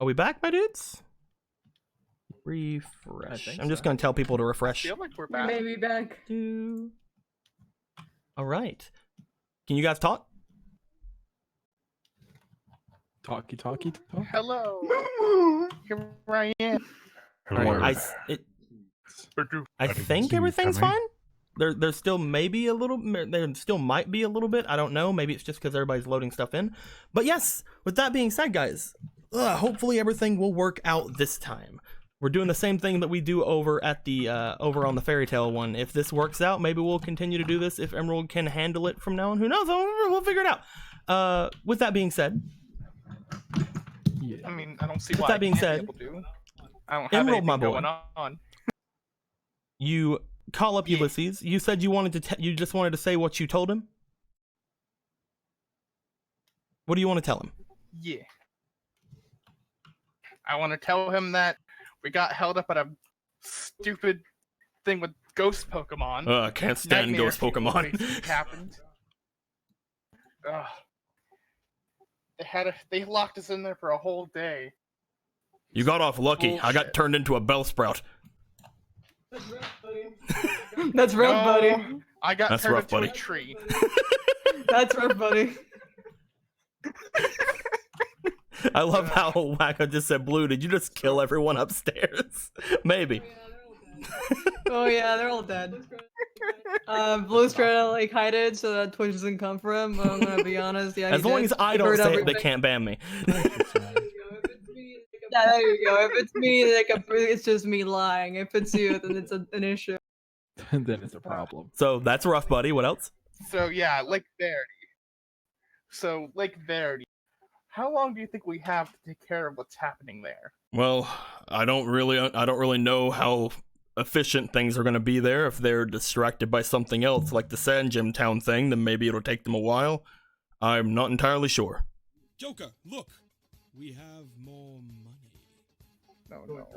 Are we back, my dudes? Refresh. I'm just so. gonna tell people to refresh. I feel like we're We back. may be back. All right. Can you guys talk? Talk. Hello. Here I am. All right. I think everything's fine. There's still maybe a little. There still might be a little bit. I don't know. Maybe it's just because everybody's loading stuff in. But yes. With that being said, guys, hopefully everything will work out this time. We're doing the same thing that we do over at the over on the Fairy Tale one. If this works out, maybe we'll continue to do this. If Emerald can handle it from now on, who knows? We'll figure it out. With that being said, I mean, I don't see why. That being said, I don't have Emerald, my anything boy. going on. You call up Ulysses. You said you wanted to. You just wanted to say what you told him. What do you want to tell him? Yeah. I want to tell him that we got held up at a stupid thing with ghost Pokemon. I can't stand Nightmare ghost Pokemon. basically happened. They locked us in there for a whole day. You got off lucky. Bullshit. I got turned into a Bellsprout. That's rough, buddy. I got That's turned rough, into buddy. a tree. That's rough, buddy. I love how Wacko just said, Blue, did you just kill everyone upstairs? Maybe. Oh yeah, they're all dead. Blue's trying to like hide it so that Twitch doesn't come for him. I'm gonna be honest. Yeah, As he long did. as I He don't heard say it, they everything. can't ban me. Yeah, there you go. If it's me, like it's just me lying. If it's you, then it's an issue. Then it's a problem. So that's rough, buddy. What else? So yeah, Lake Verity. How long do you think we have to take care of what's happening there? Well, I don't really know how efficient things are going to be there. If they're distracted by something else, like the Sand Gym Town thing, then maybe it'll take them a while. I'm not entirely sure. Joker, look, we have more money. No.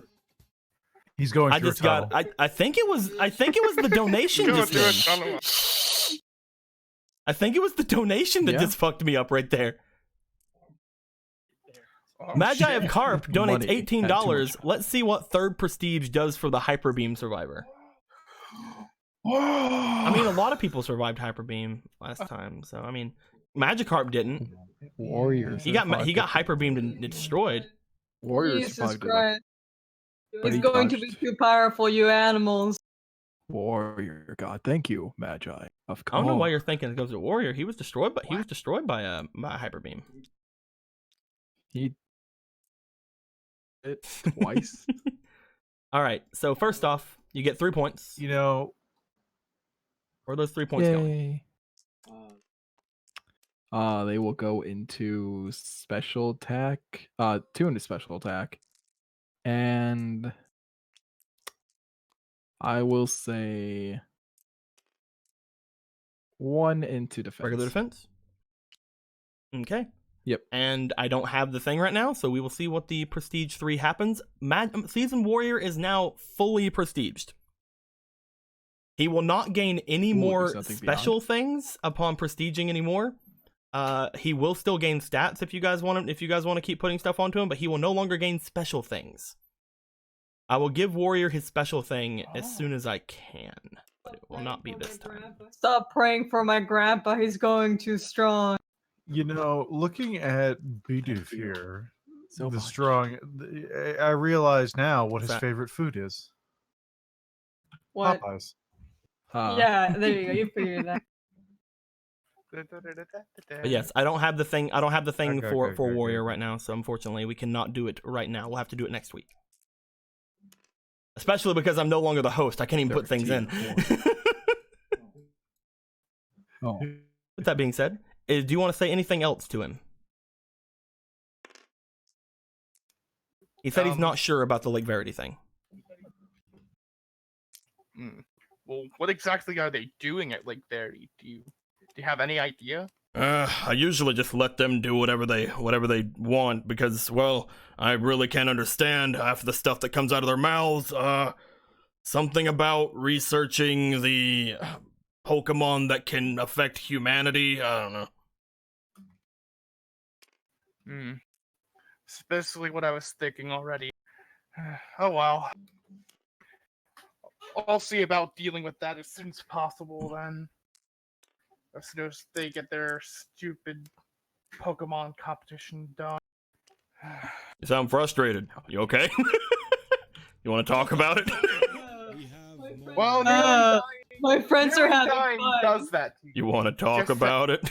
He's going. I through just a tunnel. got. I think it was the donation. Go just through a did. tunnel. I think it was the donation that Yeah. just fucked me up right there. Oh, Magi shit. of Carp donates Money. $18. Had too much. Let's see what third prestige does for the Hyper Beam survivor. I mean, a lot of people survived Hyper Beam last time, so I mean, Magikarp didn't. Warriors. He got Hyper Beamed and destroyed. Warriors Jesus survived it. Christ. But He's he going to be dodged. too powerful, you animals. Warrior. God, thank you, Magi of I don't know why Carp. you're thinking it goes to Warrior. He was destroyed, but he was destroyed by a Hyper Beam. He it twice. All right. So first off, you get 3 points. You know, Where are those 3 points going? Yay. They will go into special attack. 2 into special attack, and I will say 1 into defense. Regular defense. Okay. Yep. And I don't have the thing right now, so we will see what the Prestige 3 happens. Season Warrior is now fully prestiged. He will not gain any Ooh, more there's nothing special things upon prestiging anymore. He will still gain stats if you guys want him, if you guys want to keep putting stuff onto him, but he will no longer gain special things. I will give Warrior his special thing as soon as I can, but it will not be this time. Stop praying for my grandpa. He's going too strong. you know, looking at Bidoof here, So the much. strong. I realize now what his that? favorite food is. What? Popeyes. Yeah, there you go. You figured that. But yes, I don't have the thing. I don't have the thing Okay, for okay, okay, Warrior okay. right now, so unfortunately we cannot do it right now. We'll have to do it next week. Especially because I'm no longer the host. I can't even put things in. 13, Oh, With that being said, do you want to say anything else to him? He said he's not sure about the Lake Verity thing. Well, what exactly are they doing at Lake Verity? Do you have any idea? I usually just let them do whatever they want because, well, I really can't understand half the stuff that comes out of their mouths. Something about researching the Pokemon that can affect humanity. I don't know. It's basically what I was thinking already. Oh well. I'll see about dealing with that as soon as possible then. As soon as they get their stupid Pokemon competition done. You sound frustrated. You okay? You want to talk about it? We have more Well, Uh, my friends are Nearly having Dying fun. does that to you. You want to talk Just about it?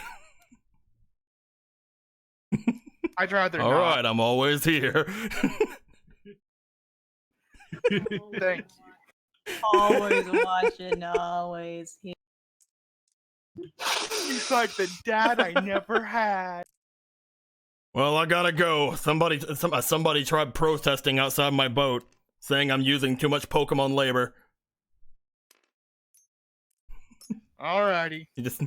I'd rather All not. right, I'm always here. Thank you. Always watching, always here. He's like the dad I never had. Well, I gotta go. Somebody tried protesting outside my boat, saying I'm using too much Pokemon labor. Alrighty. He just,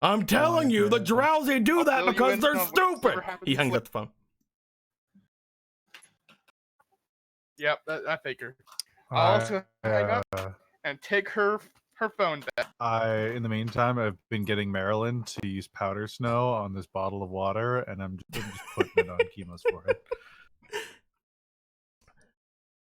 I'm telling you, the drowsy do I'll that fill you because in they're on whatever stupid. happens He to hangs slip. up the phone. Yep, I figure. I'll also hang up and take her phone back. In the meantime, I've been getting Marilyn to use powder snow on this bottle of water, and I'm just putting it on Chemo's forehead.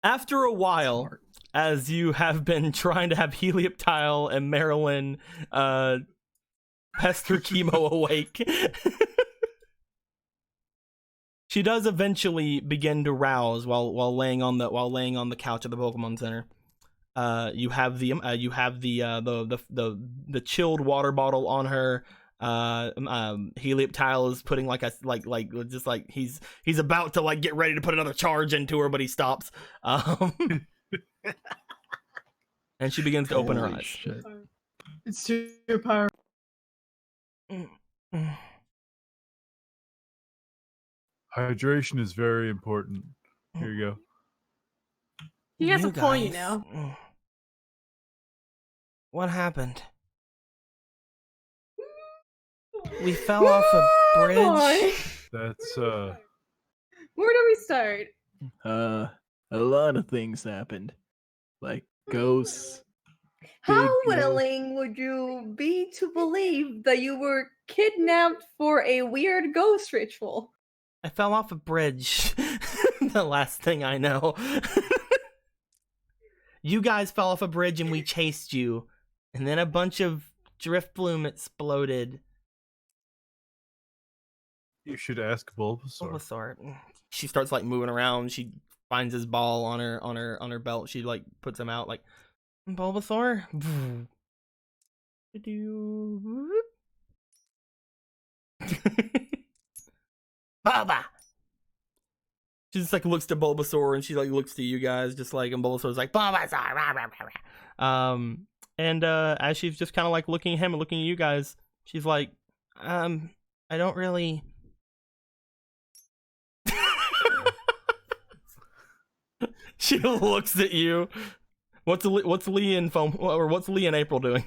After a while, as you have been trying to have Helioptile and Marilyn pester Chemo awake, she does eventually begin to rouse while laying on the couch at the Pokemon Center. You have the chilled water bottle on her. Helioptile is putting he's about to get ready to put another charge into her, but he stops. And she begins to open her Holy eyes. shit. It's too powerful. Hydration is very important. Here you go. He has You a point, you guys. know. What happened? We fell off a bridge. That's Where do we start? A lot of things happened. Like ghosts. How Big ghost. willing would you be to believe that you were kidnapped for a weird ghost ritual? I fell off a bridge. The last thing I know. You guys fell off a bridge and we chased you. And then a bunch of drift bloom exploded. you should ask Bulbasaur. Bulbasaur. She starts moving around. She finds his ball on her belt. She puts him out Bulbasaur. Bulba. She just looks to Bulbasaur and she looks to you guys and Bulbasaur's Bulbasaur. Rah, rah, rah, rah. And as she's just kind of looking at him and looking at you guys, she's I don't really. She looks at you. What's Lee and April doing?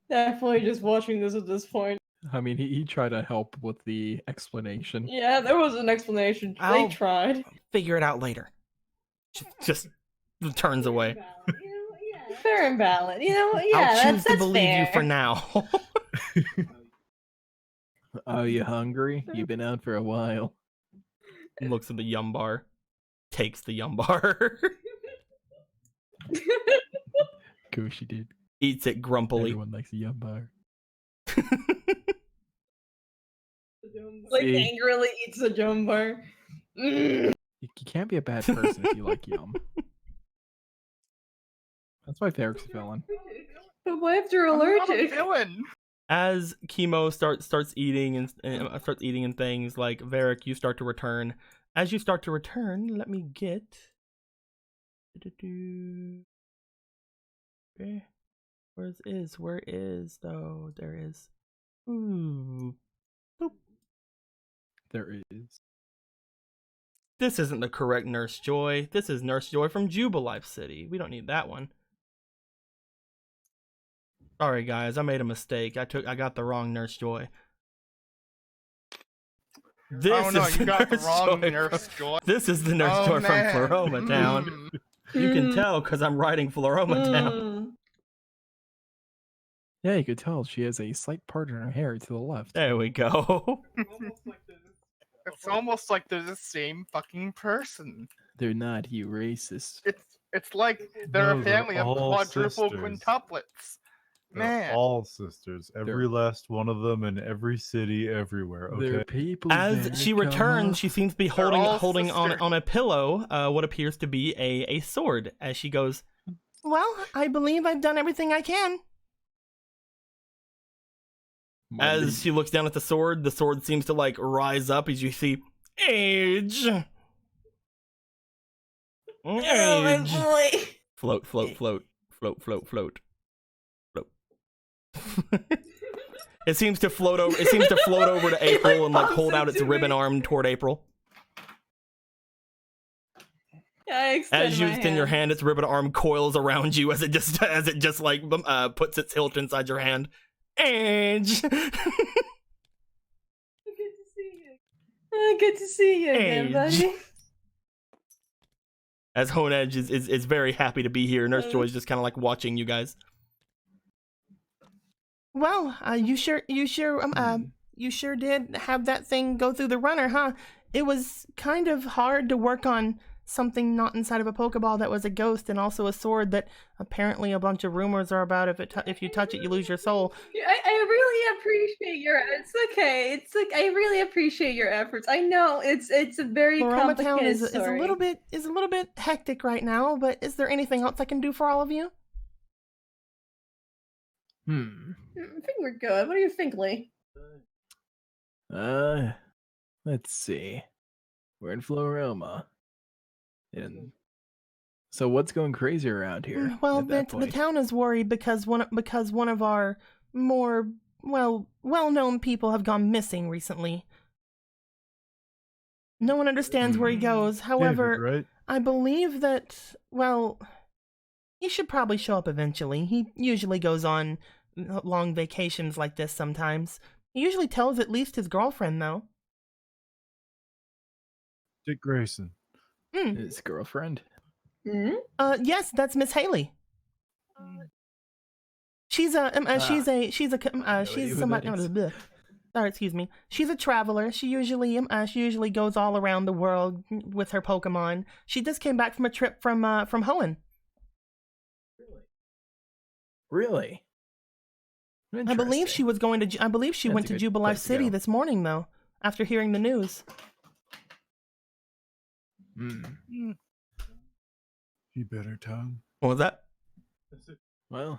Definitely just watching this at this point. I mean, he tried to help with the explanation. Yeah, there was an explanation. I'll- They tried. Figure it out later. She just turns away. Fair and valid. You know, yeah, I'll choose that's to believe fair. you for now. Are you hungry? You've been out for a while. Looks at the yum bar. Takes the yum bar. Of course you did. Eats it grumpily. Everyone likes a yum bar. See? Angrily eats a jump bar. You can't be a bad person if you like yum. That's why Ferric's a villain. But what if you're I'm not a allergic? villain. As Chemo starts eating and starts eating and things, Varric, you start to return. As you start to return, let me get. Okay. Where is though? There is. Ooh. Boop. There is. This isn't the correct Nurse Joy. This is Nurse Joy from Jubilife City. We don't need that one. Sorry guys, I made a mistake. I got the wrong Nurse Joy. This Oh no, is you got the Nurse wrong Joy Nurse from- Joy. This is the Nurse Oh, Joy man. from Floroma Town. You can tell because I'm writing Floroma Town. Yeah, you could tell she has a slight part in her hair to the left. There we go. It's almost like they're the same fucking person. They're not, you racist. It's like they're No, a they're family of all quadruple sisters. quintuplets. They're Man. all sisters. Every last one of them in every city, everywhere. They're Okay. people. As there, she come returns, on. she seems to be They're all holding on sisters. on a pillow what appears to be a sword. As she goes, "Well, I believe I've done everything I can." Molly. As she looks down at the sword seems to like rise up as you see age. Age. Float, float, float, float, float, float, float. It seems to float over. It seems to float over to April and like hold out its ribbon arm toward April. I extend As you my extend your hand, its ribbon arm coils around you as it just like puts its hilt inside your hand. Age. Good to see you. Good to see you again, Age. buddy. As Honedge is very happy to be here. Nurse Joy is just kind of like watching you guys. Well, you sure did have that thing go through the runner, huh? It was kind of hard to work on something not inside of a Pokeball that was a ghost and also a sword that apparently a bunch of rumors are about. If you touch it, you lose your soul. I really appreciate your. It's okay. It's like I really appreciate your efforts. I know it's a very Floroma Town complicated is a story. little bit hectic right now, but is there anything else I can do for all of you? I think we're good. What do you think, Lee? Let's see. We're in Floroma. And so what's going crazy around here? Well, at that the point? town is worried because one of our more well-known people have gone missing recently. No one understands where he goes. However, David, right? I believe that, well, he should probably show up eventually. He usually goes on long vacations like this sometimes. He usually tells at least his girlfriend, though. Dick Grayson. His girlfriend. Yes, that's Miss Haley. She's somebody. Sorry, excuse me. She's a traveler. She usually goes all around the world with her Pokemon. She just came back from a trip from Hoenn. Really? I believe she was going to. I believe she That's went a to good Jubilife place to City go. this morning, though. After hearing the news. She bit her tongue. What was that? Well,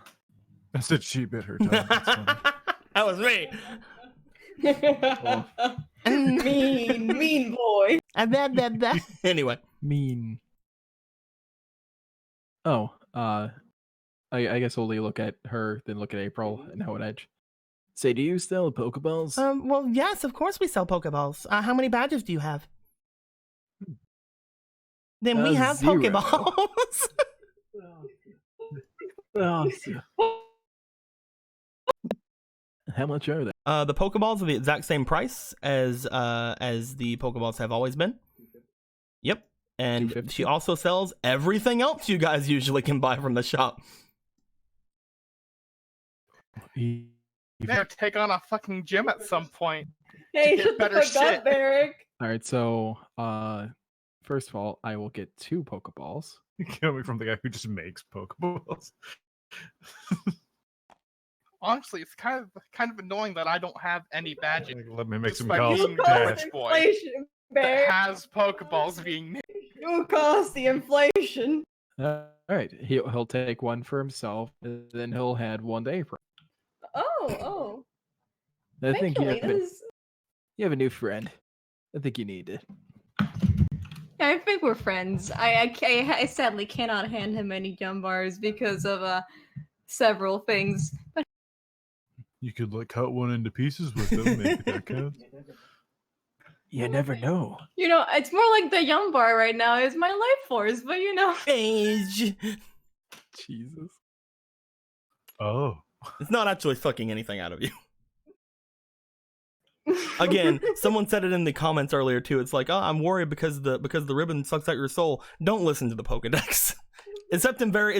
I said she bit her tongue. That's funny. That was me. mean boy. Anyway. mean. Oh, I guess we'll look at her, then look at April and Honedge. Say, do you sell Pokeballs? Well, yes, of course we sell Pokeballs. How many badges do you have? Then we have 0. Pokeballs. Oh, how much are they? The Pokeballs are the exact same price as the Pokeballs have always been. Yep. And $250? she also sells everything else you guys usually can buy from the shop. They gotta take on a fucking gym at some point. Hey, get shut the better fuck up, shit. Eric. All right, so first of all, I will get 2 Pokeballs. Coming from the guy who just makes Pokeballs. Honestly, it's kind of annoying that I don't have any badges. Like, let me make some Despite calls. being Yeah. rich boy Inflation, that Bear. has Pokeballs being You caused the inflation. All right, he'll take one for himself, and then he'll hand one to April. Oh. I think you Thankfully, have a new friend. I think you need it. Yeah, I think we're friends. I sadly cannot hand him any gum bars because of several things. But You could like cut one into pieces with them. Maybe that counts. You never know. you know, it's more like the yum bar right now is my life force. But you know, Age. Jesus. Oh. It's not actually sucking anything out of you. Again, someone said it in the comments earlier too. It's like, oh, I'm worried because the ribbon sucks out your soul. Don't listen to the Pokedex. except in very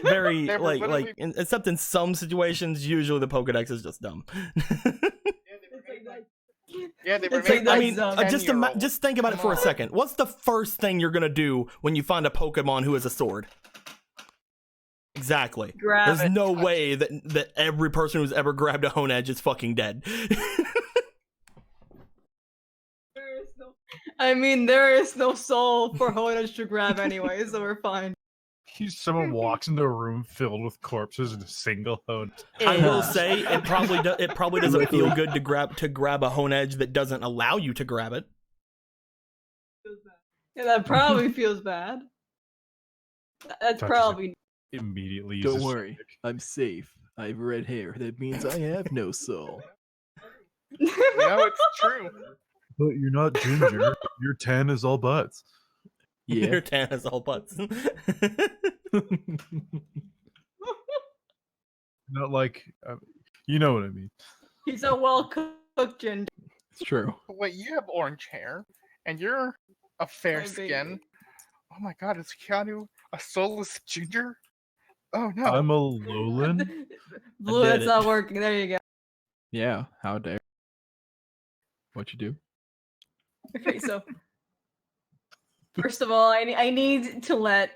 very They were literally- except in some situations, usually the Pokedex is just dumb. Yeah, they were It's like made that I mean, dumb. just think about it for a second. What's the first thing you're gonna do when you find a Pokemon who has a sword? Exactly. Grab There's it. no way that every person who's ever grabbed a Honedge is fucking dead. I mean, there is no soul for Honedge to grab anyway, so we're fine. Someone walks into a room filled with corpses and a single hone. I will say it probably doesn't feel good to grab a Honedge that doesn't allow you to grab it. Yeah, that probably feels bad. That's Touches it. probably. Immediately Don't uses worry, Psychic. I'm safe. I have red hair. That means I have no soul. No, it's true. But you're not ginger. Your tan is all butts. Your Yeah. tan is all butts. Not like, you know what I mean. He's a well-cooked ginger. It's true. Wait, you have orange hair, and you're a fair My baby. skin. Oh my god, is Keanu a soulless ginger? Oh no. I'm a lowland. Blue, did that's it. not working. There you go. Yeah. How dare? What you do? Okay, so first of all, I need to let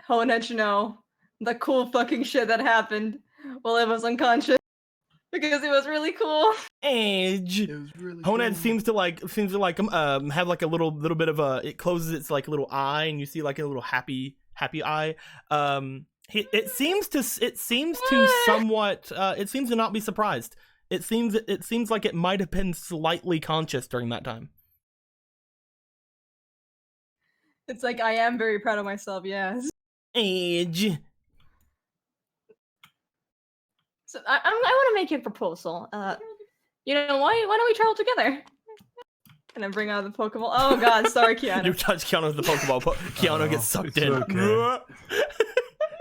Honedge know the cool fucking shit that happened while I was unconscious because it was really cool. Edge. It was really Honedge cool. seems to have like a little bit of a, it closes its like little eye and you see like a little happy eye. It seems to somewhat it seems to not be surprised. It seems like it might have been slightly conscious during that time. It's like I am very proud of myself, yes. Edge. So I want to make a proposal. You know, why don't we travel together? And then bring out the Pokeball. Oh god, sorry, You Keanu. touch Keanu with the Pokeball. Keanu gets sucked it's in. okay.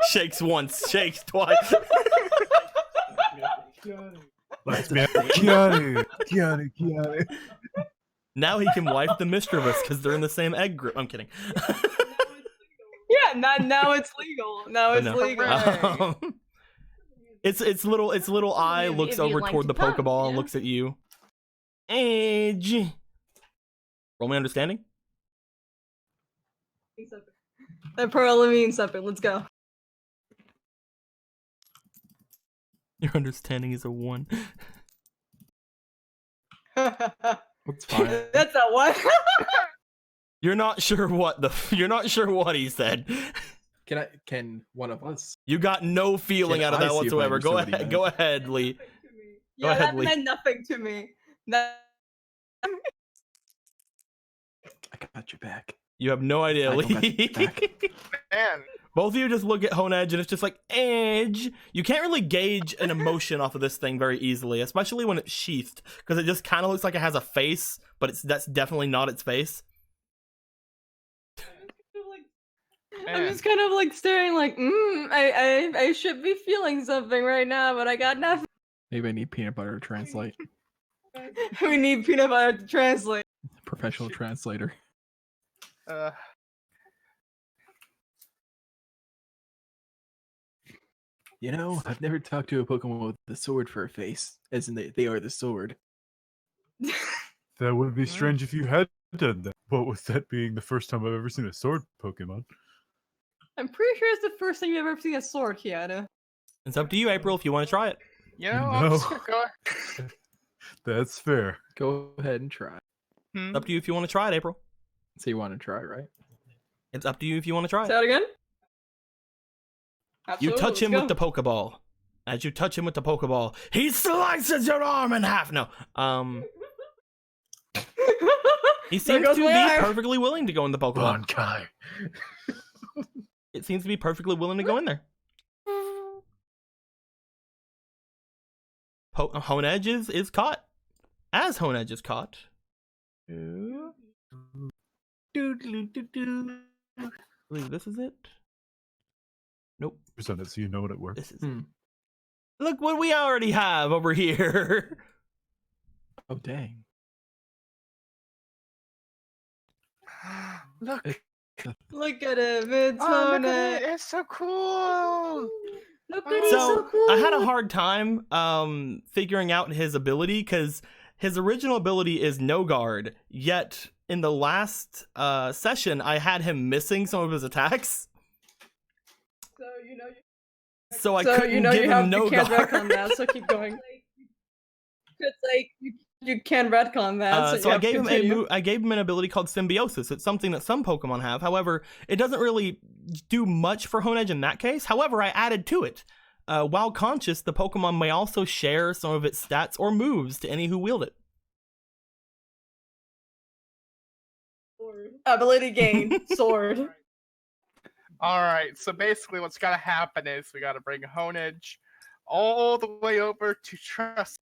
Shakes once, shakes twice. Let's be Keanu. Now he can wife the Mischievous because they're in the same egg group. I'm kidding. Yeah, now it's legal. Now it's No. legal. Hooray. Its little eye If looks you'd over like toward to the come, Pokeball and yeah. looks at you. Edge. Roll me understanding. That probably means something. Let's go. Your understanding is a 1. It's fine. That's a what? You're not sure what he said. Can one of us? You got no feeling Can out of I that see if I whatsoever. Go understood what he ahead. meant? Go ahead, Lee. Yeah, ahead, that Lee. meant nothing to me. That I got your back. You have no idea, I don't got Lee. your back. Man, Both of you just look at Honedge and it's just like, Edge. You can't really gauge an emotion off of this thing very easily, especially when it's sheathed, because it just kind of looks like it has a face, but that's definitely not its face. I'm man. just kind of like staring, like, I should be feeling something right now, but I got nothing. Maybe I need peanut butter to translate. We need peanut butter to translate. Professional translator. Uh, You know, I've never talked to a Pokemon with the sword for a face, as in they are the sword. That would be strange if you had done that. But with that being the first time I've ever seen a sword Pokemon. I'm pretty sure it's the first time you've ever seen a sword, Keanu. It's up to you, April, if you want to try it. you know, I'm just gonna go. That's fair. Go ahead and try. Hmm? It's up to you if you want to try it, April. So you want to try, right? It's up to you if you want to try Say it. that again? You touch him with the Pokeball. As you touch him with the Pokeball, he slices your arm in half. No, he seems goes to my be arm. perfectly willing to go in the Pokeball. Bonkai. It seems to be perfectly willing to go in there. Honedge is caught. As Honedge is caught. I believe this is it. Nope. Present it so you know what it works. This is Hmm. Look what we already have over here. Oh dang! Look, Look at him. It's Oh, look at Honey. it! It's so cool. Look at he's So so cool. I had a hard time figuring out his ability because his original ability is no guard. Yet in the last session, I had him missing some of his attacks, So you know. so I couldn't give him no you can't guard. retcon that. So keep going. It's like you can retcon that. So you I have to gave him continue. I gave him an ability called Symbiosis. It's something that some Pokemon have. However, it doesn't really do much for Honedge in that case. However, I added to it. While conscious, the Pokemon may also share some of its stats or moves to any who wield it. Ability gain. Sword. All right, so basically, what's gotta happen is we gotta bring Honedge all the way over to Trust.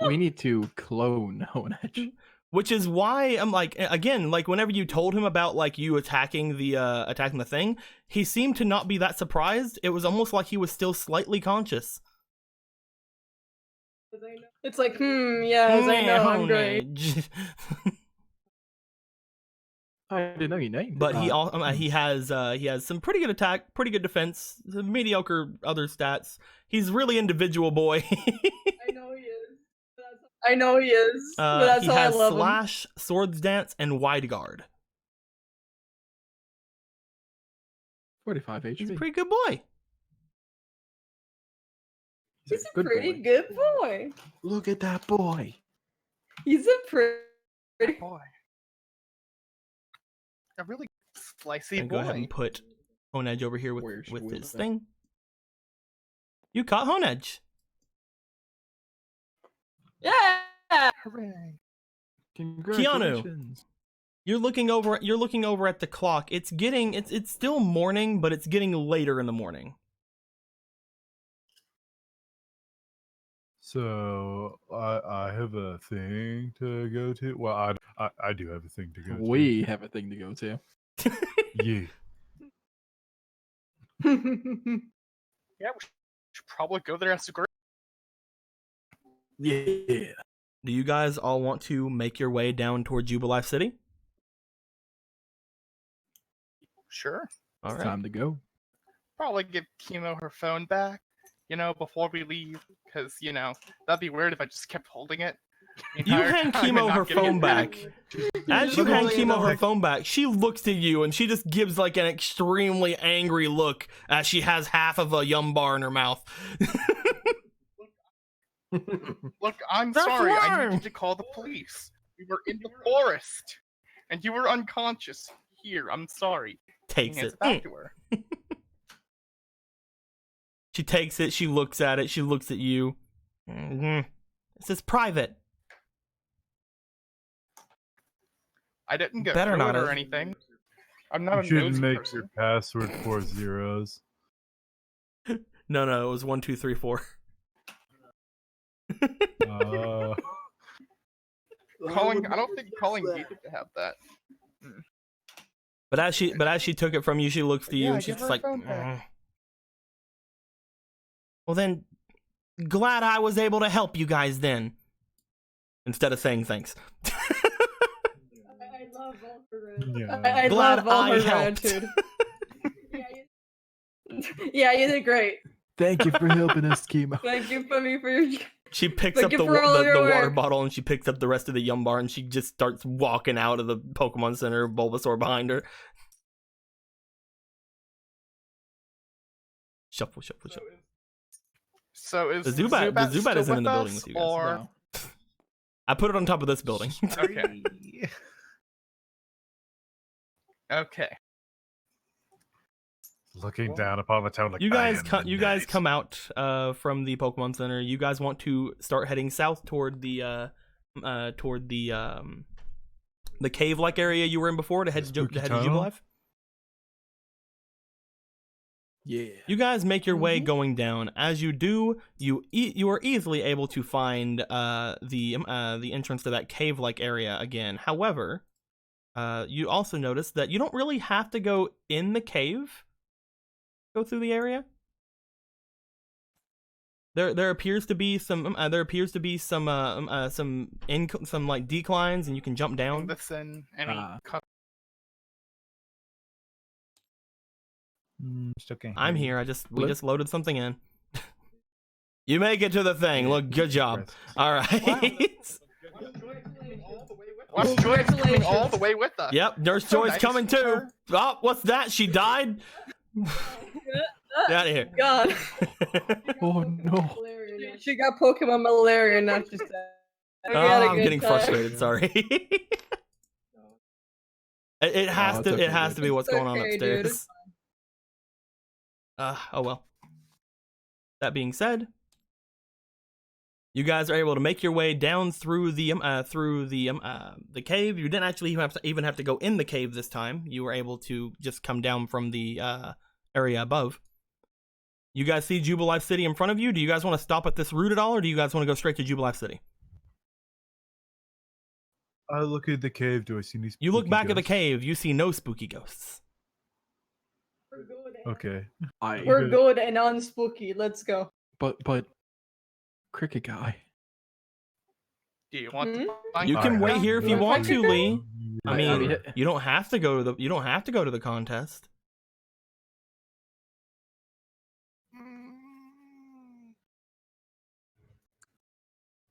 We need to clone Honedge. Which is why I'm like, again, like whenever you told him about like you attacking the thing, he seemed to not be that surprised. It was almost like he was still slightly conscious. It's like, yes, I know, I'm great. Honedge. I didn't know your name. But he has some pretty good attack, pretty good defense, some mediocre other stats. He's really individual boy. I know he is. I know he is. But that's he how I has love him. Slash, Swords Dance, and Wide Guard. 45 HP. He's a pretty good boy. He's a good pretty boy. good boy. Look at that boy. He's a pretty. Boy, a really slicey And go ahead boy. and put Honedge over here Where's with Will? his thing. You caught Honedge. Yeah. Hooray! Congratulations. You're looking over at the clock. It's still morning, but it's getting later in the morning. So I have a thing to go to. Well, I do have a thing to go to. We have a thing to go to. Yeah. Yeah, we should probably go there as a group. Yeah. Do you guys all want to make your way down toward Jubilife City? Sure. All It's right. time to go. Probably give Chemo her phone back, before we leave, because, that'd be weird if I just kept holding it. the You entire hand time and Chemo not her giving it phone back. As you Look hand at Chemo her that. phone back, she looks at you and she just gives like an extremely angry look as she has half of a yum bar in her mouth. Look, I'm That's sorry. I warm. need you to call the police. We were in the forest, and you were unconscious. Here, I'm sorry. Takes Hands it. it back to her. She takes it. She looks at it. She looks at you. This is private. I didn't go Better through not it or have. anything. I'm not You a shouldn't nosy make person. your password 4 zeros. No, it was 1, 2, 3, 4. I don't think calling needed to have that. But as she took it from you, she looks to you Yeah, and she's give just her a like, phone back. well then, glad I was able to help you guys then. Instead of saying thanks. I love all her. Yeah. I Glad love all I her helped. attitude. Yeah, you did great. Thank you for helping us, Chemo. Thank you, Fumi, for your. She picks Thank up you the for all your water work. bottle and she picks up the rest of the yum bar and she just starts walking out of the Pokemon Center, Bulbasaur behind her. Shuffle. So is The Zubat still isn't in the with building us, with you guys. Or No. I put it on top of this building. okay, okay. Looking down upon the town like You guys, I am the you guys knight. come out from the Pokemon Center. You guys want to start heading south toward the cave-like area you were in before to head to Spooky head to tunnel? Jubilife. Yeah. You guys make your way going down. As you do, you are easily able to find the entrance to that cave-like area again. However, you also notice that you don't really have to go in the cave. Go through the area. There appears to be some some like declines, and you can jump down. Listen, any cut. Still can't I'm hear here. you. We just loaded something in. You make it to the thing. Look, good job. All right. What's Joyce coming all the way with us? Yep, Nurse So Joy's nice coming of too. her. Oh, what's that? She died? Get out of here. God. Oh no. She got Pokemon malaria, not just that. Oh, I'm getting frustrated. Sorry. It has it's to. okay, It has dude. to be what's It's going on okay, dude. upstairs. Oh well. That being said, you guys are able to make your way down through the cave. You didn't actually even have to go in the cave this time. You were able to just come down from the area above. You guys see Jubilife City in front of you. Do you guys want to stop at this route at all, or do you guys want to go straight to Jubilife City? I look at the cave. Do I see any? You look spooky back at the ghosts? cave. You see no spooky ghosts. Okay. We're good and unspooky. Let's go. But cricket guy. Do you want Hmm? to find You can out? wait here if you Wanna want fight to, the guy? Lee. I I mean, mean, you don't have to go to the contest.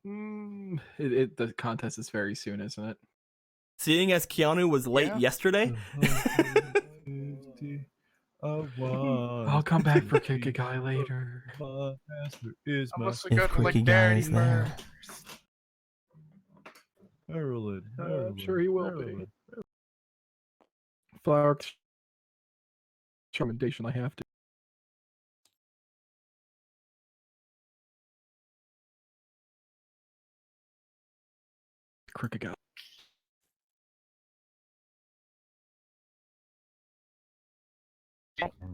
The contest is very soon, isn't it? Seeing as Keanu was late Yeah. yesterday, I'll come back for kick a guy later. Is I my must If go to Quickie like Guy Dirty is there. Murders. Marilyn. I'm sure he will be. Flower recommendation. I have to. Cricket guy.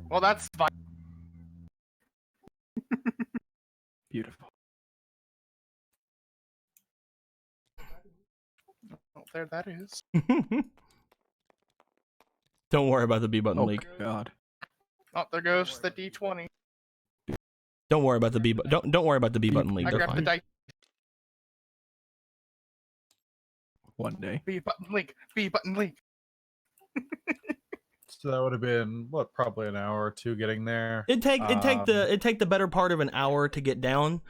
Well, that's fine. Beautiful. Oh, there that is. don't worry about the B button Oh leak. God. Oh, there goes the D20. Don't worry about the B. Don't worry about the B button leak. I They're grabbed the fine. dice. One day. B button link. B button link. So that would have been what, probably an hour or two getting there. It'd take the better part of an hour to get down.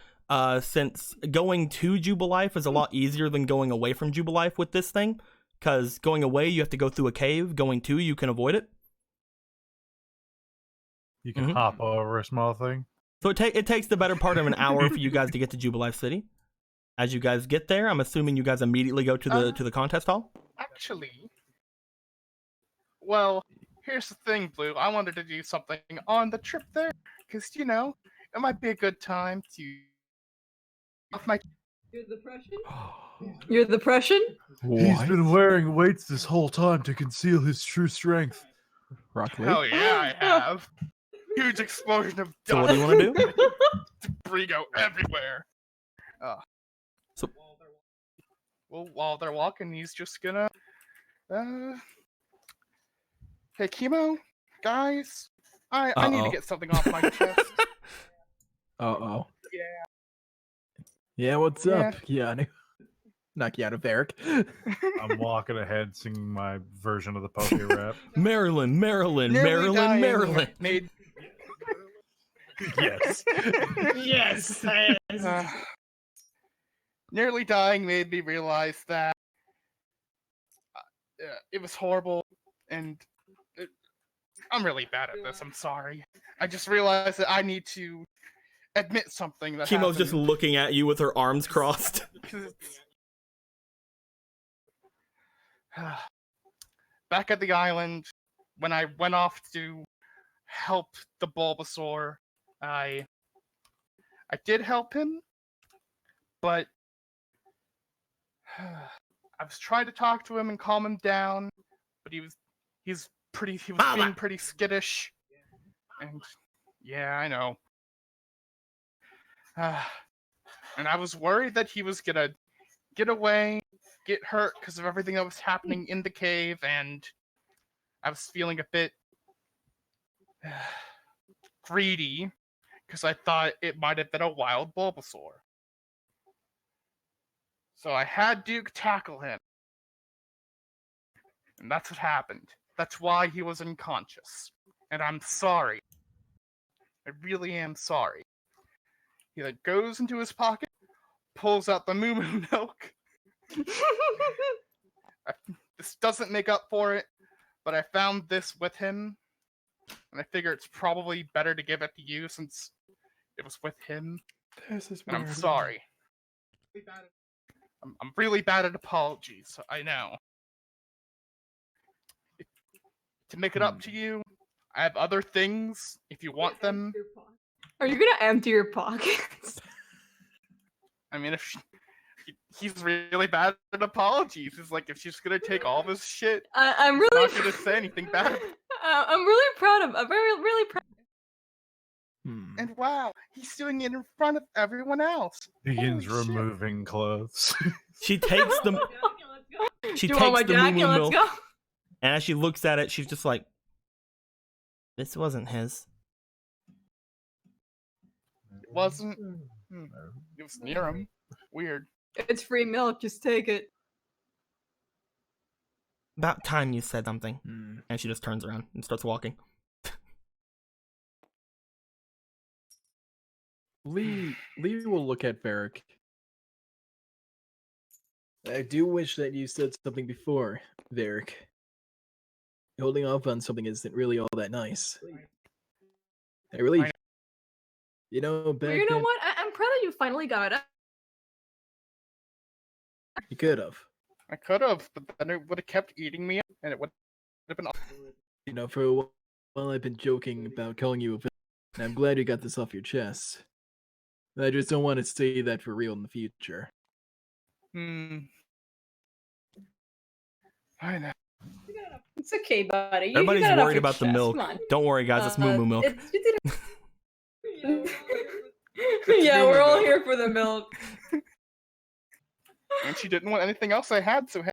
Since going to Jubilife is a lot easier than going away from Jubilife with this thing. Because going away you have to go through a cave. Going to you can avoid it. You can hop over a small thing. So it takes the better part of an hour for you guys to get to Jubilife City. As you guys get there, I'm assuming you guys immediately go to the contest hall. Actually, well, here's the thing, Blue. I wanted to do something on the trip there, because, you know, it might be a good time to off my. You're the Prussian? You're the Prussian? He's been wearing weights this whole time to conceal his true strength. Rock Lee. Hell yeah, I have. Huge explosion of So what do you want to do? debris go everywhere. So- well, while they're walking, he's just gonna. Hey, Chemo, guys, I need to Uh-oh. get something off my chest. Uh-oh. Yeah. Yeah, what's Yeah. up, Keanu? Not Keanu, Varric. I'm walking ahead singing my version of the Poke rap. Maryland, Nearly Maryland, dying Maryland. Made. Yes. Yes. Nearly dying made me realize that it was horrible, and I'm really bad at this. I'm sorry. I just realized that I need to admit something that Chemo's just happened. looking at you with her arms crossed. 'Cause it's- Back at the island, when I went off to help the Bulbasaur, I did help him, but I was trying to talk to him and calm him down, but he was being pretty skittish, and yeah, I know. And I was worried that he was gonna get away, get hurt because of everything that was happening in the cave, and I was feeling a bit greedy because I thought it might have been a wild Bulbasaur. So I had Duke tackle him. And that's what happened. That's why he was unconscious. And I'm sorry. I really am sorry. He like goes into his pocket, pulls out the Moo Moo milk. This doesn't make up for it, but I found this with him, and I figure it's probably better to give it to you since it was with him. This is And I'm sorry. I'm really bad at apologies. I know. To make it up to you, I have other things if you want them. Are you gonna empty your pockets? I mean, he's really bad at apologies. It's like if she's gonna take all this shit, I'm not really gonna say anything bad. I'm really proud of. I'm really proud. And wow, he's doing it in front of everyone else. Begins Holy shit. removing clothes. She takes the she Do you want my takes the Moo jacket? Moo Let's milk, go. and as she looks at it, she's just like, "This wasn't his." It wasn't. It was near him. Weird. It's free milk. Just take it. About time you said something. Hmm. And she just turns around and starts walking. Lee will look at Varric. I do wish that you said something before, Varric. Holding off on something isn't really all that nice. I really, I Well, back you know then, what? I'm proud that you finally got it. you could have. I could have, but then it would have kept eating me, and it would have been. For a while I've been joking about calling you a villain, and I'm glad you got this off your chest. I just don't want to say that for real in the future. I know. It's okay, buddy. You Everybody's got it off worried your about the chest. milk. Come on. Don't worry, guys. It's Moo Moo milk. You didn't. Yeah, we're all here for the milk. And she didn't want anything else I had, so hey,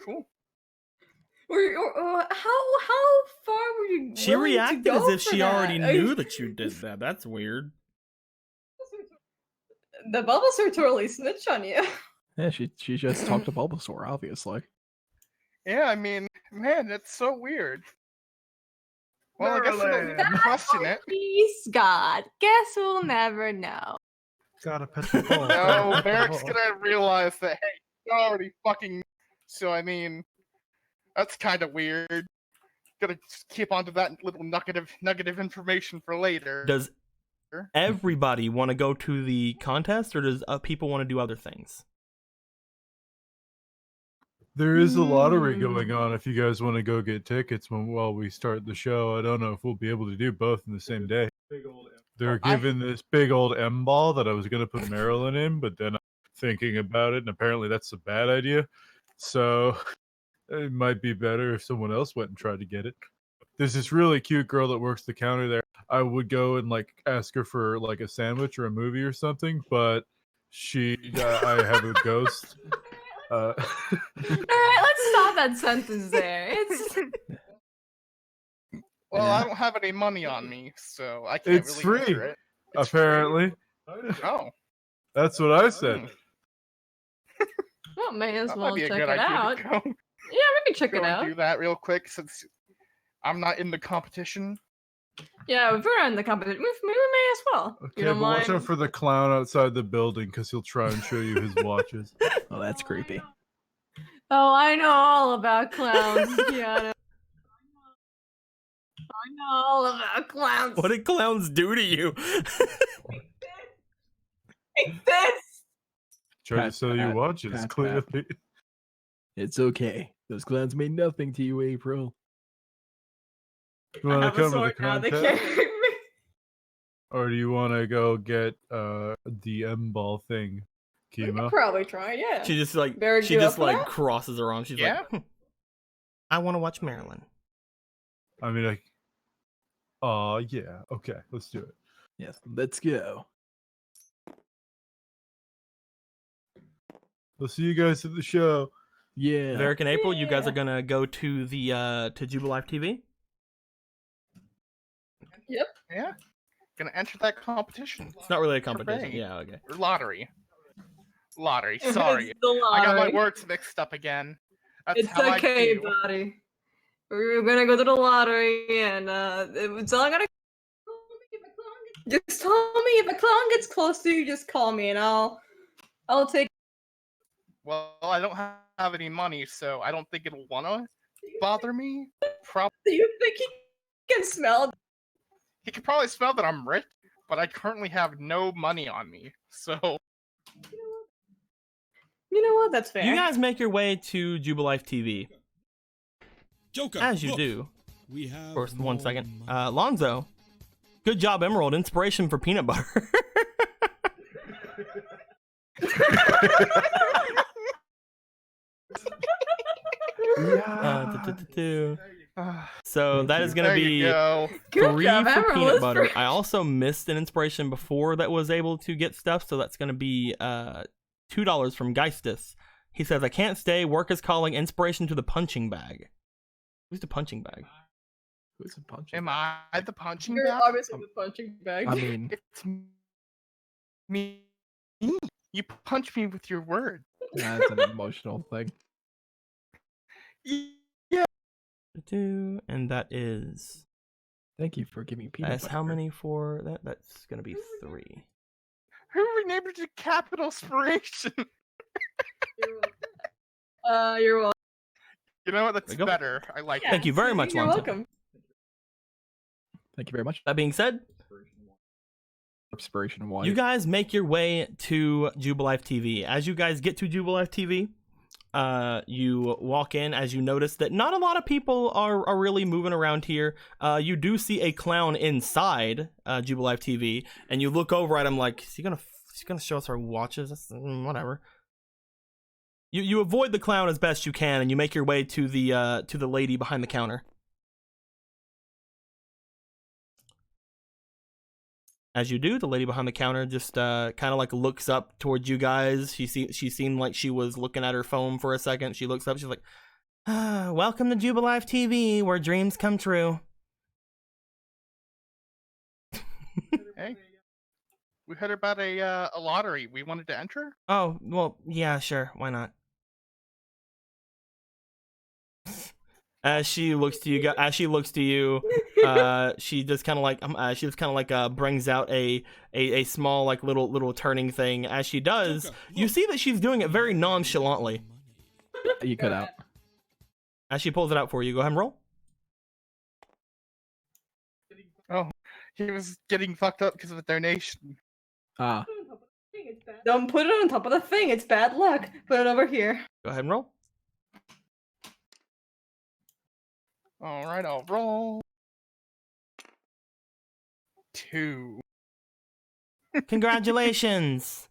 cool. How far were you? She willing to reacted go as if for she that? already knew that you did that. That's weird. The Bulbasaur totally snitched on you. Yeah, she just talked to Bulbasaur, obviously. Yeah, I mean, man, that's so weird. Well, I guess I Merlin. don't question it. Please, God. Guess we'll never know. Gotta pet the ball. No, Barrick's gonna realize that, hey, you already fucking. So, I mean, that's kind of weird. Gotta just keep on to that little nugget of information for later. Does everybody want to go to the contest, or does people want to do other things? There is a lottery going on if you guys want to go get tickets while we start the show. I don't know if we'll be able to do both in the same day. They're giving this big old M ball that I was going to put Marilyn in, but then I'm thinking about it, and apparently that's a bad idea. So it might be better if someone else went and tried to get it. There's this really cute girl that works the counter there. I would go and ask her for a sandwich or a movie or something, but I have a ghost. All right, let's stop that sentence there. It's Well, Yeah. I don't have any money on me, so I can't It's really free, answer it. It's free? apparently. Oh. That's what I said. well, may as That well might be a check good it idea out. to Yeah, go, we can check go it and out. do that real quick since I'm not in the competition. Yeah, if we're in the competition, we may as well. Okay, You don't but watch mind? out for the clown outside the building because he'll try and show you his watches. Oh, that's creepy. Oh, I know all about clowns, Kiana. I know all about clowns. What did clowns do to you? Like this? Try to Pat, sell you Pat, watches, Pat, Pat. clearly. It's okay. Those clowns mean nothing to you, April. You I want to have a come to the sword now. They contest? can't hurt me. Or do you want to go get the M ball thing, We could Kima? probably try, yeah. She just Barry, she you just up for that? crosses her arms. She's Yeah. like, I want to watch Marilyn. I mean, yeah. Okay, let's do it. Yes, let's go. We'll see you guys at the show. Yeah. Eric and April, you guys Yeah. are gonna go to the to Jubilife TV. Yeah. gonna enter that competition. It's not really a competition. Hooray. Yeah, okay. Or lottery. Lottery, sorry. It's the I got my lottery. words mixed up again. That's It's how okay, I do. buddy. We're gonna go to the lottery, and it's all I gotta. Just tell me if a clown gets close to you. Just call me, and I'll take. Well, I don't have any money, so I don't think it'll wanna bother me. Probably Do you think he can smell? he can probably smell that I'm rich, but I currently have no money on me. So You know what? That's fair. You guys make your way to Jubilife TV. Joker, As you look, do. We have First, one more second. money. Lonzo. Good job, Emerald. Inspiration for peanut butter. So that is going to there you be go. Good 3 job, for Emerald. peanut butter. I also missed an inspiration before that was able to get stuff, so that's going to be $2 from Geistus. He says, I can't stay. Work is calling. Inspiration to the punching bag. Who's the punching bag? Who's a punching? Am I the punching You're bag? obviously the punching bag. I mean, It's me. You punch me with your word. that's an emotional thing. Yeah. And that is... Thank you for giving me peanut That's butter. how many for that? That's going to be 3. Who renamed it to Capital Spiration? You're welcome. You know what? That's There you go. better. I like Thank you very much, You're Lonzo. welcome. Thank you very much. That being said, Inspiration one. you guys make your way to Jubilife TV. As you guys get to Jubilife TV, you walk in as you notice that not a lot of people are really moving around here. You do see a clown inside Jubilife TV, and you look over at him like, is he gonna show us our watches? That's, whatever. You avoid the clown as best you can, and you make your way to the lady behind the counter. As you do, the lady behind the counter just kind of like looks up towards you guys. She seemed like she was looking at her phone for a second. She looks up. She's like, "Welcome to Jubilife TV, where dreams come true." Hey, we heard about a lottery. We wanted to enter. Oh, well, yeah, sure. Why not? As she looks to you, she just kind of like brings out a small like little turning thing. As she does, Joker, you look. see that she's doing it very nonchalantly. You cut out. As she pulls it out for you, go ahead and roll. Oh, he was getting fucked up because of a donation. Ah, Don't put it on top of the thing. It's bad luck. Put it over here. Go ahead and roll. All right, I'll roll. 2. Congratulations.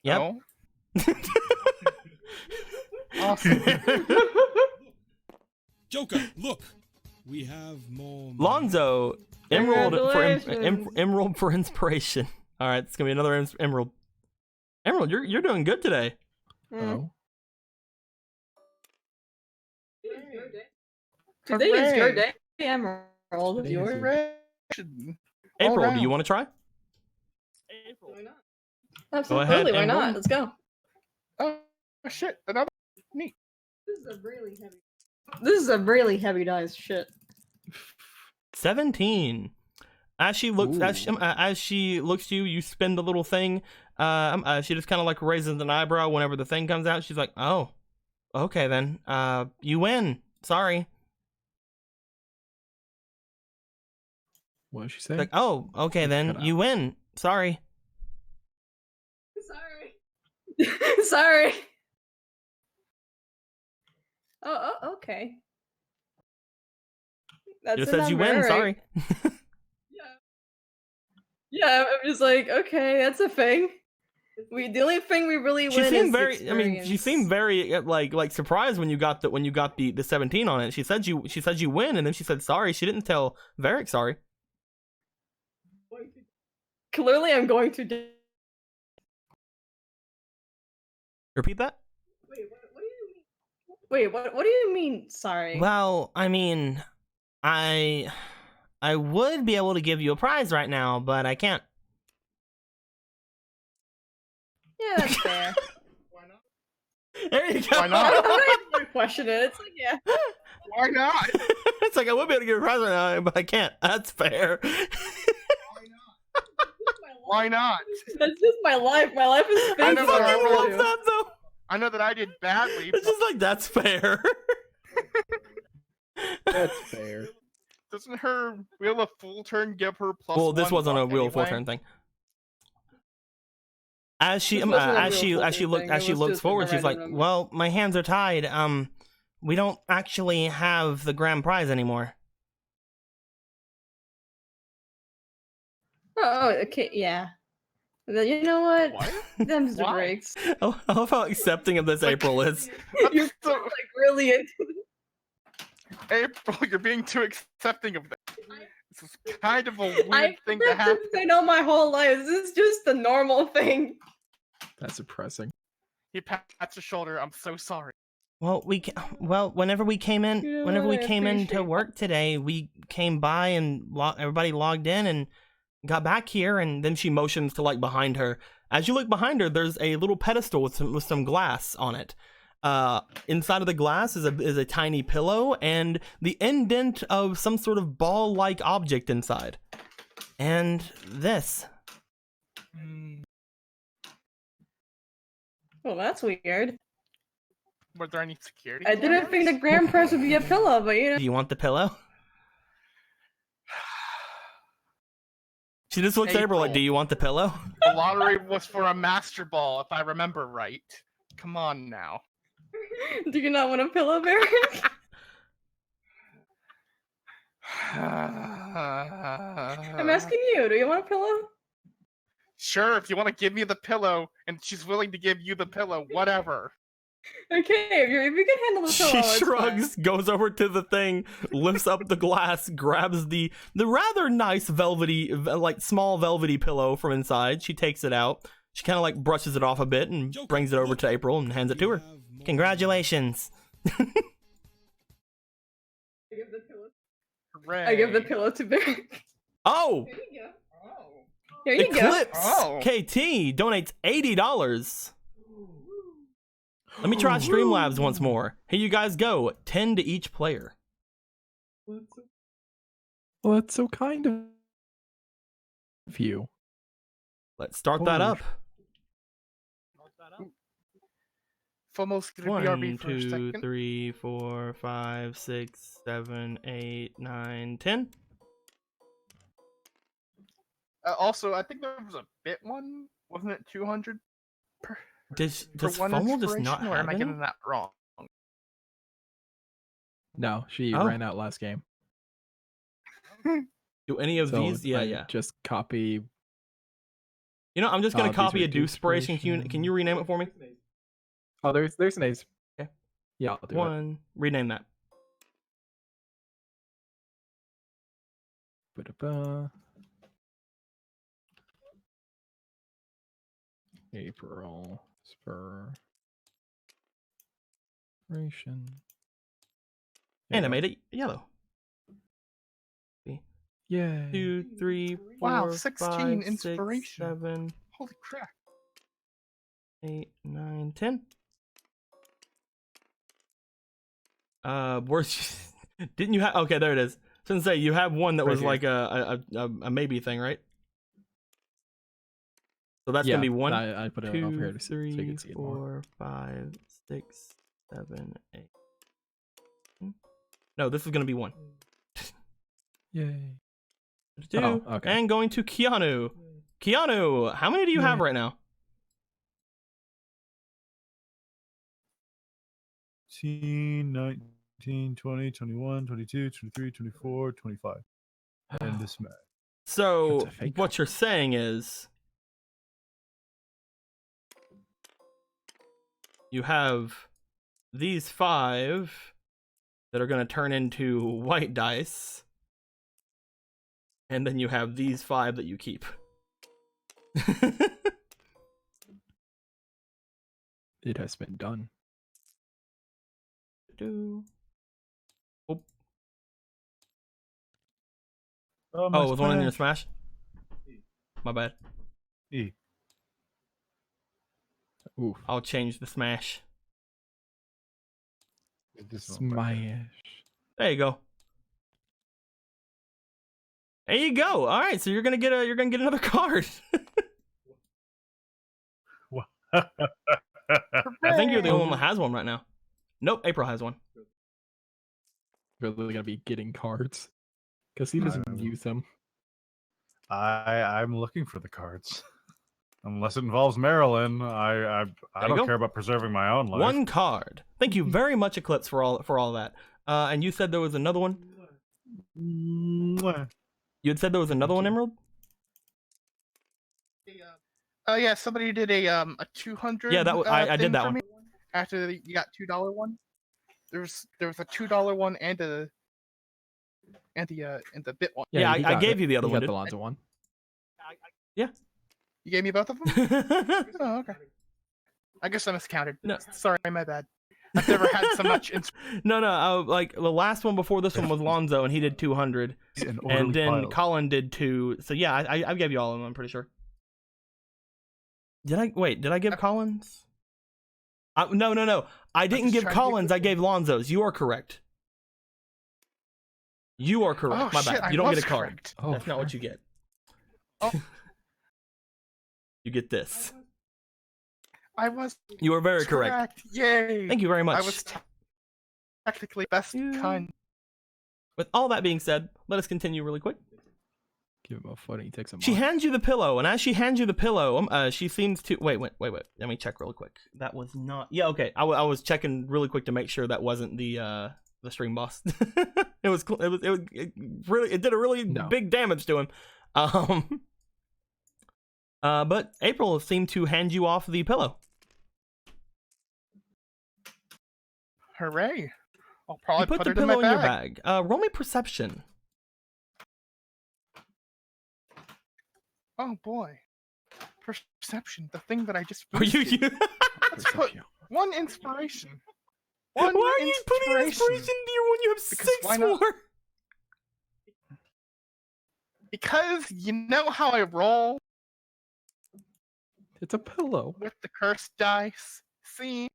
Yep. Oh, awesome. Joker, look. We have more money. Lonzo, emerald Congratulations. for inspiration. All right, it's gonna be another emerald. Emerald, you're doing good today. Mm. oh. Today is your Hooray. day, Emerald. Today is Yours. your- Congratulations. April, do round. you want to try? Absolutely. ahead, Why Emerald. not? Let's go. Oh shit! Another. Neat. This is a really heavy dice. Shit. 17. As she looks, as she looks to you, you spin the little thing. She just kind of like raises an eyebrow whenever the thing comes out. She's like, "Oh, okay then. You win. Sorry." What did she say? Like, "Oh, okay then. Cut You win. Sorry." Sorry. Sorry. Oh, okay. That's She just a says you number, win. right? Sorry. Yeah, I'm just like, okay, that's a thing. The only thing we really She win seemed is very. I mean, she seemed experience. very like surprised when you got the 17 on it. She said you win, and then she said sorry. She didn't tell Varric sorry. Clearly, I'm going to do. Repeat that. Wait, what do you mean? Sorry. Well, I mean, I would be able to give you a prize right now, but I can't. Yeah, that's fair. There you go. Why I not? don't even gonna question it. It's like, yeah. Why not? It's like I would be able to give you a prize right now, but I can't. That's fair. Why not? That's just my life. My life is I fake. know I that I fucking really love do. that though. I know that I did badly. It's just like that's fair. That's fair. Doesn't her Wheel of Full Turn give her plus Well, this 1 wasn't a luck wheel full anyway? turn thing. As she This wasn't a as she wheel as she full look thing, as it she was looks just a forward, she's like, random number. "Well, my hands are tied. We don't actually have the grand prize anymore." Oh, okay, yeah. Then you know what? What? Them's the Why? breaks. I love how accepting of this Like- April is. You're So, like really into April, you're being too accepting of this. This is kind of a weird I've thing to happen. say no my whole life. This is just a normal thing. That's depressing. He pats her shoulder. I'm so sorry. Well, whenever we came in, You know whenever we what, I came into appreciate work today, we came by and everybody logged in and got back here, and then she motions to like behind her. As you look behind her, there's a little pedestal with some glass on it. Inside of the glass is a tiny pillow and the indent of some sort of ball-like object inside. And this. Well, that's weird. Were there any security? I didn't think the cameras? grand prize would be a pillow, but you know. Do you want the pillow? She just looks at April like, April. "Do you want the pillow?" The lottery was for a master ball, if I remember right. Come on now. Do you not want a pillow, Barry? I'm asking you. Do you want a pillow? Sure, if you want to give me the pillow, and she's willing to give you the pillow, whatever. Okay, if you can handle the pillow, She it's shrugs, goes over to the thing, lifts up the glass, grabs the rather nice velvety, like small velvety pillow from inside. She takes it out. She kind of like brushes it off a bit and Joker, brings it over look, to April and hands it to we her. have more- Congratulations. fine. I give the pillow. Hooray. I give the pillow to Barry. Oh, Here you go. Oh. Here you go. Eclipse Oh. KT donates $80. Let me try Streamlabs once more. Here you guys go. 10 to each player. Well, that's so kind of you. Let's start that Holy up. FOMO's gonna 1, BRB for a 2, second. 3, 4, 5, 6, 7, 8, 9, 10. Also, I think there was a bit one. Wasn't it 200 Does for one FOMO just not inspiration, or am have I any? getting that wrong? No, she Oh. ran out last game. Do any of So these? Yeah, I yeah. Just copy. You know, I'm just gonna these copy were a Deuspiration. Can you rename it for me? Oh, there's an ace. Okay. Yeah, I'll do it. One. Rename that. Ba-da-ba. April inspiration. And I made it yellow. Yay. 2, 3, 4, Wow, 5, 16 6, inspiration. 7, Holy crap. 8, 9, 10. Where's didn't you have? Okay, there it is. Shouldn't say you have one that Right was here. like a maybe thing, right? So that's Yeah, gonna be 1, I put it up here 2, to so you 3, can see it more. 4, 5, 6, 7, 8. No, this is gonna be 1. Yay. 2, Oh, okay. and going to Keanu. Keanu, how many do you have Yay. right now? 18, 19, 20, 21, 22, 23, 24, 25. And this match. So That's a fake what you're saying is you have these 5 that are going to turn into white dice, and then you have these 5 that you keep. It has been done. Oh, my oh, was one in your smash. smash? My bad. E. Oof. I'll change the smash. Smash. There you go. There you go. All right, so you're gonna get another card. I think you're the only one that has one right now. Nope, April has one. Really gonna be getting cards because he doesn't use them. I'm looking for the cards. Unless it involves Marilyn, I There you don't go. care about preserving my own life. One card. Thank you very much, Eclipse, for all that. And you said there was another one. Mwah. You had said there was another one, Emerald. Yeah, somebody did a 200. Yeah, that I thing did that for one. me after you got $2 one. There was a $2 one and the bit one. Yeah, he I got gave it. you the other He one, got dude. the Lonzo one. You gave me both of them. Oh, okay. I guess I miscounted. No. Sorry, my bad. I've never had so much. No. Like the last one before this one was Lonzo, and he did 200, and then Colin did 2. So yeah, I gave you all of them. I'm pretty sure. Did I wait? Did I give Collins? No. I didn't just give tried to Collins. I gave Lonzo's. You are correct. You are correct. Oh, My shit, bad. I You don't get was a card. correct. Oh, That's not what you get. Oh. You get this. I was You are very correct. Yay! Thank you very much. I was technically best kind. With all that being said, let us continue really quick. Give him a foot and he takes him She off. hands you the pillow, and as she hands you the pillow, she seems to wait. Let me check real quick. That was not. Yeah, okay. I was checking really quick to make sure that wasn't the stream boss. It did a really big damage to him. But April seemed to hand you off the pillow. Hooray! I'll You probably put put the it in pillow my in your bag. bag. Roll me perception. Oh boy, perception. The thing that I just. Are you? boosted. Let's put one inspiration. One Why are you putting inspiration into your one? You have Because 6 why not? more. Because you know how I roll It's a pillow. with the cursed dice. See,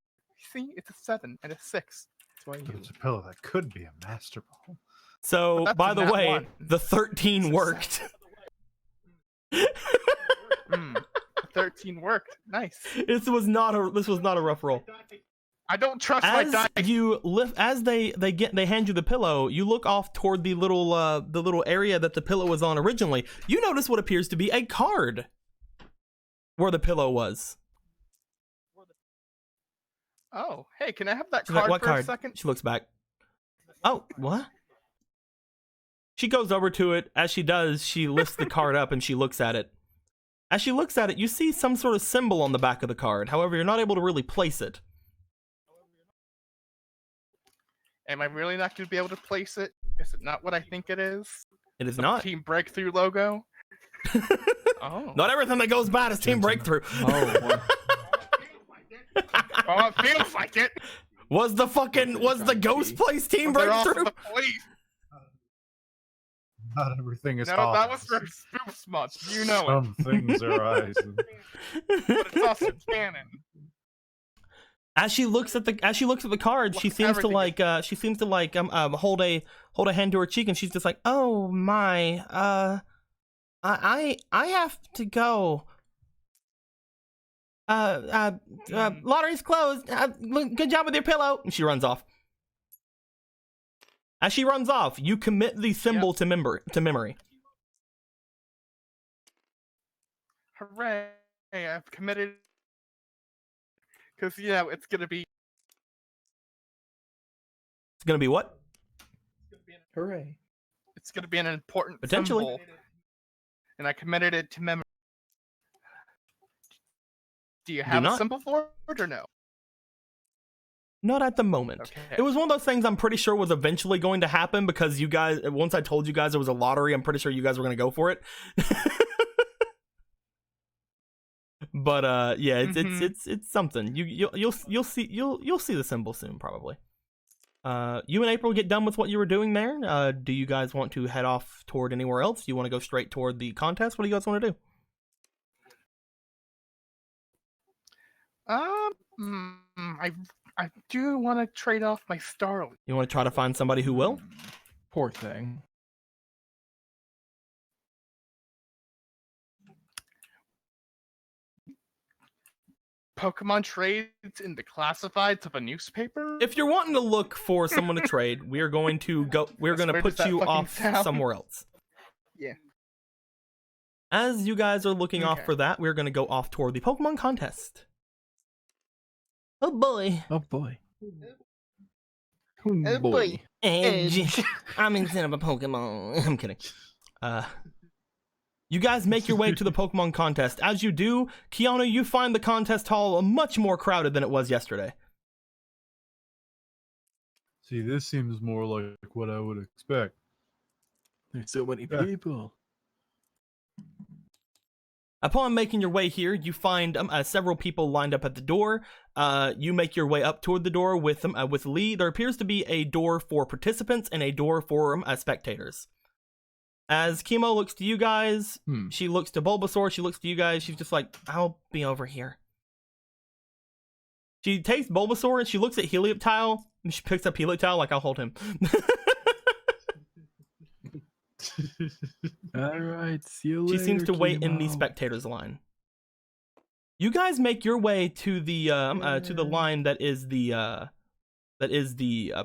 it's a 7 and a 6. That's why But you. it's a pillow that could be a master ball. So, But that's by a the nat way, one. the 13 It's a worked. 13 worked. Nice. This was not a rough roll. I don't trust my As dice. you lift, as they hand you the pillow, you look off toward the little area that the pillow was on originally. You notice what appears to be a card where the pillow was. Oh, hey, can I have that She's like, card what for card? a second? She looks back. Oh, what? She goes over to it. As she does, she lifts the card up and she looks at it. As she looks at it, you see some sort of symbol on the back of the card. However, you're not able to really place it. Am I really not going to be able to place it? Is it not what I think it is? It is The not. Team Breakthrough logo? Oh. Not everything that goes bad is Team Breakthrough. Oh, Oh, it feels like it. Was the ghost place Team They're also Breakthrough? the police. Not everything is No, that was for Spoof Month. You know Some things are eyes. it. But it's also canon. As she looks at the card, she Look, seems to everything like hold a hand to her cheek, and she's just like, "Oh my, I have to go. Lottery's closed. Good job with your pillow." And she runs off. As she runs off, you commit the symbol to memory. Hooray! I've committed. Because, it's going to be. It's gonna be what? hooray. It's going to be an important Potentially. symbol. And I committed it to memory. Do you have a not. symbol for it or no? Not at the moment. Okay. It was one of those things I'm pretty sure was eventually going to happen because you guys, once I told you guys it was a lottery, I'm pretty sure you guys were going to go for it. But yeah, it's something. You'll see the symbol soon probably. You and April get done with what you were doing there. Do you guys want to head off toward anywhere else? Do you want to go straight toward the contest? What do you guys want to do? I do want to trade off my Starling. You want to try to find somebody who will? Poor thing. Pokemon trades in the classifieds of a newspaper? If you're wanting to look for someone to trade, we're going to go. We're going to Where does put that you fucking off sound? somewhere else. Yeah. As you guys are looking off Okay. for that, we're going to go off toward the Pokemon contest. Oh boy. Oh boy. Oh boy. Edge. I'm instead of a Pokemon. I'm kidding. You guys make your way to the Pokemon contest. As you do, Keanu, you find the contest hall much more crowded than it was yesterday. See, this seems more like what I would expect. There's so many Yeah. people. Upon making your way here, you find several people lined up at the door. You make your way up toward the door with Lee. There appears to be a door for participants and a door for spectators. As Chemo looks to you guys, she looks to Bulbasaur, she looks to you guys, she's just like, I'll be over here. She takes Bulbasaur and she looks at Helioptile, and she picks up Helioptile like, I'll hold him. All right, see you later. She seems to wait in the Chemo. spectators line. You guys make your way to the line that is the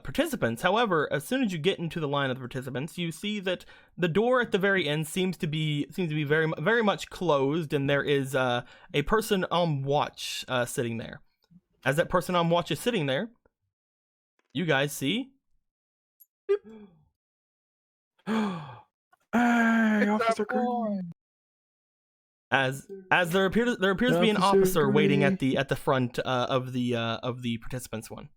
participants. However, as soon as you get into the line of the participants, you see that the door at the very end seems to be very much closed, and there is a person on watch sitting there. As that person on watch is sitting there, you guys see. Hey, Officer Green. As there appears to be an Officer officer waiting Green. at the front of the participants one.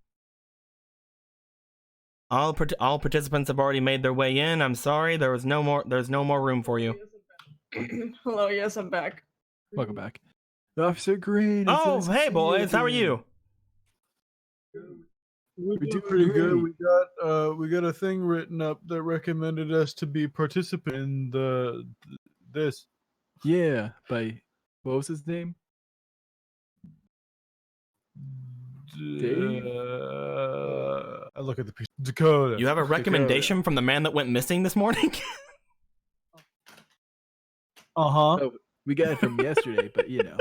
All participants have already made their way in. I'm sorry, there's no more room for you. Hello, yes, I'm back. Welcome back. Officer Green. it's Oh, nice to hey see boys, how are again. you? We doing do pretty good. great. We got a thing written up that recommended us to be participant in this. Yeah, by what was his name? Dave? I look at the piece. Dakota. You have a recommendation from the man that went missing this morning? Uh-huh. We got it from yesterday, but you know.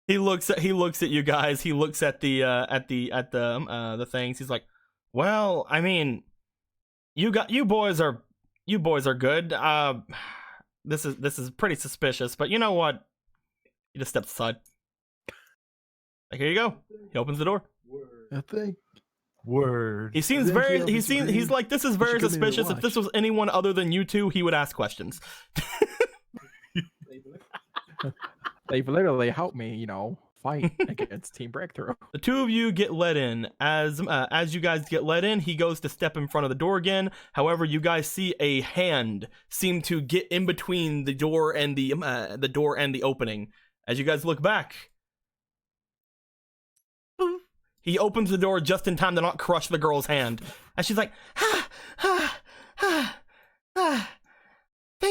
He looks at you guys. He looks at the things. He's like, "Well, I mean, you boys are good. This is pretty suspicious, but you know what?" He just steps aside. Like, here you go. He opens the door. I think. Word. He seems Thank very. you, He Officer seems. He's Green. like, this is You very should come in and suspicious. If this watch. was anyone other than you two, he would ask questions. They've literally helped me, fight against Team Breakthrough. The two of you get let in. As you guys get let in, he goes to step in front of the door again. However, you guys see a hand seem to get in between the door and the opening. As you guys look back, he opens the door just in time to not crush the girl's hand. And she's like, "Thank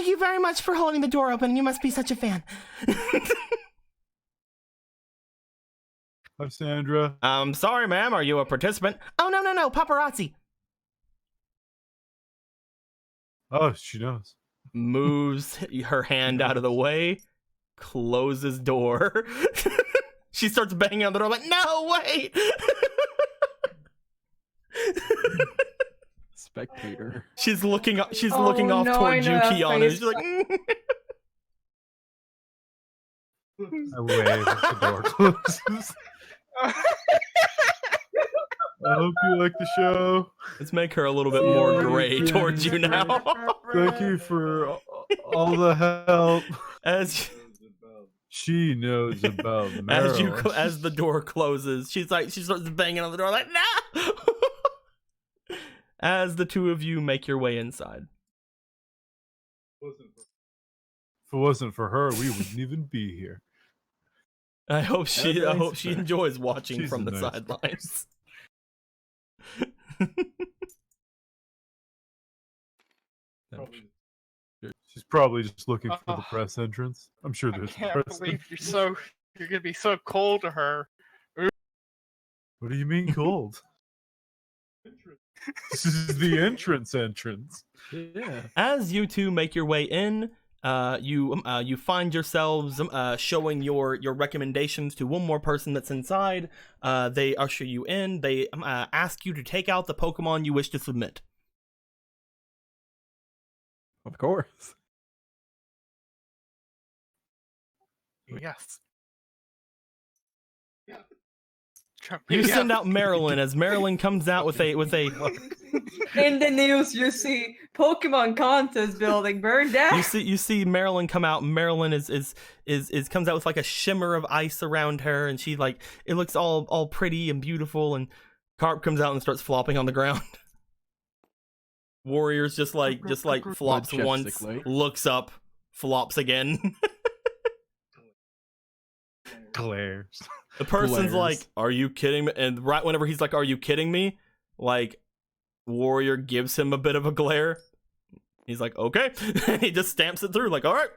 you very much for holding the door open. You must be such a fan." Hi, Sandra. Sorry, ma'am. Are you a participant? Oh, no, paparazzi. Oh, she knows. Moves her hand out of the way, closes door. She starts banging on the door like, "No, wait!" Spectator. She's looking off no, towards I you, know that Keanu. face. She's like, I wave as the door closes. I hope you like the show. Let's make her a little bit more Yeah, gray yeah. towards you now. Thank you for all the help. As She knows about Meryl. as the door closes, she starts banging on the door like, "No!" As the two of you make your way inside. If it wasn't for her, we wouldn't even be here. I hope she nice enjoys watching She's from a the nice sidelines. She's probably just looking for the Ugh. press entrance. I'm sure I there's a can't press believe entrance. you're gonna be so cold to her. What do you mean cold? This is the entrance. Yeah. As you two make your way in, you find yourselves showing your recommendations to one more person that's inside. They usher you in. They ask you to take out the Pokemon you wish to submit. Of course. Yes. You Yes. send out Marilyn as Marilyn comes out with a In the news, you see Pokemon contest building burned down. you see Marilyn come out. Marilyn is comes out with like a shimmer of ice around her, and she like it looks all pretty and beautiful. And Carp comes out and starts flopping on the ground. Warriors just like flops once, Majestically. looks up, flops again. Glares. The person's Glares. like, "Are you kidding me?" And right whenever he's like, "Are you kidding me?" like Warrior gives him a bit of a glare. He's like, "Okay." He just stamps it through like, "All right.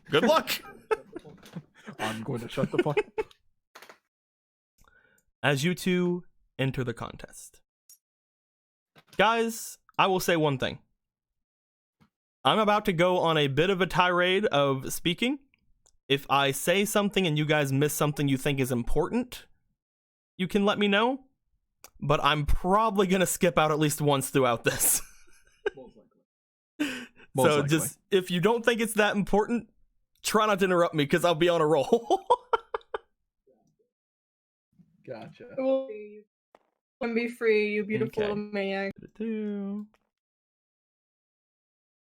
Good luck." I'm going to shut the fuck up. As you two enter the contest. Guys, I will say one thing. I'm about to go on a bit of a tirade of speaking. If I say something and you guys miss something you think is important, you can let me know. But I'm probably going to skip out at least once throughout this. Most So likely. just, if you don't think it's that important, try not to interrupt me because I'll be on a roll. Gotcha. When be free, you beautiful Okay. maniac.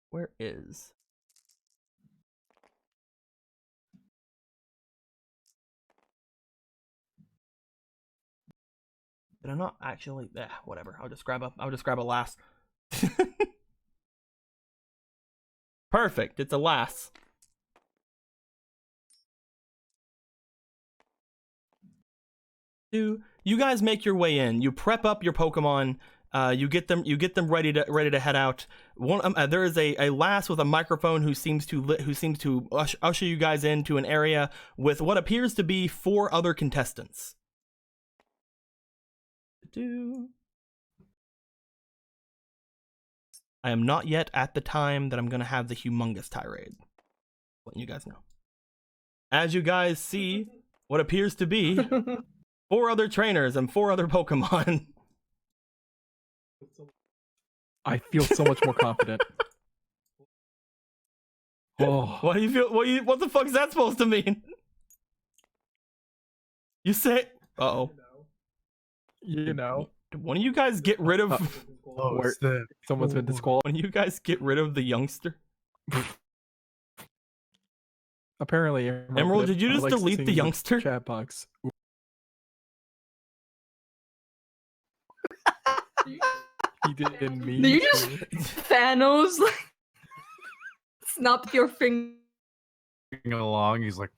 Where is... Did I not actually? Whatever. I'll just grab a last. Perfect. It's a last. You guys make your way in. You prep up your Pokemon. You get them ready to head out. There is a lass with a microphone who seems to usher you guys into an area with what appears to be 4 other contestants. I am not yet at the time that I'm going to have the humongous tirade. Letting you guys know. As you guys see what appears to be 4 other trainers and 4 other Pokemon. I feel so much more confident. Oh, What do you feel? What the fuck is that supposed to mean? You say, uh-oh. you know, One of you guys get rid of... Oh, Where- it's them. someone's been disqualified. When you guys get rid of the youngster? Apparently, Emerald, did you just likes delete the seeing youngster? Chat box. He didn't mean. Did you just to. Thanos snapped your finger? Along, he's like,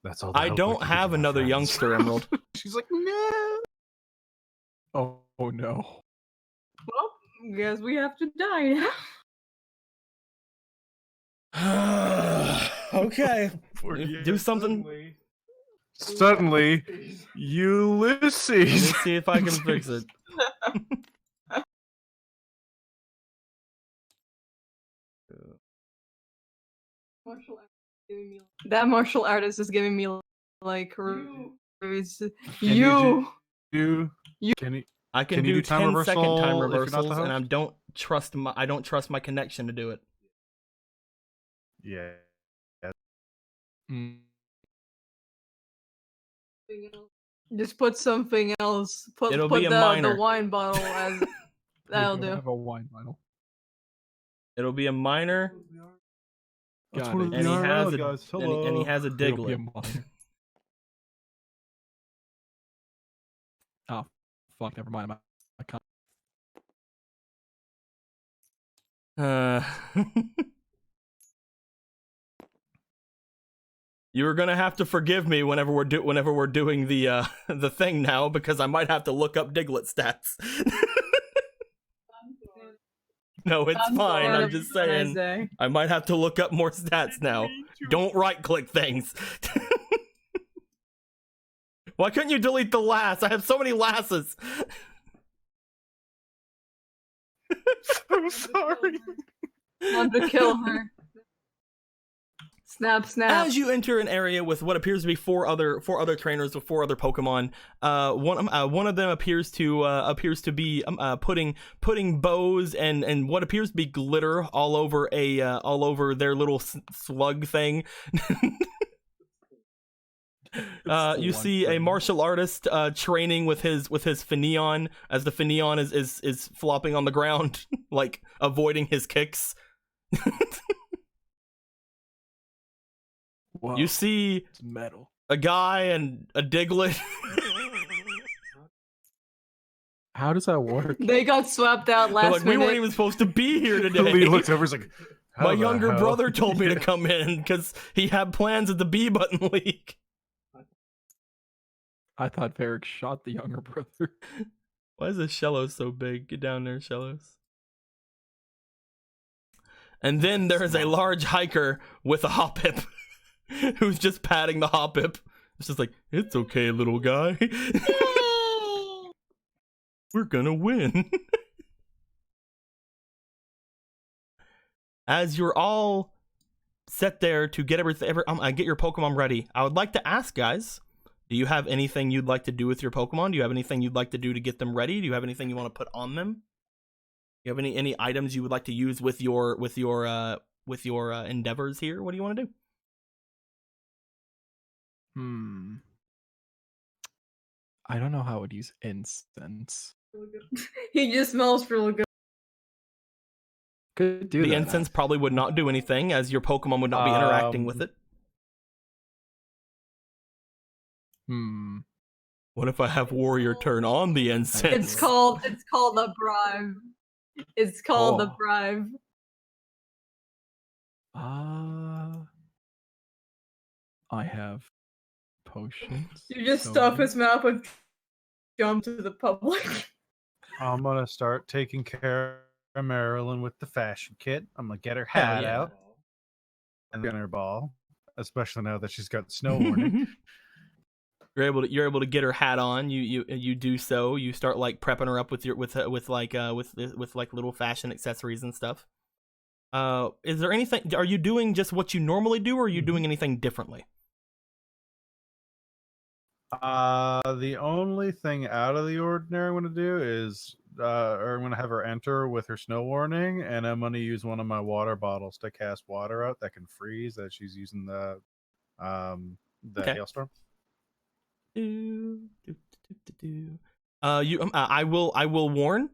"That's all." the I help don't can give have you, my another friends." youngster, Emerald. She's like, "No." Oh no. Well, guess we have to die now. Okay. Do something. Suddenly, Let me Ulysses. see if I can fix it. That martial artist is giving me like you you. Can you? I can, Can you do do time 10-second time reversal if you're not the reversals, and I host? don't trust my connection to do it. Yeah. Mm. Just put something else. It'll Put be a the minor. wine bottle as that'll We don't do. have a wine bottle. It'll be a minor, That's Got one it. of the and he has IRL a guys. and he has a It'll be a Diglett. minor. Oh, fuck! Never mind. I can't. You're gonna have to forgive me whenever we're doing the the thing now, because I might have to look up Diglett stats. No, it's fine. I'm just saying. I might have to look up more stats now. Don't right-click things. Why couldn't you delete the lass? I have so many lasses. So sorry. Want to kill her. Snap, snap. As you enter an area with what appears to be four other trainers with 4 other Pokemon, one of them appears to be putting bows and what appears to be glitter all over their little slug thing. You see a martial artist training with his Finneon as the Finneon is flopping on the ground, like avoiding his kicks. Whoa, You see it's metal. a guy and a Diglett. How does that work? They got swapped out They're last like, we minute. weren't even supposed to be here today. Lee looks over, he's like, "How My the younger hell?" brother told me to come in because he had plans at the B Button League. I thought Varric shot the younger brother. Why is this Shellos so big? Get down there, Shellos. And then there is a large hiker with a Hoppip who's just patting the Hoppip. It's just like, it's okay, little guy. We're gonna win. As you're all set there to get get your Pokemon ready, I would like to ask, guys, do you have anything you'd like to do with your Pokemon? Do you have anything you'd like to do to get them ready? Do you have anything you want to put on them? Do you have any items you would like to use with your endeavors here? What do you want to do? I don't know how I would use incense. He just smells really good. Could do The that. incense probably would not do anything, as your Pokemon would not be interacting with it. What if I have Warrior turn on the incense? It's called the bribe. It's called the bribe. I have potions. You just so stuff many. his mouth with jump to the public. I'm gonna start taking care of Marilyn with the fashion kit. I'm gonna get her hat yeah. out and then her ball, especially now that she's got snow warning. You're able to get her hat on. You do so. You start like prepping her up with little fashion accessories and stuff. Is there anything? Are you doing just what you normally do, or are you doing anything differently? The only thing out of the ordinary I'm gonna do is I'm gonna have her enter with her snow warning, and I'm gonna use one of my water bottles to cast water out that can freeze as she's using the Okay. hailstorm. I will warn.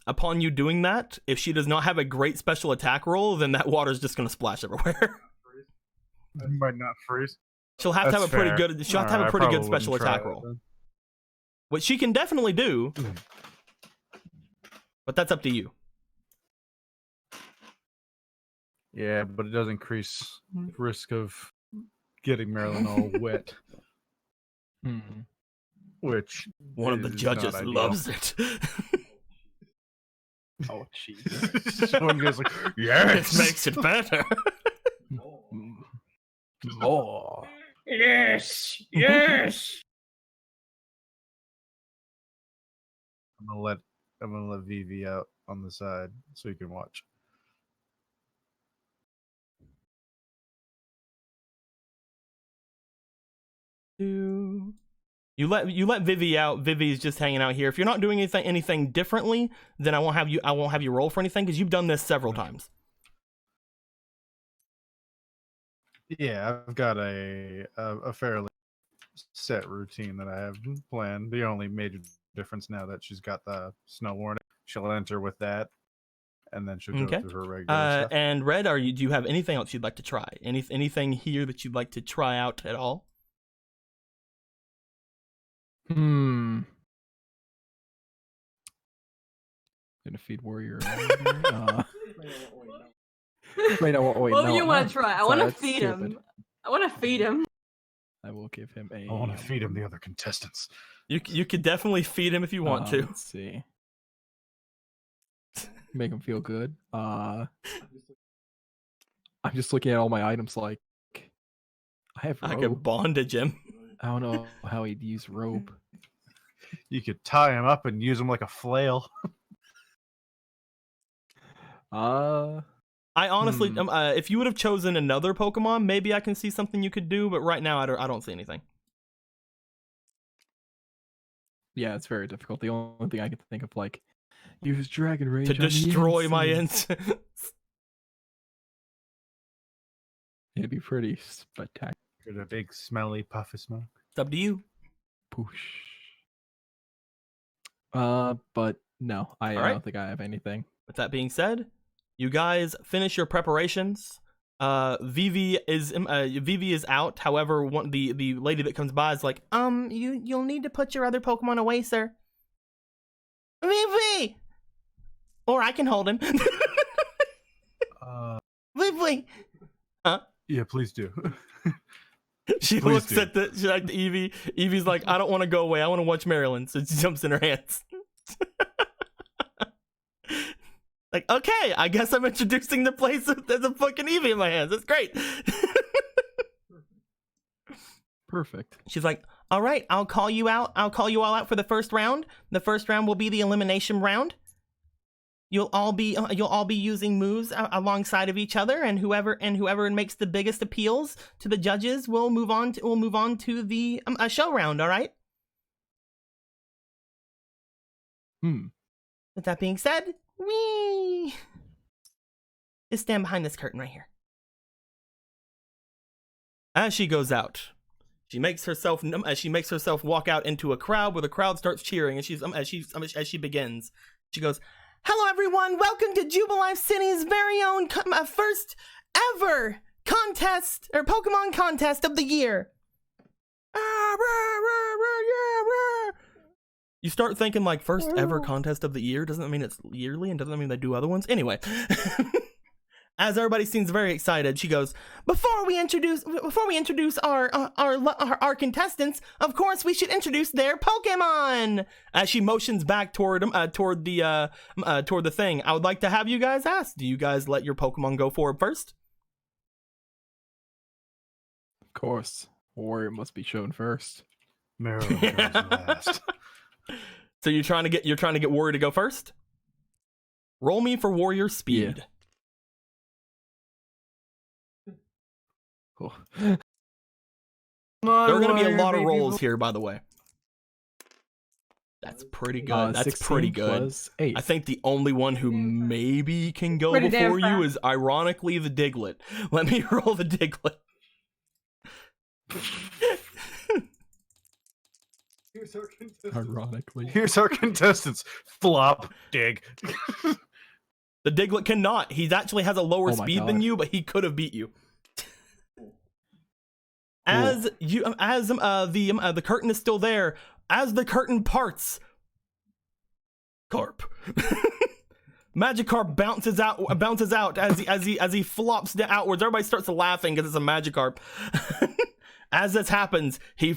Upon you doing that, if she does not have a great special attack roll, then that water's just gonna splash everywhere. It might not freeze. She'll have to have a pretty Fair. good. She'll have to have Alright, a I pretty good probably special wouldn't try attack it roll, then. which she can definitely do. But that's up to you. Yeah, but it does increase risk of getting Marilyn all wet, which One of the is judges not ideal. loves it. Oh, jeez. One guy's like, yes, This makes it better. Oh. Yes, yes. I'm gonna let Vivi out on the side so you can watch. You let Vivi out. Vivi's just hanging out here. If you're not doing anything differently, then I won't have you roll for anything because you've done this several times. Yeah, I've got a fairly set routine that I have planned. The only major difference now that she's got the snow warning, she'll enter with that, and then she'll go Okay. through her regular stuff. And Red, do you have anything else you'd like to try? Anything here that you'd like to try out at all? Gonna feed warrior. Wait, no, wait, What do no, you want no. to try? I Sorry, want to that's feed stupid. him. I want to feed him. I will give him a. I want to feed him the other contestants. You could definitely feed him if you want to. Let's see. Make him feel good. I'm just looking at all my items. Like, I have I rope. could bondage him. I don't know how he'd use rope. You could tie him up and use him like a flail. I honestly, if you would have chosen another Pokemon, maybe I can see something you could do. But right now, I don't see anything. Yeah, it's very difficult. The only thing I can think of, like, use Dragon Rage To on the destroy my insects. incense. It'd be pretty spectacular. Get a big smelly puff of smoke. It's up to you. Poosh. But no, I All right. don't think I have anything. With that being said, you guys finish your preparations. Vivi is out. However, the lady that comes by is like, you'll need to put your other Pokemon away, sir. Vivi, or I can hold him. Vivi. Huh? Yeah, please do. She Please looks do. at the Eevee. Eevee's like, I don't want to go away. I want to watch Marilyn. So she jumps in her hands. Like, okay, I guess I'm introducing the place there's a fucking Eevee in my hands. That's great. Perfect. She's like, all right, I'll call you out. I'll call you all out for the first round. The first round will be the elimination round. You'll all be using moves alongside of each other, and whoever makes the biggest appeals to the judges will move on to the show round. All right. With that being said, wee. Just stand behind this curtain right here. As she goes out, she makes herself walk out into a crowd where the crowd starts cheering, and as she begins, she goes, "Hello, everyone! Welcome to Jubilife City's very own first ever contest or Pokemon contest of the year." You start thinking like first ever contest of the year doesn't mean it's yearly and doesn't mean they do other ones. Anyway, as everybody seems very excited, she goes, "Before we introduce our contestants, of course we should introduce their Pokemon." As she motions back toward the thing, I would like to have you guys ask: do you guys let your Pokemon go forward first? Of course. Warrior must be shown first. Marilyn goes last. So you're trying to get Warrior to go first? Roll me for Warrior speed. Cool. There are going to be a lot of rolls here, by the way. That's pretty good. That's 16 pretty good. plus 8. I think the only one who maybe can go Pretty damn before you fast. is ironically the Diglett. Let me roll the Diglett. Ironically. Here's our contestants. Flop, dig. The Diglett cannot. He actually has a lower Oh my speed than God. you, but he could have beat you. As the curtain is still there, as the curtain parts, Magikarp bounces out as he flops outwards. Everybody starts laughing because it's a Magikarp. As this happens, he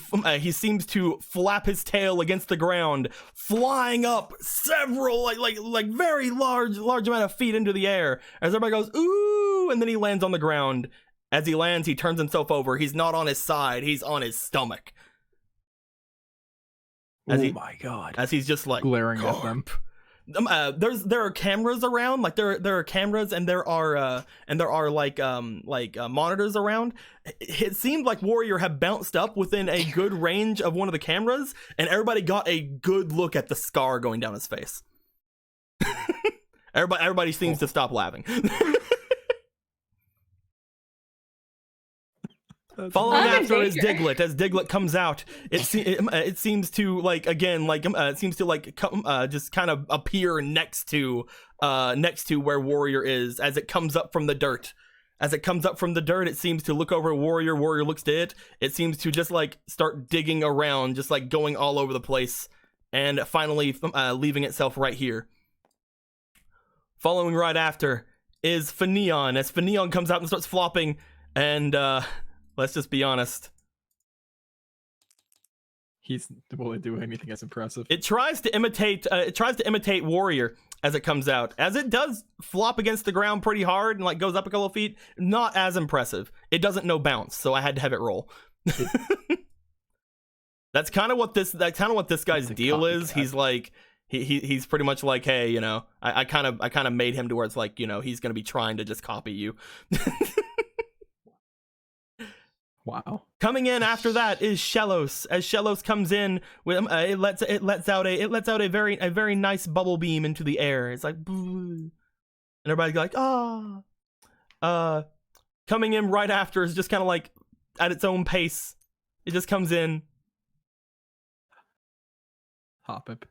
seems to flap his tail against the ground, flying up several like very large amount of feet into the air. As everybody goes ooh, and then he lands on the ground. As he lands, he turns himself over. He's not on his side; he's on his stomach. My God. As he's just like Glaring at them. "Carp." There are cameras around, like there are cameras and there are monitors around. It seemed like Warrior had bounced up within a good range of one of the cameras, and everybody got a good look at the scar going down his face. Everybody seems to stop laughing. Following I'm in after is danger. Diglett. As Diglett comes out, it seems to just kind of appear next to where Warrior is as it comes up from the dirt. As it comes up from the dirt, it seems to look over at Warrior. Warrior looks to it. It seems to just like start digging around, just like going all over the place, and finally leaving itself right here. Following right after is Finneon. As Finneon comes out and starts flopping, and let's just be honest. He's will it do anything as impressive? It tries to imitate. It tries to imitate Warrior as it comes out. As it does flop against the ground pretty hard and like goes up a couple of feet. Not as impressive. It doesn't know bounce, so I had to have it roll. That's kind of what this. That's kind of what this guy's deal is. He's like. He's pretty much like, hey, you know, I kind of made him to where it's like, you know, he's gonna be trying to just copy you. Wow. Coming in after that is Shellos. As Shellos comes in, with it lets out a very nice bubble beam into the air. It's like, and everybody's like, ah. Coming in right after is just kind of like at its own pace. It just comes in. Hop it.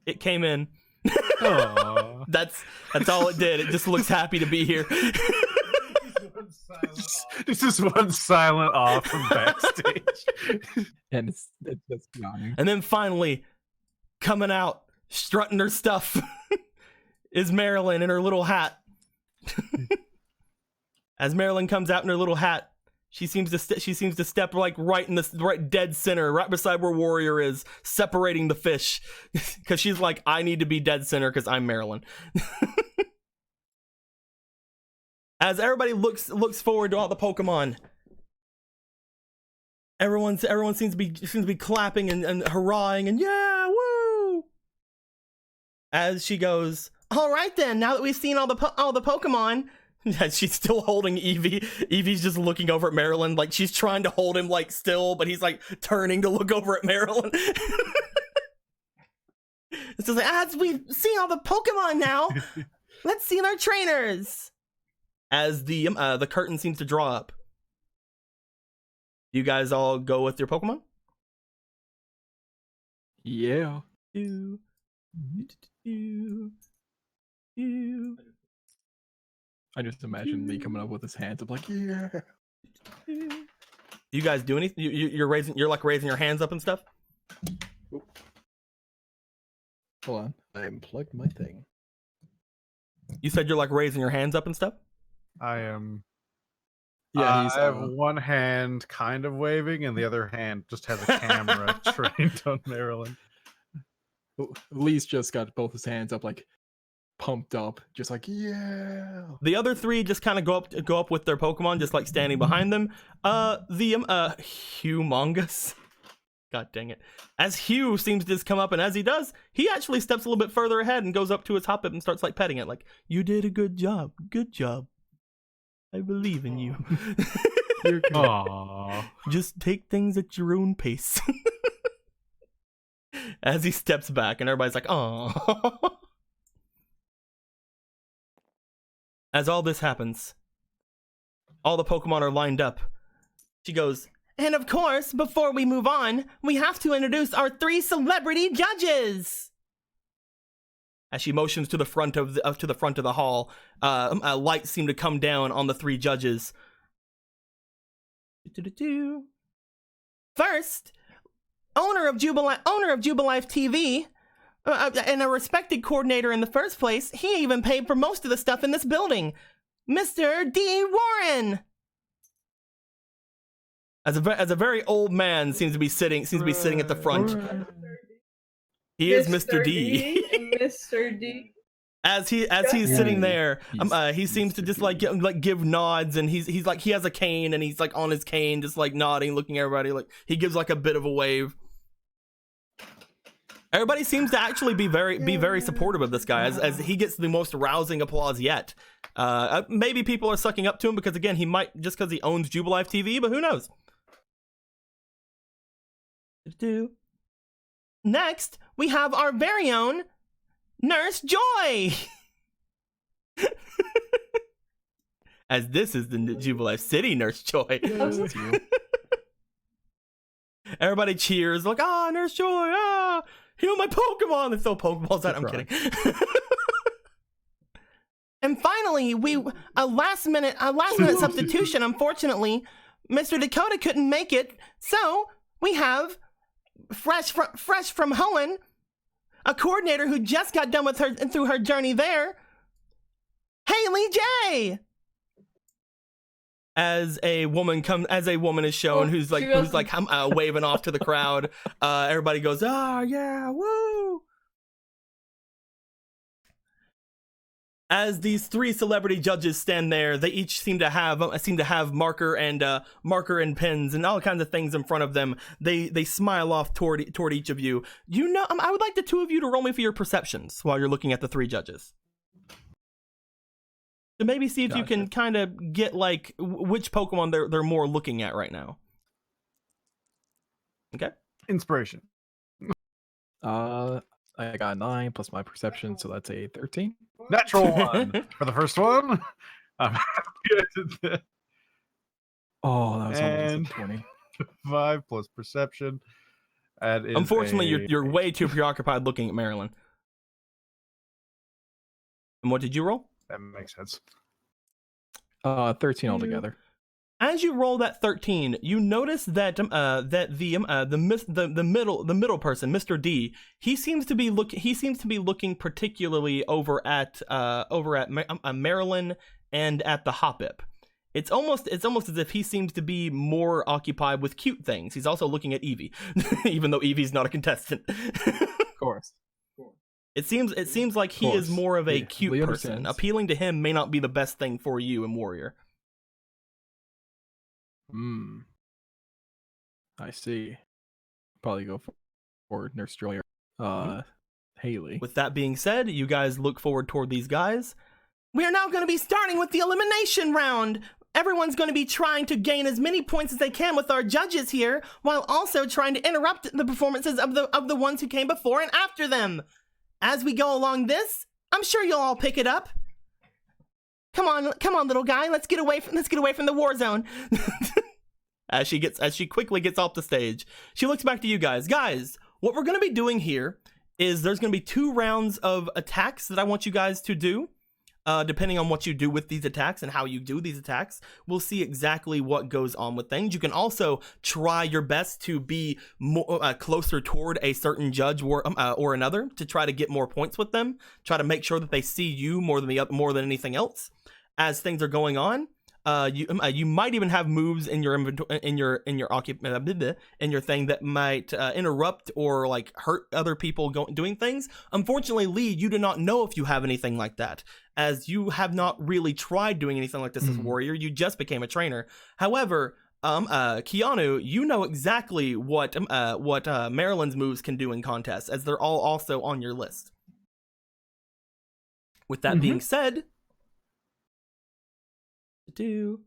It came in. Aw. That's all it did. It just looks happy to be here. This is one silent off from backstage. And it's yawning. And then finally, coming out, strutting her stuff, is Marilyn in her little hat. As Marilyn comes out in her little hat, she seems to step like right in the right dead center, right beside where Warrior is, separating the fish, because she's like, I need to be dead center because I'm Marilyn. As everybody looks forward to all the Pokemon, everyone seems to be clapping and hurrahing and yeah, woo! As she goes, all right then, now that we've seen all the Pokemon. She's still holding Eevee. Eevee's just looking over at Marilyn, like she's trying to hold him like still, but he's like turning to look over at Marilyn. It's just like, as we've seen all the Pokemon now, let's see their trainers. As the curtain seems to draw up, you guys all go with your Pokemon? Yeah. I just imagine Lee coming up with his hands up like, yeah. You guys do anything? You're like raising your hands up and stuff? Hold on. I unplugged my thing. You said you're like raising your hands up and stuff? I am. Yeah, he's I have one hand kind of waving, and the other hand just has a camera trained on Marilyn. Lee's just got both his hands up, like pumped up, just like yeah. The other three just kind of go up with their Pokemon, just like standing behind them. Humongous. God dang it. As Hugh seems to just come up, and as he does, he actually steps a little bit further ahead and goes up to his Hoppip and starts like petting it, like, you did a good job. Good job. I believe in you. Aww. Just take things at your own pace. As he steps back, and everybody's like, "Aww." As all this happens, all the Pokemon are lined up. She goes, and of course, before we move on, we have to introduce our 3 celebrity judges. As she motions to the front of the hall, lights seem to come down on the 3 judges. First, owner of Jubilife TV, and a respected coordinator in the first place. He even paid for most of the stuff in this building, Mr. D. Warren. As a very old man seems to be sitting at the front. He is Mr. D. Mr. D. As he's sitting there, he seems to just like give nods, and he's like, he has a cane, and he's like on his cane, just like nodding, looking at everybody, like he gives like a bit of a wave. Everybody seems to actually be very supportive of this guy, as he gets the most rousing applause yet. Maybe people are sucking up to him because, again, he might, just because he owns Jubilife TV, but who knows? Next, we have our very own Nurse Joy. As this is the Jubilife City Nurse Joy. Everybody cheers, like, ah, Nurse Joy, ah, heal my Pokemon. They throw Pokeballs at. I'm kidding. And finally, a last minute substitution. Unfortunately, Mr. Dakota couldn't make it, so we have fresh from Hoenn, a coordinator who just got done with her through her journey there, Haley J. as a woman is shown Oh, who's she goes- like waving off to the crowd. Everybody goes, "Ah, yeah, woo!" As these three celebrity judges stand there, they each seem to have marker and pens and all kinds of things in front of them. They smile off toward each of you. You know, I would like the two of you to roll me for your perceptions while you're looking at the three judges. To maybe see if you can kind of get like which Pokemon they're more looking at right now. Okay. Inspiration. I got 9 plus my perception, so that's a 13. Natural one for the first one. I'm happy I did that. Oh, that was And- almost a 20. 5 plus perception. That is Unfortunately, a- you're way too preoccupied looking at Marilyn. And what did you roll? That makes sense. 13 altogether. As you roll that 13, you notice that the middle person, Mr. D, he seems to be looking particularly over at Marilyn and at the Hoppip. It's almost as if he seems to be more occupied with cute things. He's also looking at Eevee, even though Eevee's not a contestant. Of course. It seems like he is more of a Yeah, cute Lee person. understands. Appealing to him may not be the best thing for you in Warrior. I see. Probably go for Nurse Joy or Haley. With that being said, you guys look forward toward these guys. We are now going to be starting with the elimination round. Everyone's going to be trying to gain as many points as they can with our judges here, while also trying to interrupt the performances of the ones who came before and after them. As we go along this, I'm sure you'll all pick it up. Come on, little guy. Let's get away from the war zone. As she quickly gets off the stage, she looks back to you guys. Guys, what we're going to be doing here is there's going to be 2 rounds of attacks that I want you guys to do. Depending on what you do with these attacks and how you do these attacks, we'll see exactly what goes on with things. You can also try your best to be more closer toward a certain judge or another to try to get more points with them. Try to make sure that they see you more than anything else as things are going on. You might even have moves in your inventory, in your thing that might interrupt or like hurt other people doing things. Unfortunately, Lee, you do not know if you have anything like that, as you have not really tried doing anything like this as Warrior. You just became a trainer. However, Keanu, you know exactly what Marilyn's moves can do in contests, as they're all also on your list. With that being said, we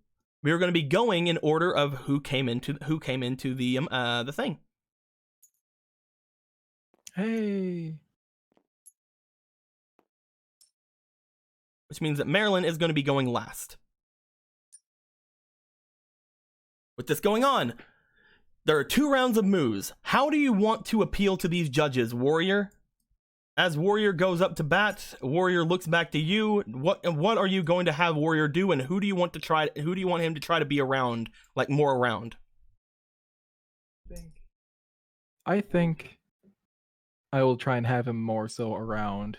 are going to be going in order of who came into the thing. Hey. Which means that Marilyn is going to be going last. With this going on, there are 2 rounds of moves. How do you want to appeal to these judges, Warrior? As Warrior goes up to bat, Warrior looks back to you. What are you going to have Warrior do, and who do you want him to try to be around, like more around? I think I will try and have him more so around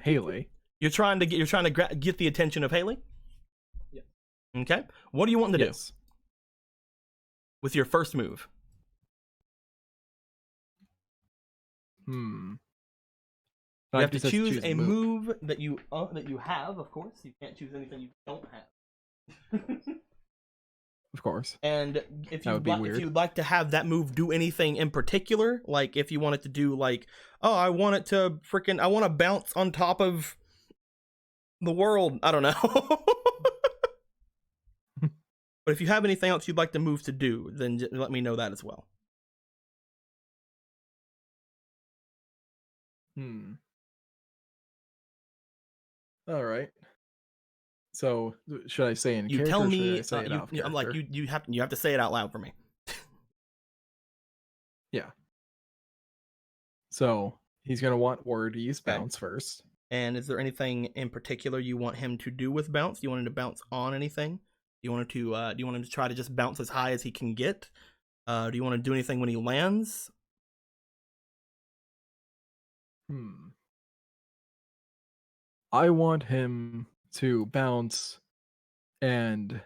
Haley. You're trying to get the attention of Haley? Yeah. Okay. What do you want to do with your first move? You have to choose a move that you have, of course. You can't choose anything you don't have. Of course. And if you'd like to have that move do anything in particular, like if you want it to do like, oh, I want to bounce on top of the world. I don't know. But if you have anything else you'd like the move to do, then let me know that as well. All right. So should I say in You character? tell or me. should I say it out I'm like character? you have to say it out loud for me. Yeah. So he's gonna want Warrior to use bounce first. And is there anything in particular you want him to do with bounce? Do you want him to bounce on anything? Do you want him to try to just bounce as high as he can get? Do you want to do anything when he lands? I want him to bounce and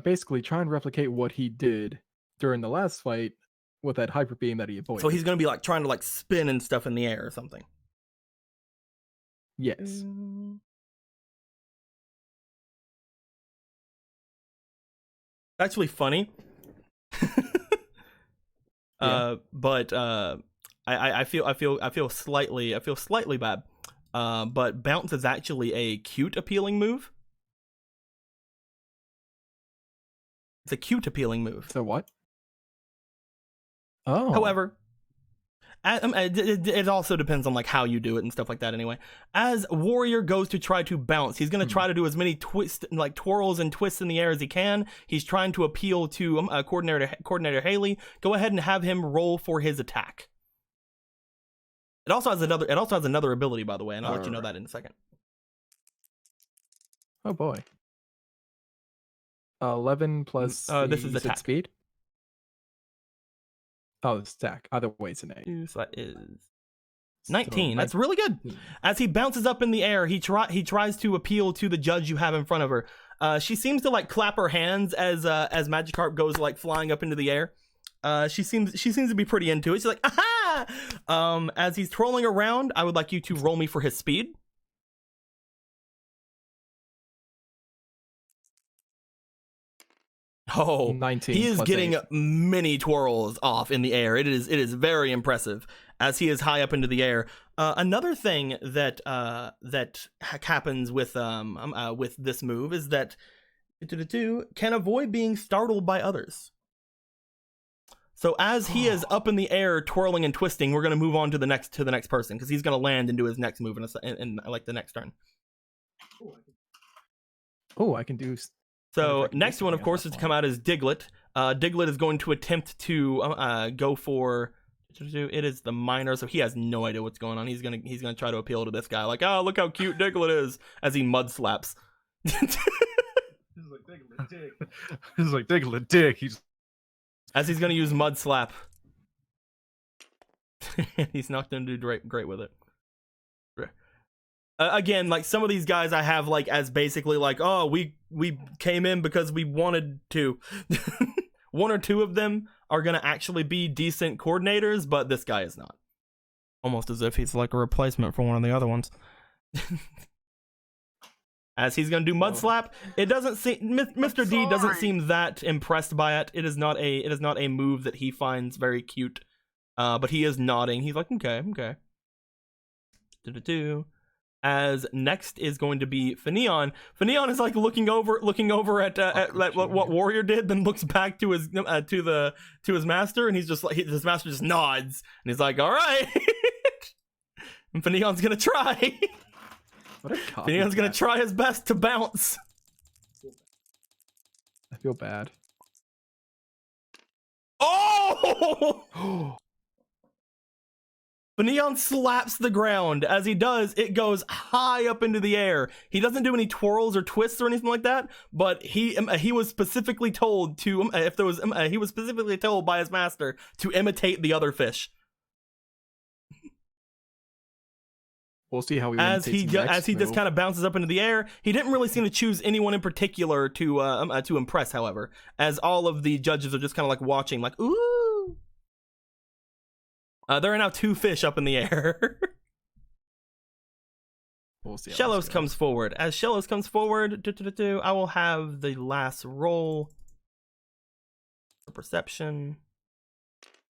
basically try and replicate what he did during the last fight with that hyper beam that he avoided. So he's gonna be like trying to like spin and stuff in the air or something. Yes. Actually funny. But I feel slightly bad. But bounce is actually a cute appealing move. It's a cute appealing move. So what? Oh. However, it also depends on like how you do it and stuff like that. Anyway, as Warrior goes to try to bounce, he's going to try to do as many twirls and twists in the air as he can. He's trying to appeal to coordinator Haley. Go ahead and have him roll for his attack. It also has another ability, by the way, and I'll let you know that in a second. Oh boy. 11 plus this is you said attack. Speed. Oh, it's attack. Either way, it's an 8. So that is 19. So That's really good. As he bounces up in the air, he tries to appeal to the judge you have in front of her. She seems to like clap her hands as Magikarp goes like flying up into the air. She seems to be pretty into it. She's like, aha! As he's twirling around, I would like you to roll me for his speed. Oh, 19 he is plus getting 8. many twirls off in the air. It is very impressive as he is high up into the air. Another thing that happens with this move is that can avoid being startled by others. So as he is up in the air twirling and twisting, we're going to move on to the next person because he's going to land and do his next move in like the next turn. Oh, I can do. So next one, of course, is to come out as Diglett. Diglett is going to attempt to go for. It is the minor, so he has no idea what's going on. He's gonna try to appeal to this guy, like, oh, look how cute Diglett is, as he mud slaps. He's like Diglett dick. As he's gonna use mud slap. He's not gonna do great with it. Again, like some of these guys I have like as basically like, oh, we came in because we wanted to. One or two of them are gonna actually be decent coordinators, but this guy is not. Almost as if he's like a replacement for one of the other ones. As he's gonna do mud slap, it doesn't seem Mr. D doesn't seem that impressed by it. It is not a move that he finds very cute. But he is nodding. He's like, okay. As next is going to be Finneon. Finneon is like looking over at what Warrior did, then looks back to his master, and he's just like his master just nods, and he's like, all right. And Finneon's gonna try. Finneon's gonna try his best to bounce. I feel bad. Oh! Finneon slaps the ground. As he does, it goes high up into the air. He doesn't do any twirls or twists or anything like that, but he was specifically told to he was specifically told by his master to imitate the other fish. We'll see how he as he just kind of bounces up into the air. He didn't really seem to choose anyone in particular to impress, however, as all of the judges are just kind of like watching, like, ooh. There are now 2 fish up in the air. We'll see. Shellos comes forward. As Shellos comes forward, I will have the last roll for perception.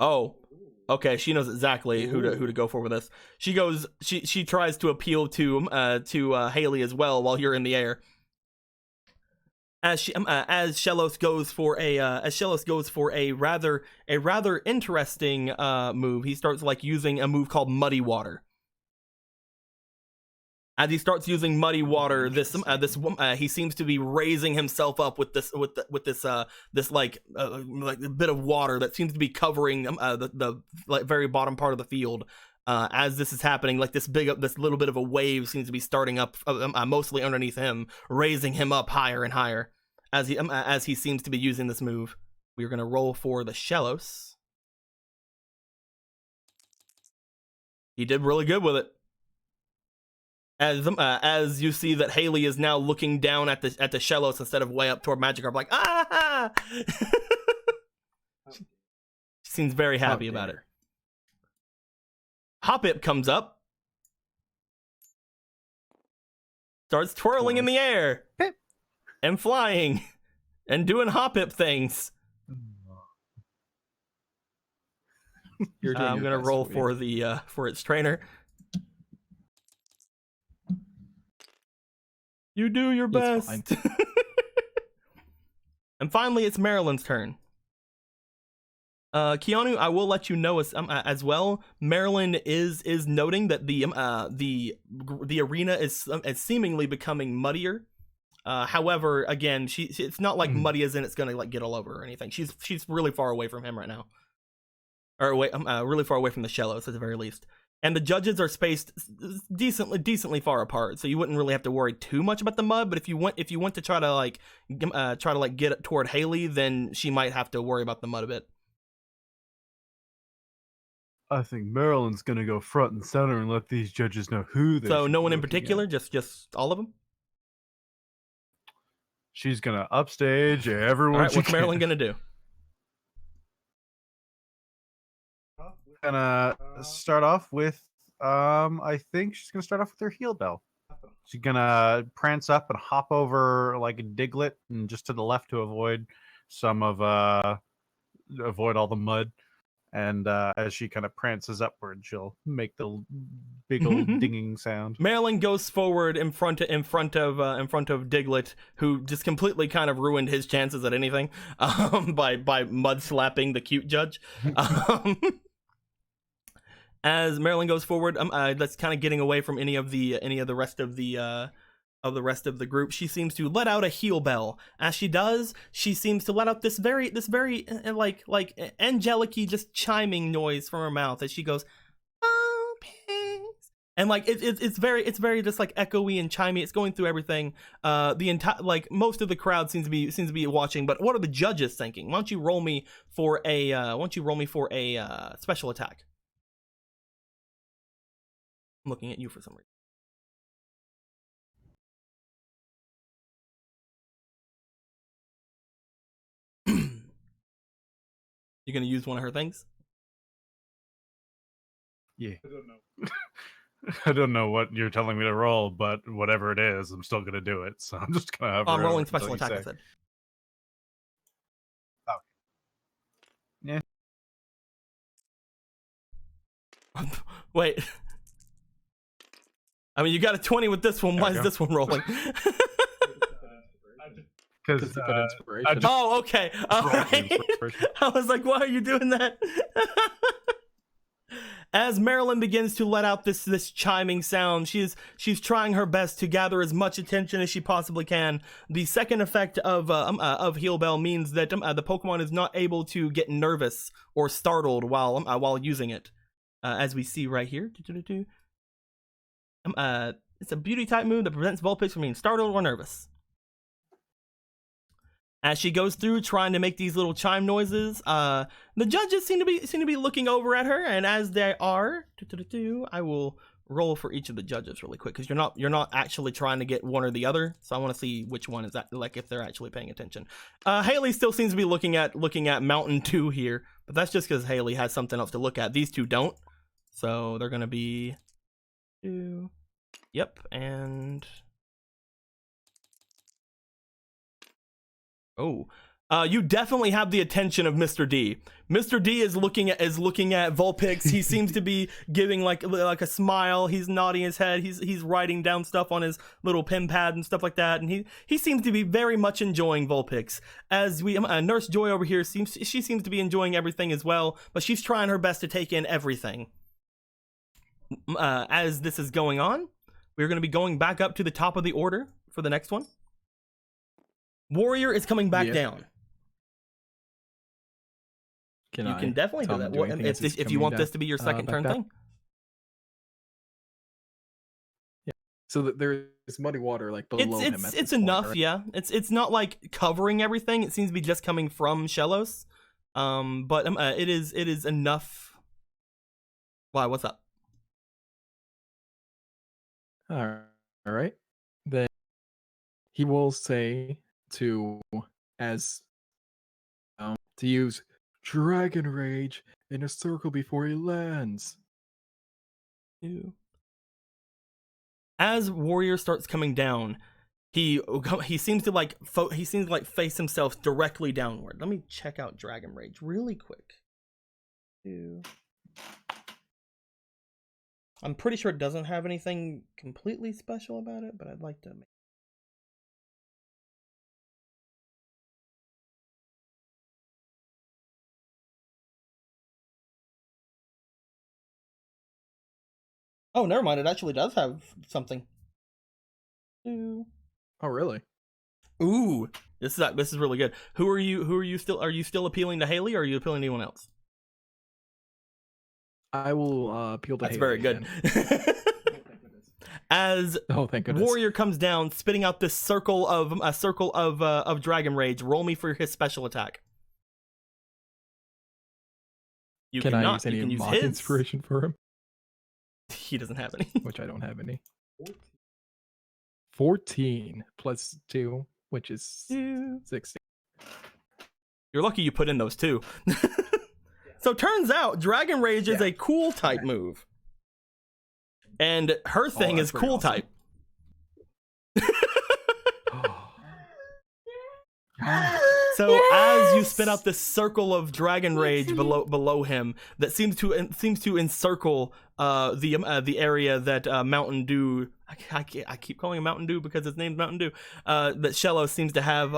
Oh, okay. She knows exactly who to go for with this. She goes. She tries to appeal to Haley as well while you're in the air. As Shellos goes for a rather interesting move. He starts like using a move called Muddy Water. As he starts using Muddy Water, he seems to be raising himself up with this like bit of water that seems to be covering the like very bottom part of the field. As this is happening, like this little bit of a wave seems to be starting up, mostly underneath him, raising him up higher and higher. As he seems to be using this move, we're gonna roll for the Shellos. He did really good with it. As you see that Haley is now looking down at the Shellos instead of way up toward Magikarp, like ah. She seems very happy about it. Hoppip comes up, starts twirling in the air, and flying, and doing Hoppip things. I'm gonna roll for the for its trainer. You do your best. And finally, it's Marilyn's turn. Keanu, I will let you know as well. Marilyn is noting that the arena is seemingly becoming muddier. However, again, it's not like muddy as in it's gonna like get all over or anything. She's really far away from him right now, or really far away from the Shellos at the very least. And the judges are spaced decently far apart, so you wouldn't really have to worry too much about the mud. But if you want to try to get toward Haley, then she might have to worry about the mud a bit. I think Marilyn's gonna go front and center and let these judges know who they. So no one in looking particular, at. just all of them. She's gonna upstage everyone. All right, what's Marilyn gonna do? Gonna start off with I think she's gonna start off with her heel bell. She's gonna prance up and hop over like a Diglett and just to the left to avoid avoid all the mud. And as she kind of prances upward, she'll make the big old dinging sound. Marilyn goes forward in front of Diglett, who just completely kind of ruined his chances at anything by mud slapping the cute judge. As Marilyn goes forward, that's kind of getting away from any of the rest of the group. She seems to let out a heel bell. As she does, she seems to let out this very like angelic-y just chiming noise from her mouth as she goes, "Oh, pigs." And like it's very just like echoey and chimey. It's going through everything. The entire most of the crowd seems to be watching. But what are the judges thinking? Why don't you roll me for a special attack? I'm looking at you for some reason. You gonna use one of her things? Yeah. I don't know what you're telling me to roll, but whatever it is, I'm still gonna do it. So I'm just gonna have. I'm rolling special attack. I said. Oh. Yeah. Wait. I mean, you got a 20 with this one. Why is this one rolling? Because oh, okay. All right. I was like, why are you doing that? As Marilyn begins to let out this chiming sound, she's trying her best to gather as much attention as she possibly can. The second effect of Heal Bell means that the Pokemon is not able to get nervous or startled while using it, as we see right here. It's a beauty type move that prevents Vulpix from being startled or nervous. As she goes through trying to make these little chime noises, the judges seem to be looking over at her, and as they are, I will roll for each of the judges really quick because you're not actually trying to get one or the other, so I want to see which one is that, like if they're actually paying attention. Haley still seems to be looking at Mountain Dew here, but that's just because Haley has something else to look at. These two don't, so they're gonna be. Yep, and you definitely have the attention of Mr. D. Mr. D is looking at Vulpix. He seems to be giving like a smile. He's nodding his head. He's writing down stuff on his little pen pad and stuff like that. And he seems to be very much enjoying Vulpix. As we Nurse Joy over here seems to be enjoying everything as well, but she's trying her best to take in everything. As this is going on, we're going to be going back up to the top of the order for the next one. Warrior is coming back down. You can definitely do that. If you want this to be your second turn thing. Yeah. So that there's muddy water like below him. It's enough, right? Yeah. It's not like covering everything. It seems to be just coming from Shellos. But it is enough. Why? What's up? All All right. Then he will say to to use Dragon Rage in a circle before he lands. As Warrior starts coming down, he seems to like face himself directly downward. Let me check out Dragon Rage really quick. I'm pretty sure it doesn't have anything completely special about it, but I'd like to make... Oh, never mind. It actually does have something. Oh, really? Ooh, this is really good. Who are you still? Are you still appealing to Haley, or are you appealing to anyone else? I will appeal to That's Haley very good. again. As Oh, thank goodness. Warrior comes down, spitting out this circle of Dragon Rage. Roll me for his special attack. You Can I cannot. use any You can use mod his. inspiration for him? He doesn't have any. Which I don't have any. 14 plus 2, which is 16. You're lucky you put in those two. So turns out Dragon Rage is a cool type move. And her thing is that's pretty cool awesome. type. So as you spit out this circle of Dragon Rage below him that seems to encircle the area that Mountain Dew, I keep calling him Mountain Dew because his name's Mountain Dew, that Shello seems to have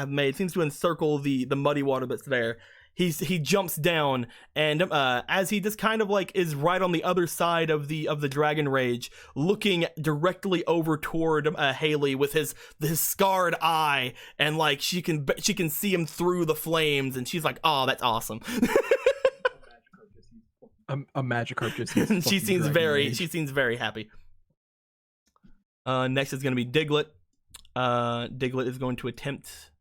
made, seems to encircle the muddy water that's there. He jumps down, and as he just kind of like is right on the other side of the Dragon Rage, looking directly over toward Haley with his scarred eye, and like she can see him through the flames, and she's like, "Oh, that's awesome." A Magikarp just she seems very happy. Next is going to be Diglett. Diglett is going to attempt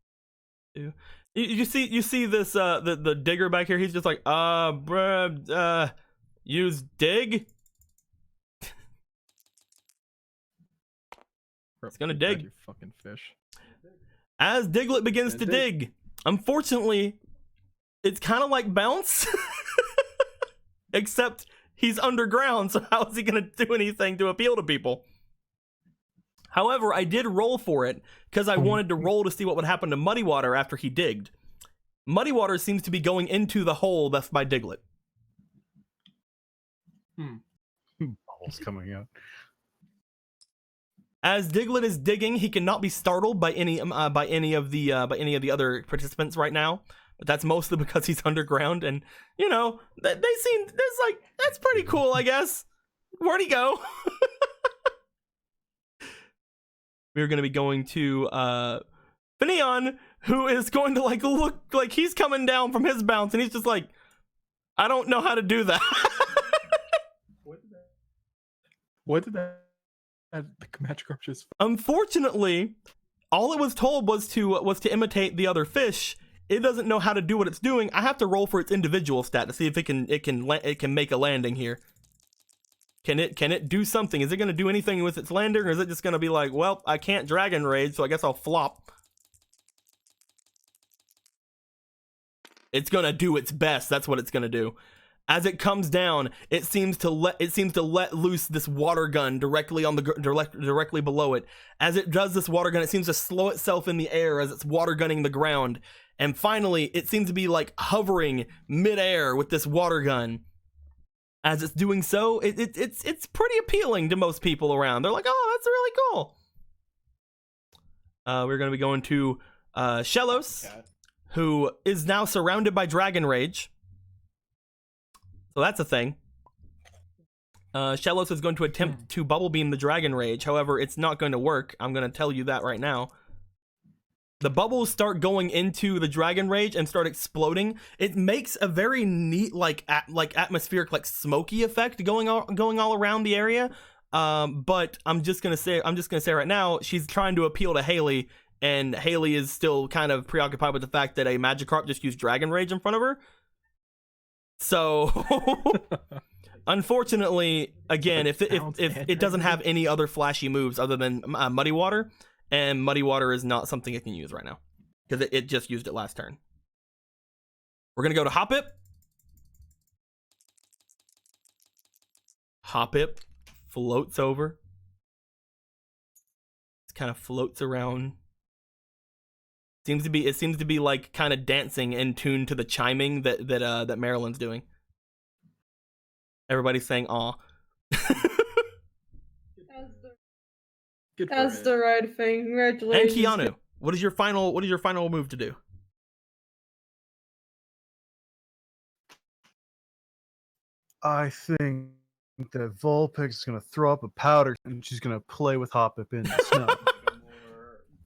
to... You see this the digger back here. He's just like, bruh, use dig. It's gonna dig. You fucking fish. As Diglett begins to dig, unfortunately, it's kind of like bounce, except he's underground. So how is he gonna do anything to appeal to people? However, I did roll for it because I wanted to roll to see what would happen to Muddy Water after he digged. Muddy Water seems to be going into the hole left by Diglett. Balls coming out. As Diglett is digging, he cannot be startled by any of the other participants right now. But that's mostly because he's underground, and you know they seem that's pretty cool, I guess. Where'd he go? We're going to be going to Finion, who is going to like look like he's coming down from his bounce, and he's just like, I don't know how to do that. What did that Magikarp just... Unfortunately, all it was told was to imitate the other fish. It doesn't know how to do what it's doing. I have to roll for its individual stat to see if it can make a landing here. Can it do something? Is it going to do anything with its landing, or is it just going to be like, well, I can't Dragon Rage, so I guess I'll flop? It's going to do its best. That's what it's going to do. As it comes down, it seems to let loose this water gun directly on the directly below it. As it does this water gun, it seems to slow itself in the air as it's water gunning the ground. And finally, it seems to be like hovering midair with this water gun. As it's doing so, it's pretty appealing to most people around. They're like, oh, that's really cool. We're going to be going to Shellos, who is now surrounded by Dragon Rage. So that's a thing. Shellos is going to attempt to Bubble Beam the Dragon Rage. However, it's not going to work. I'm going to tell you that right now. The bubbles start going into the Dragon Rage and start exploding. It makes a very neat, like atmospheric, like smoky effect going all around the area. But I'm just gonna say right now, she's trying to appeal to Haley, and Haley is still kind of preoccupied with the fact that a Magikarp just used Dragon Rage in front of her. So Unfortunately, again, if it doesn't have any other flashy moves other than Muddy Water, and Muddy Water is not something it can use right now because it just used it last turn. We're gonna go to Hoppip. Hoppip floats over. It kind of floats around. It seems to be like kind of dancing in tune to the chiming that Marilyn's doing. Everybody's saying "aw." Good for That's it. the right thing. And Congratulations. Keanu, what is your final move to do? I think that Vulpix is going to throw up a powder and she's going to play with Hoppip in the snow.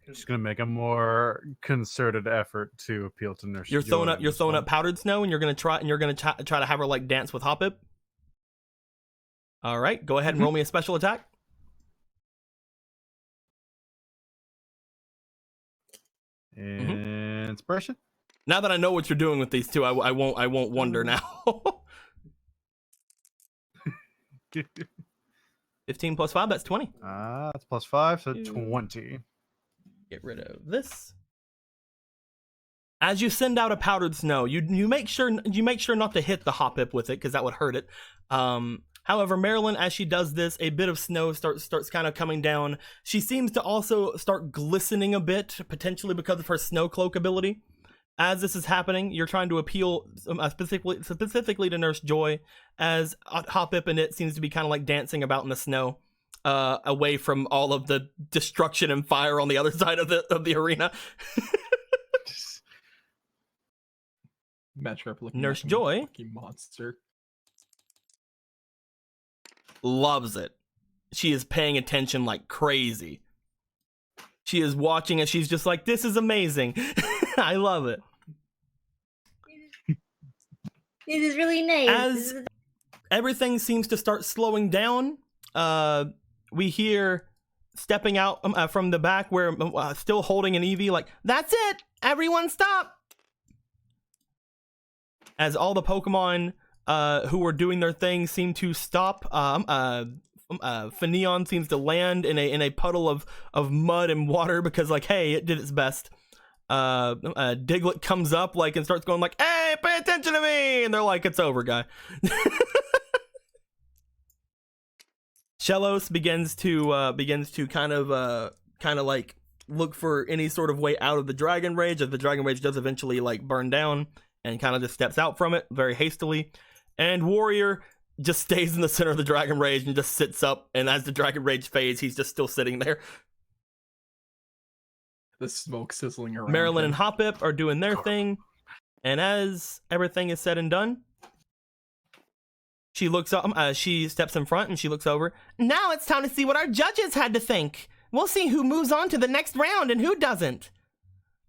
She's going to make a more concerted effort to appeal to Nurse. You're throwing Joy up in this one. powdered snow, and you're gonna try to have her like dance with Hoppip. All right, go ahead and roll me a special attack. Inspiration. Now that I know what you're doing with these two, I won't wonder now. 15 plus 5, that's 20. That's +5, so 20. Get rid of this. As you send out a powdered snow, you make sure not to hit the Hoppip with it because that would hurt it. However, Marilyn, as she does this, a bit of snow starts kind of coming down. She seems to also start glistening a bit, potentially because of her snow cloak ability. As this is happening, you're trying to appeal specifically to Nurse Joy, as Hoppip and it seems to be kind of like dancing about in the snow, away from all of the destruction and fire on the other side of the arena. Matchcraft looking Nurse like a Joy fucking monster. loves it. She is paying attention like crazy. She is watching it. She's just like, this is amazing. I love it. This is really nice. As everything seems to start slowing down, we hear stepping out from the back where still holding an Eevee, like, that's it, everyone stop. As all the Pokemon who were doing their thing seem to stop, Finneon seems to land in a puddle of mud and water because, like, hey, it did its best. Diglett comes up like and starts going like, hey, pay attention to me, and they're like, it's over, guy. Shellos begins to kind of like look for any sort of way out of the Dragon Rage, as the Dragon Rage does eventually like burn down, and kind of just steps out from it very hastily. And Warrior just stays in the center of the Dragon Rage and just sits up, and as the Dragon Rage fades, he's just still sitting there. The smoke sizzling around. Marilyn him. and Hoppip are doing their thing, and as everything is said and done, she looks up. She steps in front and she looks over. Now it's time to see what our judges had to think. We'll see who moves on to the next round and who doesn't.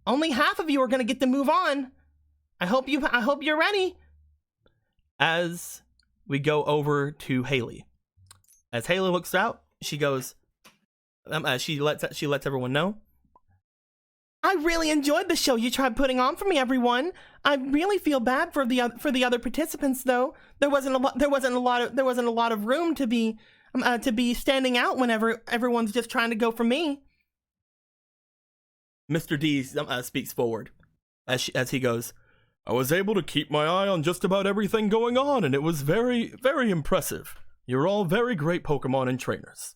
Only half of you are going to get to move on. I hope you're ready. As we go over to Haley. As Haley looks out, she goes. She lets everyone know. I really enjoyed the show you tried putting on for me, everyone. I really feel bad for the other participants, though. There wasn't a lot of room to be standing out whenever everyone's just trying to go for me. Mr. D speaks forward as he goes. I was able to keep my eye on just about everything going on, and it was very, very impressive. You're all very great Pokemon and trainers.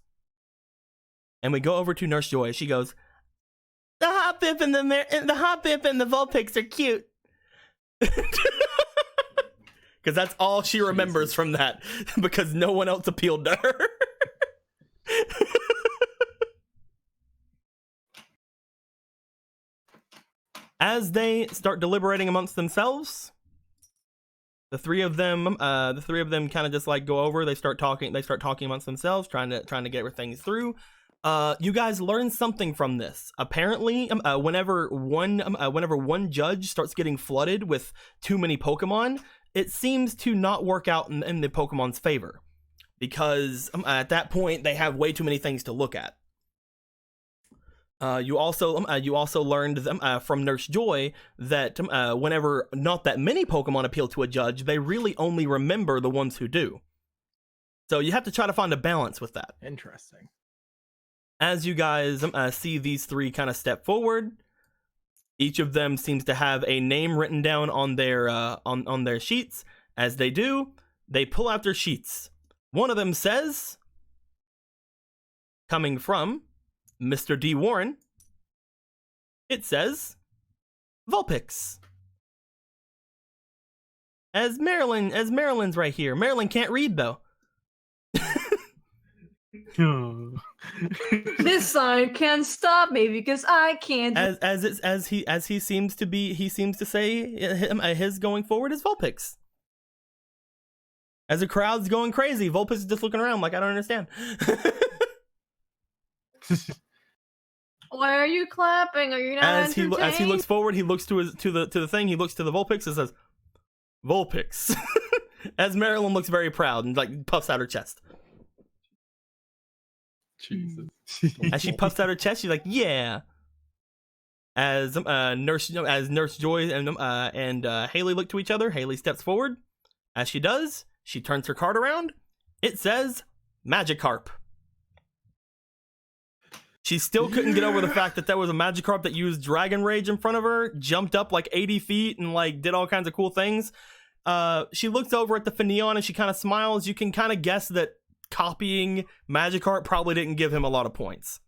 And we go over to Nurse Joy. She goes, the Hoppip and the Vulpix are cute. Because that's all she remembers from that. Because no one else appealed to her. As they start deliberating amongst themselves, the three of them kind of just like go over. They start talking amongst themselves, trying to get everything through. You guys learn something from this. Apparently, whenever one judge starts getting flooded with too many Pokemon, it seems to not work out in the Pokemon's favor, because at that point they have way too many things to look at. You also learned from Nurse Joy that whenever not that many Pokemon appeal to a judge, they really only remember the ones who do. So you have to try to find a balance with that. Interesting. As you guys see these three kind of step forward, each of them seems to have a name written down on their on their sheets. As they do, they pull out their sheets. One of them says, coming from Mr. D. Warren, it says, Vulpix. As Marilyn's right here. Marilyn can't read though. This sign can't stop me because I can't. As he seems to say his going forward is Vulpix. As the crowd's going crazy, Vulpix is just looking around like, I don't understand. Why are you clapping? Are you not As he entertained? looks forward, he looks to the thing. He looks to the Vulpix and says, "Vulpix." As Marilyn looks very proud and like puffs out her chest. Jesus. As she puffs out her chest, she's like, "Yeah." As Nurse Joy and Haley look to each other, Haley steps forward. As she does, she turns her card around. It says Magikarp. She still couldn't get over the fact that there was a Magikarp that used Dragon Rage in front of her, jumped up like 80 feet and like did all kinds of cool things. She looks over at the Finneon and she kind of smiles. You can kind of guess that copying Magikarp probably didn't give him a lot of points.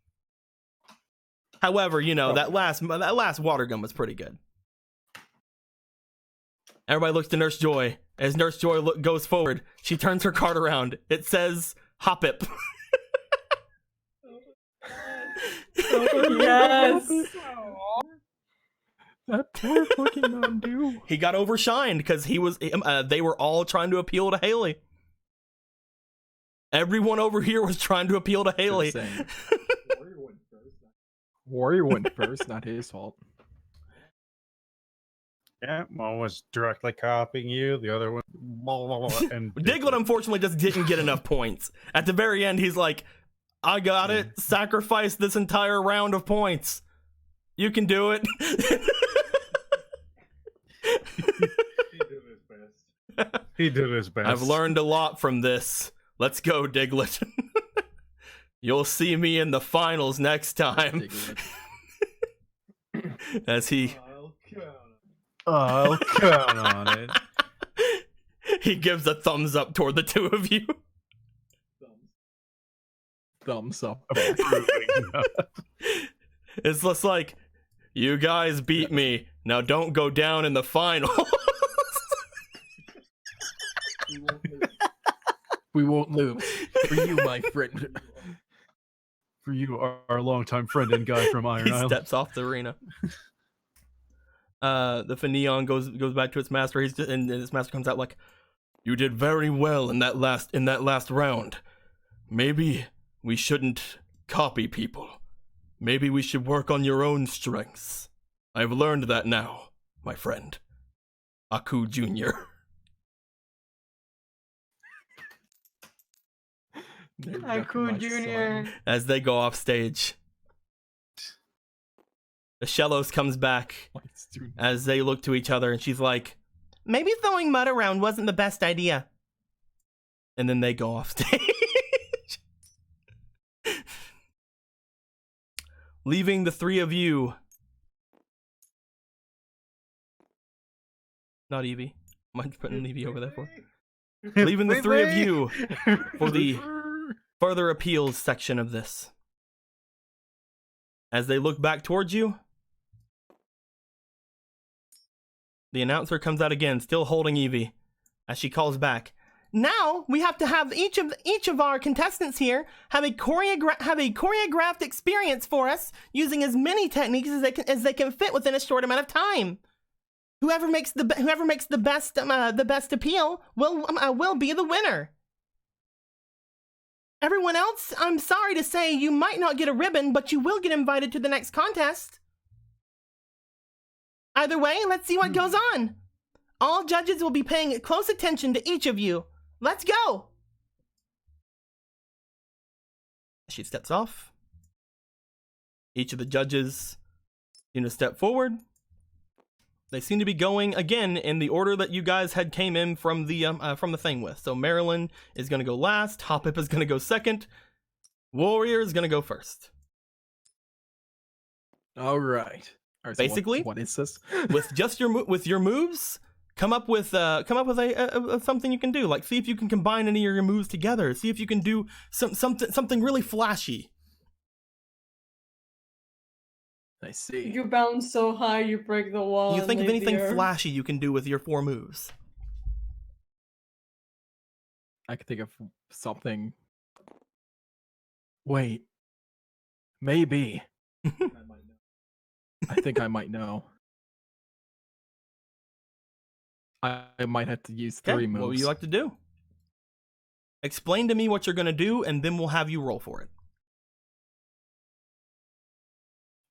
However, you know, that last water gun was pretty good. Everybody looks to Nurse Joy. As Nurse Joy goes forward, she turns her card around. It says Hoppip. Yes. That poor fucking Mountain Dew. He got overshined because they were all trying to appeal to Haley. Everyone over here was trying to appeal to Haley. Just saying. Warrior went first, not his fault. Yeah, one was directly copying you. The other one, and Diglett unfortunately just didn't get enough points. At the very end, he's like, I got it. Sacrifice this entire round of points. You can do it. He did his best. I've learned a lot from this. Let's go, Diglett. You'll see me in the finals next time. As I'll count on it. he gives a thumbs up toward the two of you. Thumbs up. It's just like, you guys beat me. Now don't go down in the final. We won't lose. For you, my friend. For you, our longtime friend and guy from Iron He Island. steps off the arena. The Finneon goes back to its master. And its master comes out like, you did very well in that last round. Maybe we shouldn't copy people. Maybe we should work on your own strengths. I've learned that now, my friend. Aku Jr. Aku Jr. As they go off stage. The Shellos comes back as they look to each other and she's like, maybe throwing mud around wasn't the best idea. And then they go off stage. Leaving the three of you. Not Evie. Am I putting Evie over there for? Leaving the three of you for the further appeals section of this. As they look back towards you, the announcer comes out again, still holding Evie, as she calls back. Now we have to have each of our contestants here have a choreographed experience for us, using as many techniques as they can fit within a short amount of time. Whoever makes the best appeal will be the winner. Everyone else, I'm sorry to say you might not get a ribbon, but you will get invited to the next contest. Either way, let's see what goes on. All judges will be paying close attention to each of you. Let's go! She steps off. Each of the judges, step forward. They seem to be going again in the order that you guys had came in from the thing with. So Marilyn is going to go last. Hoppip is going to go second. Warrior is going to go first. All right. So Basically, what is this? with just your moves, come up with a something you can do. Like, see if you can combine any of your moves together. See if you can do something really flashy. I see. You bounce so high you break the wall. You and think of leave anything the earth. flashy you can do with your 4 moves? I could think of something. Wait. Maybe. I think I might know. I might have to use 3 Okay, moves. what would you like to do? Explain to me what you're going to do, and then we'll have you roll for it.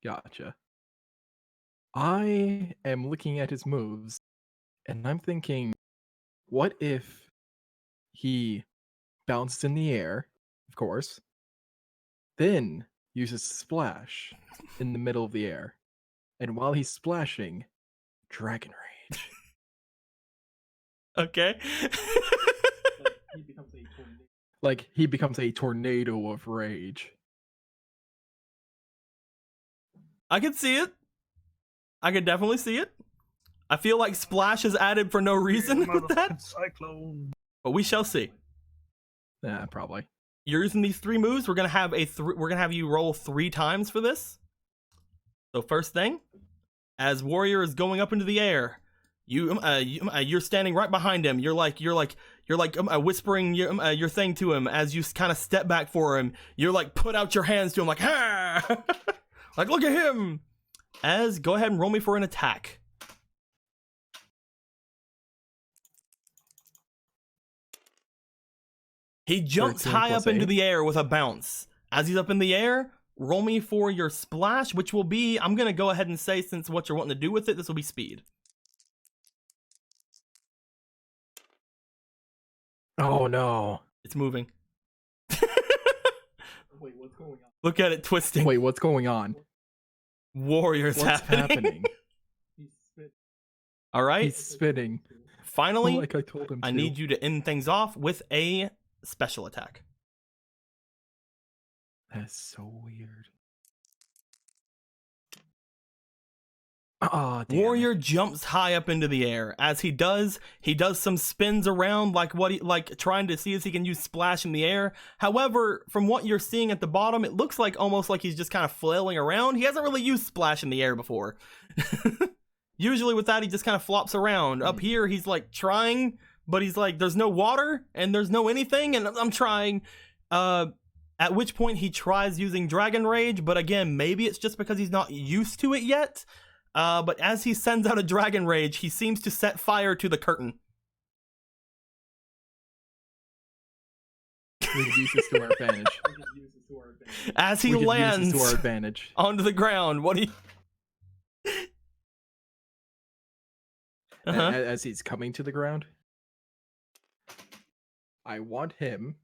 Gotcha. I am looking at his moves, and I'm thinking, what if he bounces in the air, of course, then uses Splash in the middle of the air, and while he's splashing, Dragon Rage. Okay. Like, he becomes a tornado of rage. I can see it. I can definitely see it. I feel like Splash is added for no reason with that, Cyclone. but we shall see. Yeah, probably. You're using these 3 moves. We're gonna have you roll 3 times for this. So first thing, as Warrior is going up into the air, you're standing right behind him. You're like whispering your thing to him as you kind of step back for him. You're like, put out your hands to him, like, ha! Like, look at him. Az, go ahead and roll me for an attack. He jumps 13 high plus up into 8. the air with a bounce. As he's up in the air, roll me for your splash, which will be, I'm going to go ahead and say, since what you're wanting to do with it, this will be speed. Oh no. It's moving. Wait, what's going on? Look at it twisting. Wait, what's going on? Warriors What's happening. All right. He's spinning. Finally, Like I told him I to. need you to end things off with a special attack. That's so weird. Oh, damn Warrior it. jumps high up into the air. As he does some spins around like trying to see if he can use splash in the air. However, from what you're seeing at the bottom, it looks like almost like he's just kind of flailing around. He hasn't really used splash in the air before. Usually with that, he just kind of flops around. Up here, he's like trying, but he's like, there's no water and there's no anything, and I'm trying. At which point he tries using Dragon Rage, but again, maybe it's just because he's not used to it yet. But as he sends out a Dragon Rage, he seems to set fire to the curtain. We could use this to our advantage. As he We could use lands this to our advantage. onto the ground, what do you... As he's coming to the ground, I want him.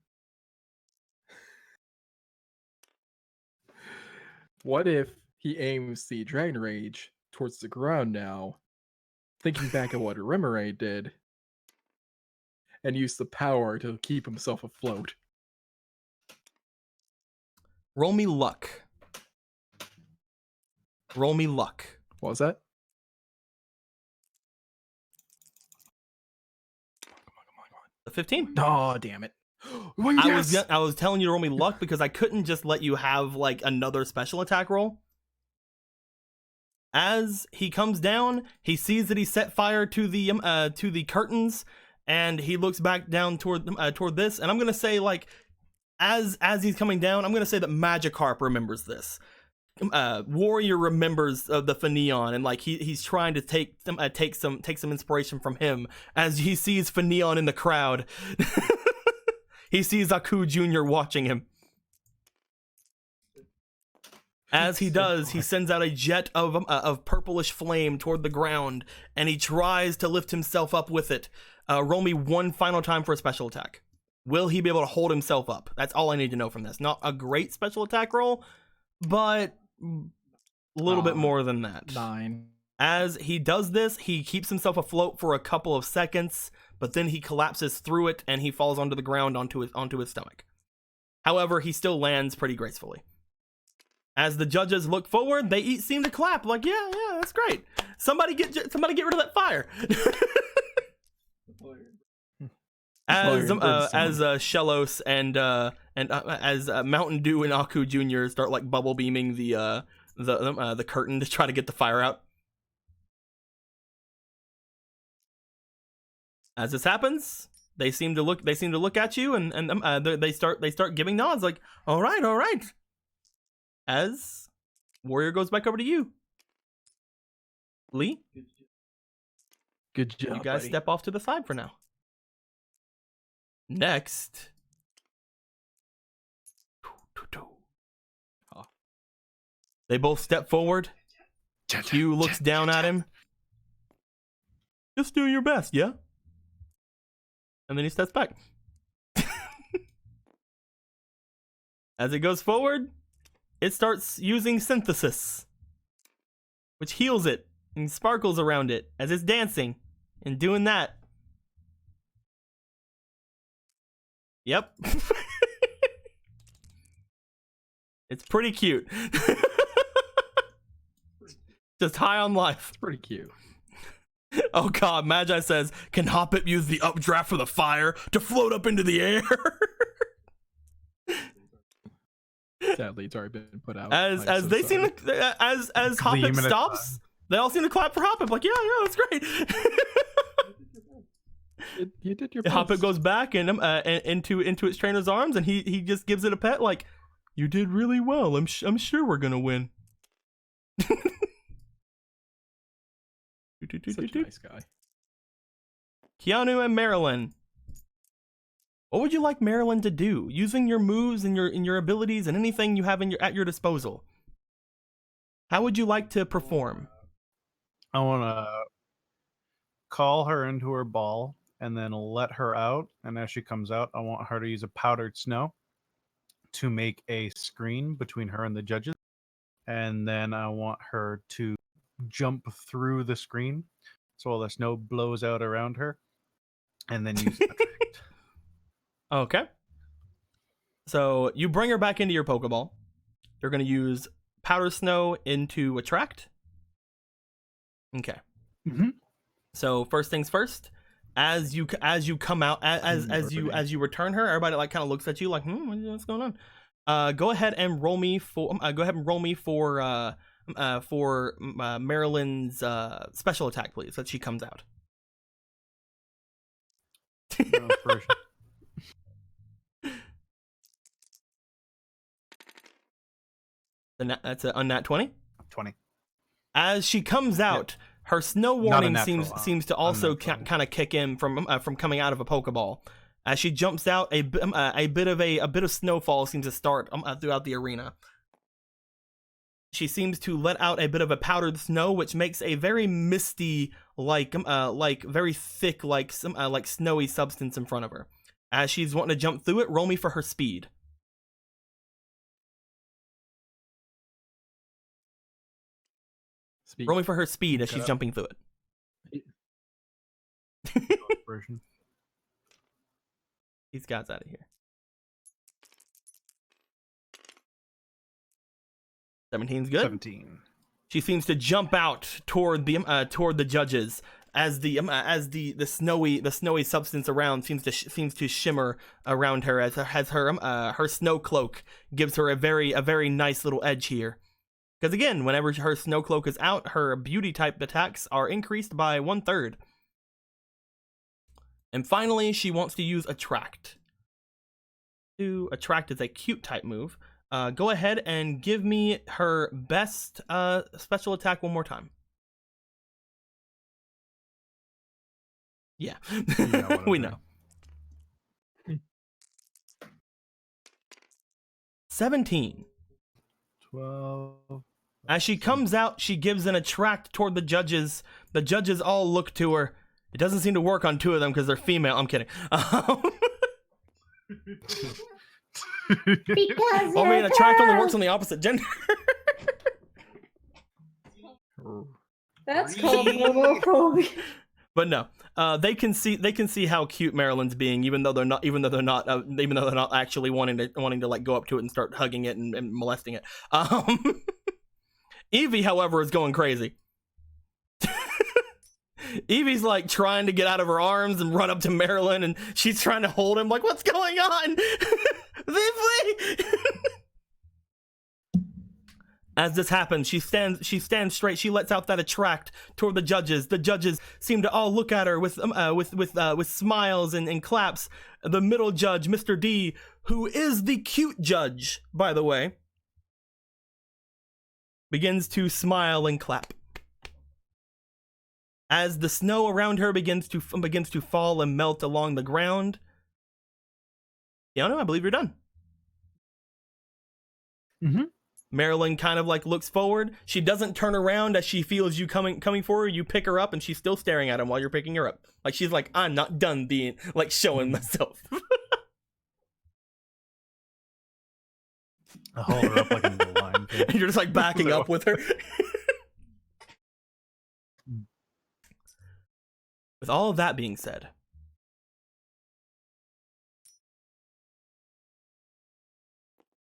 What if he aims the Dragon Rage towards the ground now, thinking back at what Rimmerade did, and use the power to keep himself afloat? Roll me luck. Roll me luck. What was that? A 15. Oh, damn it. Well, I was telling you to roll me luck because I couldn't just let you have like another special attack roll. As he comes down, he sees that he set fire to the curtains, and he looks back down toward this. And I'm gonna say, like, as he's coming down, I'm gonna say that Magikarp remembers this. Warrior remembers the Finneon, and like he's trying to take some inspiration from him as he sees Finneon in the crowd. He sees Aku Jr. watching him. As he does, he sends out a jet of purplish flame toward the ground, and he tries to lift himself up with it. Roll me one final time for a special attack. Will he be able to hold himself up? That's all I need to know from this. Not a great special attack roll, but a little bit more than that. 9. As he does this, he keeps himself afloat for a couple of seconds, but then he collapses through it and he falls onto the ground onto his stomach. However, he still lands pretty gracefully. As the judges look forward, they seem to clap like, yeah, that's great. Somebody get rid of that fire. As Shellos and as Mountain Dew and Aku Jr. start like bubble beaming the curtain to try to get the fire out. As this happens, they seem to look at you and they start giving nods like, all right. As Warrior goes back over to you, Lee. Good job. You guys buddy. step off to the side for now. Next. They both step forward. Q looks down at him. Just do your best, yeah? And then he steps back. As it goes forward, it starts using synthesis, which heals it and sparkles around it as it's dancing and doing that. Yep. It's pretty cute. Just high on life. Pretty cute. Oh god, Magi says, can Hoppip use the updraft for the fire to float up into the air? Sadly, it's already been put out. As Hoppip stops, they all seem to clap for Hoppip, like, yeah, that's great. You did your best. Hoppip goes back and into its trainer's arms, and he just gives it a pet, like, you did really well. I'm sure we're gonna win. Such a nice guy. Keanu and Marilyn. What would you like Marilyn to do? Using your moves and your abilities and anything you have at your disposal. How would you like to perform? I want to call her into her ball and then let her out. And as she comes out, I want her to use a powdered snow to make a screen between her and the judges. And then I want her to jump through the screen so all the snow blows out around her. And then use that. Okay. So you bring her back into your Pokeball. You're going to use Powder Snow into Attract. Okay. Mm-hmm. So first things first. As you come out, as you return her, everybody like kind of looks at you like, what's going on? Go ahead and roll me for Marilyn's special attack, please, so that she comes out. That's an unnat 20. 20. As she comes out, her snow warning seems to also kind of kick in from coming out of a Pokeball. As she jumps out, a bit of snowfall seems to start throughout the arena. She seems to let out a bit of a powdered snow, which makes a very misty, like very thick, like snowy substance in front of her. As she's wanting to jump through it, roll me for her speed. Roll me for her speed as she's jumping through it. These guys out of here. 17's good. 17. She seems to jump out toward the judges as the snowy substance around seems to shimmer around her as her snow cloak gives her a very nice little edge here. Because again, whenever her snow cloak is out, her beauty type attacks are increased by 1/3. And finally, she wants to use Attract. Attract is a cute type move. Go ahead and give me her best special attack one more time. Yeah, we know. 17. 12. As she comes out, she gives an Attract toward the judges. The judges all look to her. It doesn't seem to work on 2 of them because they're female. I'm kidding. Because I mean, Attract only works on the opposite gender. That's called homophobia. But no, they can see how cute Marilyn's being, even though they're not actually wanting to like go up to it and start hugging it and molesting it. Evie, however, is going crazy. Evie's like trying to get out of her arms and run up to Marilyn, and she's trying to hold him like, what's going on? Vivi! As this happens, she stands straight. She lets out that attract toward the judges. The judges seem to all look at her with smiles and claps. The middle judge, Mr. D, who is the cute judge, by the way, begins to smile and clap. As the snow around her begins to fall and melt along the ground. Keanu, I believe you're done. Mm-hmm. Marilyn kind of like looks forward. She doesn't turn around as she feels you coming forward. You pick her up and she's still staring at him while you're picking her up. Like she's like, I'm not done being like showing myself. I haul her up like a little lion. And you're just like backing up with her. With all of that being said,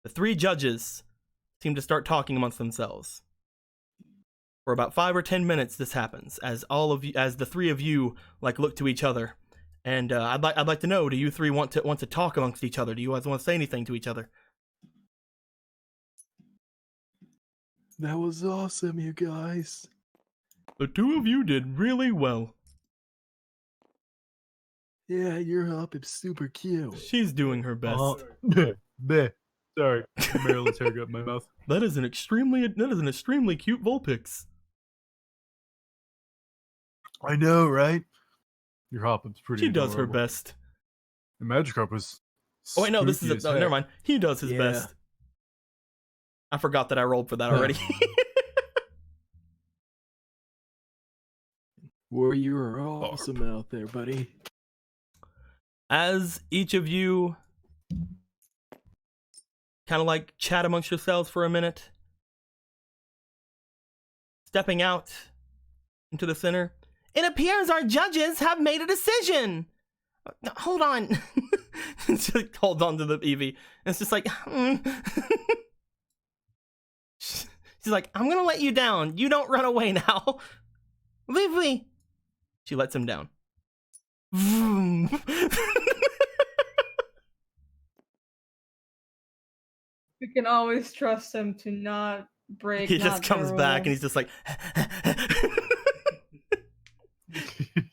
the three judges seem to start talking amongst themselves. For about 5 or 10 minutes, this happens as the three of you like look to each other, and I'd like to know: do you three want to talk amongst each other? Do you guys want to say anything to each other? That was awesome, you guys. The two of you did really well. Yeah, your help is super cute. She's doing her best. Bleh. Sorry, Marilyn's hair got in my mouth. That is an extremely cute Vulpix. I know, right? Your Hoppim's pretty. She does her adorable. best. The Magikarp was. Oh wait, no, this spooky is as heck. never mind. He does his best. I forgot that I rolled for that already. Well, you were awesome out there, buddy. As each of you kind of like chat amongst yourselves for a minute, stepping out into the center, it appears our judges have made a decision. Hold on. She like, holds on to the Eevee, and it's just like, She's like, I'm gonna let you down. You don't run away now. Vivi. She lets him down. Vroom. We can always trust him to not break. He just not comes the back and rule. he's just like,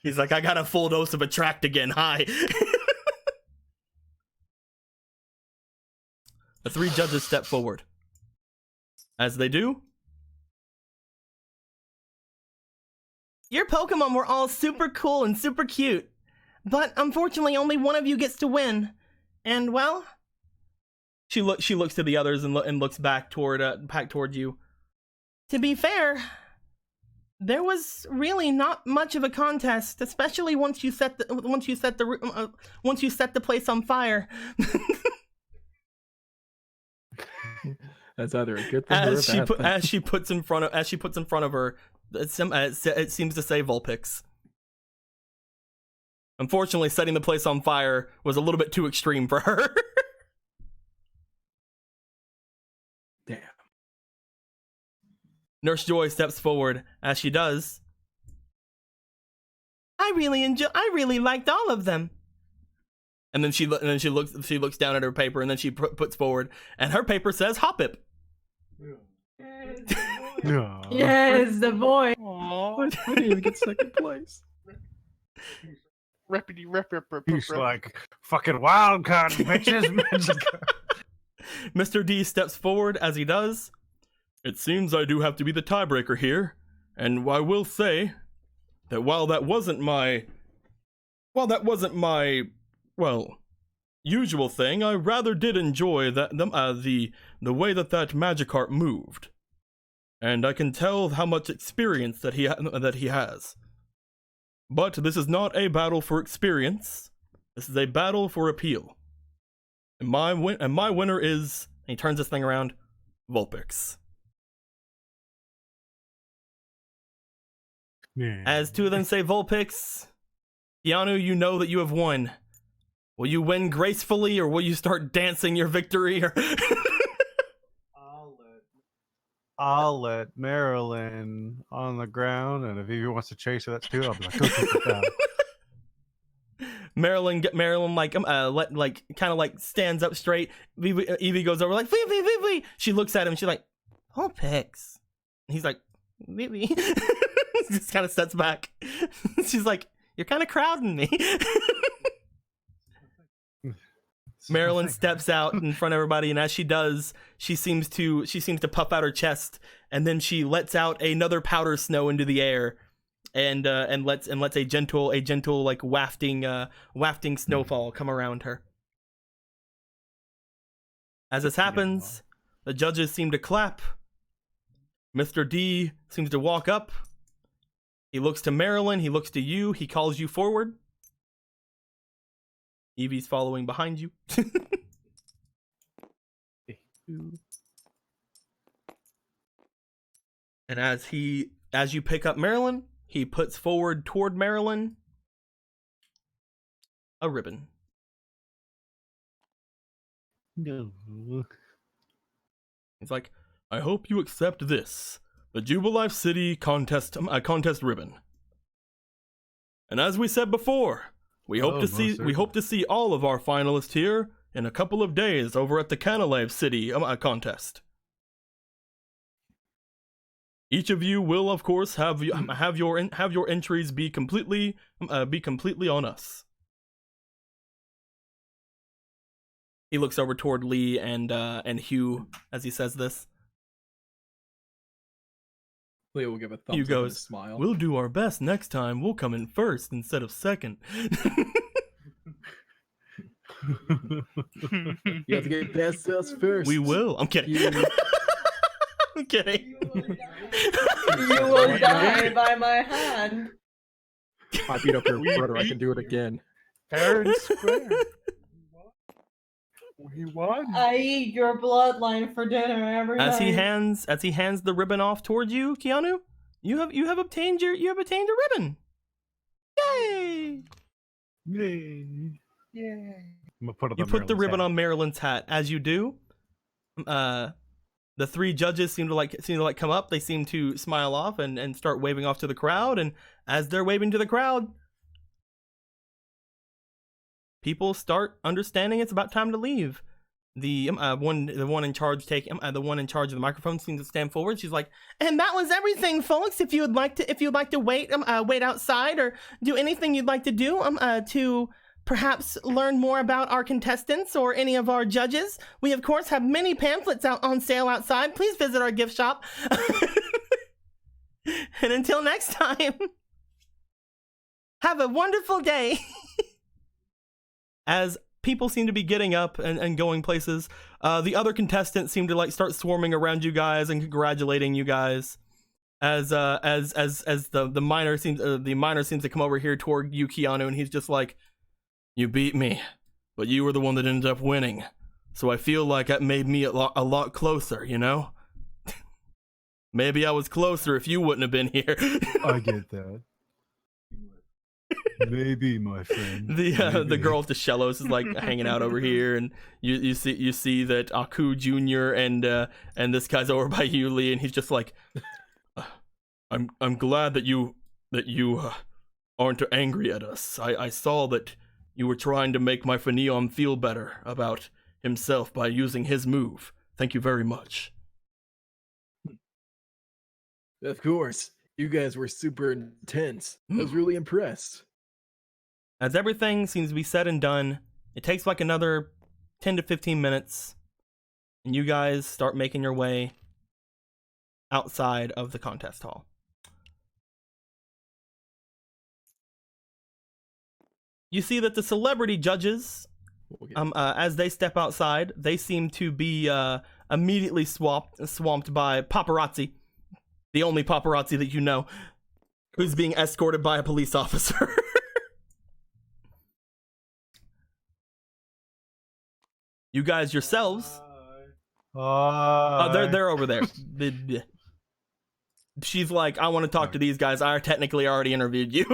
he's like, I got a full dose of attract again. Hi. The three judges step forward. As they do, your Pokemon were all super cool and super cute, but unfortunately only one of you gets to win. And well, she looks to the others and looks back toward you. To be fair, there was really not much of a contest, especially once you set the place on fire. That's either a good thing or a bad thing. As she puts in front of her, it seems to say Vulpix. Unfortunately, setting the place on fire was a little bit too extreme for her. Damn. Nurse Joy steps forward. As she does, I really liked all of them. And then she looks down at her paper, and then she puts forward, and her paper says Hoppip. Yeah. Yes, the boy. I didn't even get second place. Reppity rep. He's like fucking wild card bitches. Mr. D steps forward. As he does, it seems I do have to be the tiebreaker here, and I will say that while that wasn't my usual thing, I rather did enjoy the way that Magikarp moved, and I can tell how much experience that he has. But this is not a battle for experience. This is a battle for appeal. And my winner is, and he turns this thing around, Vulpix. As two of them say Vulpix, Keanu, you know that you have won. Will you win gracefully, or will you start dancing your victory? Or I'll let Marilyn on the ground, and if Evie wants to chase her, that's too. I'll be like, go take it down. Marilyn kind of like stands up straight. Evie goes over like Vivi. She looks at him. She's like, Vulpix. And he's like, Vivi. Just kind of steps back. She's like, you're kind of crowding me. Marilyn steps out in front of everybody, and as she does, she seems to puff out her chest, and then she lets out another powder snow into the air, and lets a gentle like wafting snowfall come around her. As this happens, the judges seem to clap. Mr. D seems to walk up. He looks to Marilyn. He looks to you. He calls you forward. Evie's following behind you. And as you pick up Marilyn, he puts forward toward Marilyn a ribbon. No. He's like, I hope you accept this, the Jubilife City contest ribbon. And as we said before, we hope to see all of our finalists here in a couple of days over at the Canalive City contest. Each of you will, of course, have your entries be completely on us. He looks over toward Lee and Hugh as he says this. Leo will give a thumbs Hugh up goes, and a smile. We'll do our best next time. We'll come in first instead of second. You have to get past us first. We will. I'm kidding. I'm kidding. You will die by my hand. I beat up your brother. I can do it again. Fair and square. We won. I eat your bloodline for dinner every night. As he hands the ribbon off towards you, Keanu, you have obtained a ribbon. Yay! Yay. I'm gonna put it You on put the Marilyn's ribbon hat. on Marilyn's hat. As you do, the three judges seem to come up. They seem to smile off and start waving off to the crowd. And as they're waving to the crowd, people start understanding it's about time to leave. The one in charge of the microphone seems to stand forward. She's like, "And that was everything, folks. If you'd like to wait outside or do anything you'd like to do to perhaps learn more about our contestants or any of our judges, we of course have many pamphlets out on sale outside. Please visit our gift shop." And until next time, have a wonderful day. As people seem to be getting up and going places, the other contestants seem to like start swarming around you guys and congratulating you guys. As the minor seems to come over here toward you, Keanu, and he's just like, "You beat me, but you were the one that ended up winning. So I feel like that made me a lot closer, you know? Maybe I was closer if you wouldn't have been here." I get that. Maybe, my friend. The Maybe. girl with the shellos is like hanging out over here, and you see that Aku Jr. and this guy's over by you, Lee, and he's just like, I'm glad that you aren't angry at us. I saw that you were trying to make my Phaneon feel better about himself by using his move. Thank you very much. Of course. You guys were super intense. I was really impressed. As everything seems to be said and done, it takes like another 10 to 15 minutes, and you guys start making your way outside of the contest hall. You see that the celebrity judges, as they step outside, they seem to be immediately swamped by paparazzi, the only paparazzi that you know, who's being escorted by a police officer. You guys yourselves, they're over there. she's like, I want to talk to these guys. I technically already interviewed you.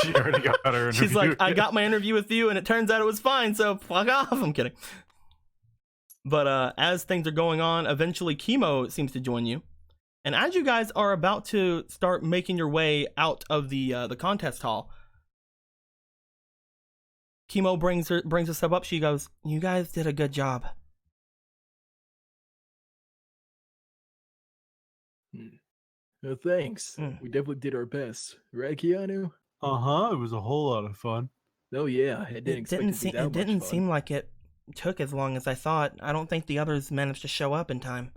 She already got her interview. She's like, I got my interview with you, and it turns out it was fine. So fuck off. I'm kidding. But as things are going on, eventually Chemo seems to join you, and as you guys are about to start making your way out of the contest hall, Chemo brings a step up. She goes, "You guys did a good job." Thanks. Mm. We definitely did our best, right, Keanu? It was a whole lot of fun. Oh yeah, I didn't expect it to be that It didn't much fun. seem like it took as long as I thought. I don't think the others managed to show up in time.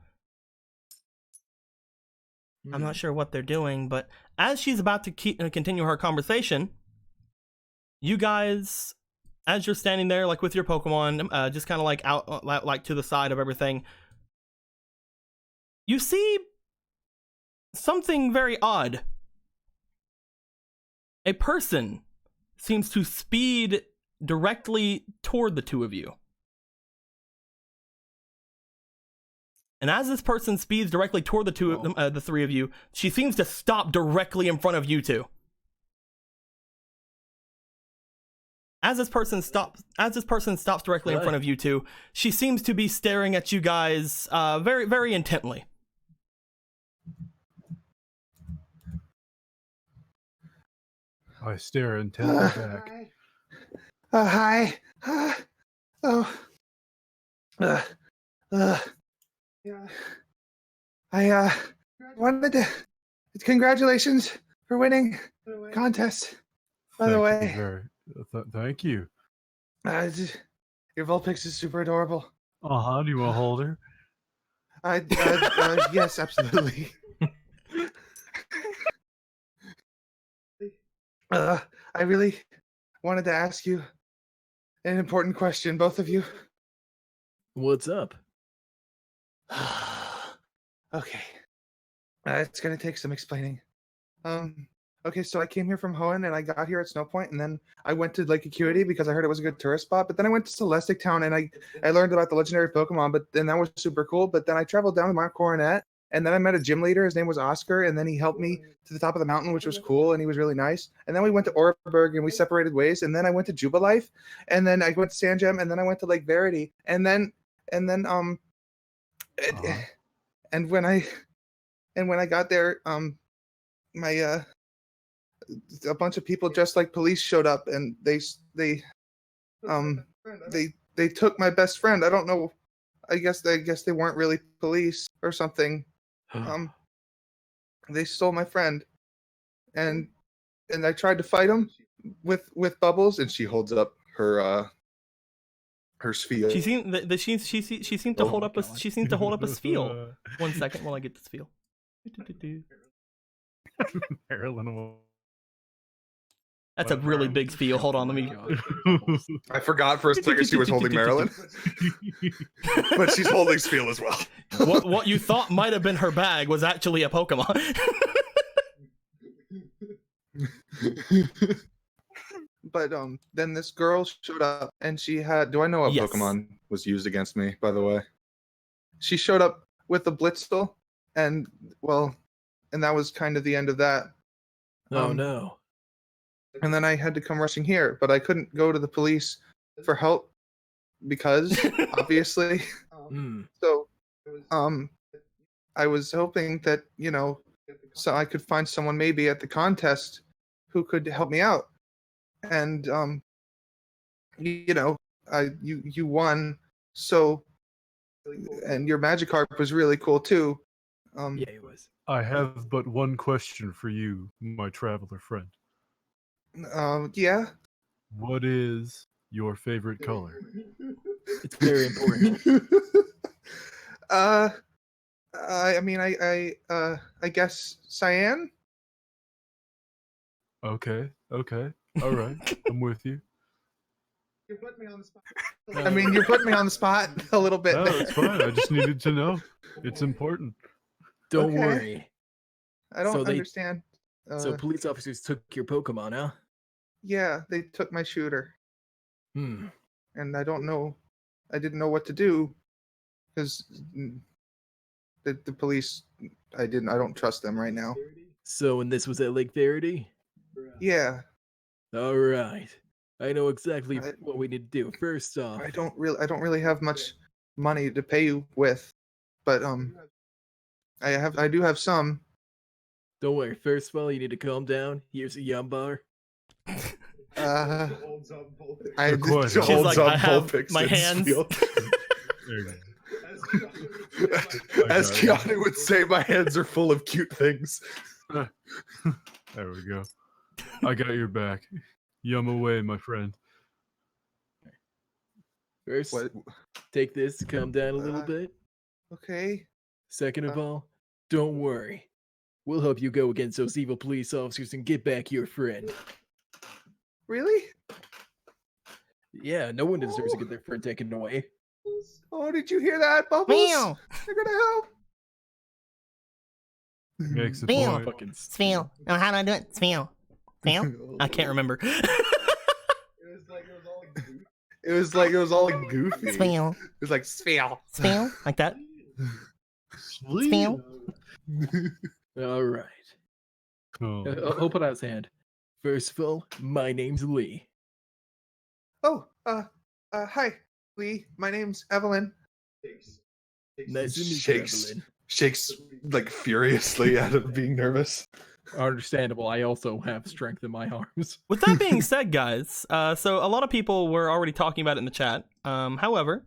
I'm not sure what they're doing, but as she's about to continue her conversation, you guys, as you're standing there, like with your Pokemon, just kind of like out, like to the side of everything, you see something very odd. A person seems to speed directly toward the two of you. And as this person speeds directly toward the three of you, she seems to stop directly in front of you two. As this person stops directly in front of you two, she seems to be staring at you guys very, very intently. I stare intently back. Hi. Yeah. I wanted to congratulations for winning contest. By the way, Thank you. your Vulpix is super adorable. Do you want to hold her? Yes, absolutely. I really wanted to ask you an important question, both of you. What's up? Okay. It's gonna take some explaining. Okay, so I came here from Hoenn and I got here at Snowpoint, and then I went to Lake Acuity because I heard it was a good tourist spot. But then I went to Celestic Town and I learned about the legendary Pokemon, but then that was super cool. But then I traveled down to Mount Coronet, and then I met a gym leader. His name was Oscar, and then he helped me to the top of the mountain, which was cool, and he was really nice. And then we went to Oreburgh and we separated ways, and then I went to Jubilife, and then I went to Sandgem, and then I went to Lake Verity, and then and when I got there, a bunch of people dressed like police showed up, and they took my best friend. I don't know. I guess they weren't really police or something. They stole my friend, and I tried to fight them with Bubbles, and she holds up her spiel. She seemed to hold up a spiel. 1 second while I get the spiel. Marilyn. That's a really big spiel. Hold on, let me. I forgot for a second she was holding Marilyn, but she's holding Spiel as well. What you thought might have been her bag was actually a Pokemon. But then this girl showed up, and she had. Do I know what Yes. Pokemon was used against me? By the way, she showed up with a Blitzle, and that was kind of the end of that. Oh no. And then I had to come rushing here, but I couldn't go to the police for help because obviously. So, I was hoping that so I could find someone maybe at the contest who could help me out, and you won, so, and your Magikarp was really cool too. Yeah, it was. I have but one question for you, my traveler friend. Yeah. What is your favorite color? It's very important. I guess cyan. Okay. All right. I'm with you. You put me on the spot. I mean, you're putting me on the spot a little bit. No, it's fine. I just needed to know. It's important. Don't Okay. worry. I don't So they- understand. So police officers took your Pokemon, huh? Yeah, they took my shooter, Hmm. and I didn't know what to do because the police I don't trust them right now. So, and this was at Lake Verity? Yeah, All right. I know exactly I- what we need to do. First off, I don't really have much money to pay you with, but I do have some. don't worry. First of all, you need to calm down. Here's a yum bar. I Good question. She's like, I have my hands. There you go. As I got Keanu would say, my hands are full of cute things. There we go. I got your back. Yum away, my friend. First, What? take this, calm down a little Uh, bit. Okay. Second of all, don't worry. We'll help you go against those evil police officers and get back your friend. Really? Yeah, no one deserves to get their friend taken away. Oh, did you hear that, Bubbles? Meow. They're gonna help. Makes a Meow. point. Fucking Spheal. Oh, how do I do it? Spheal. Spheal? I can't remember. It was like it was all goofy. It Spheal. was like spheal. Spheal? Like that? Spheal? All right. Cool. I'll put out his hand. First of all, my name's Lee. Oh, hi, Lee. My name's Evelyn. Nice to meet you, Shakes. Evelyn. Shakes like furiously out of being nervous. Understandable. I also have strength in my arms. With that being said, guys, so a lot of people were already talking about it in the chat. However,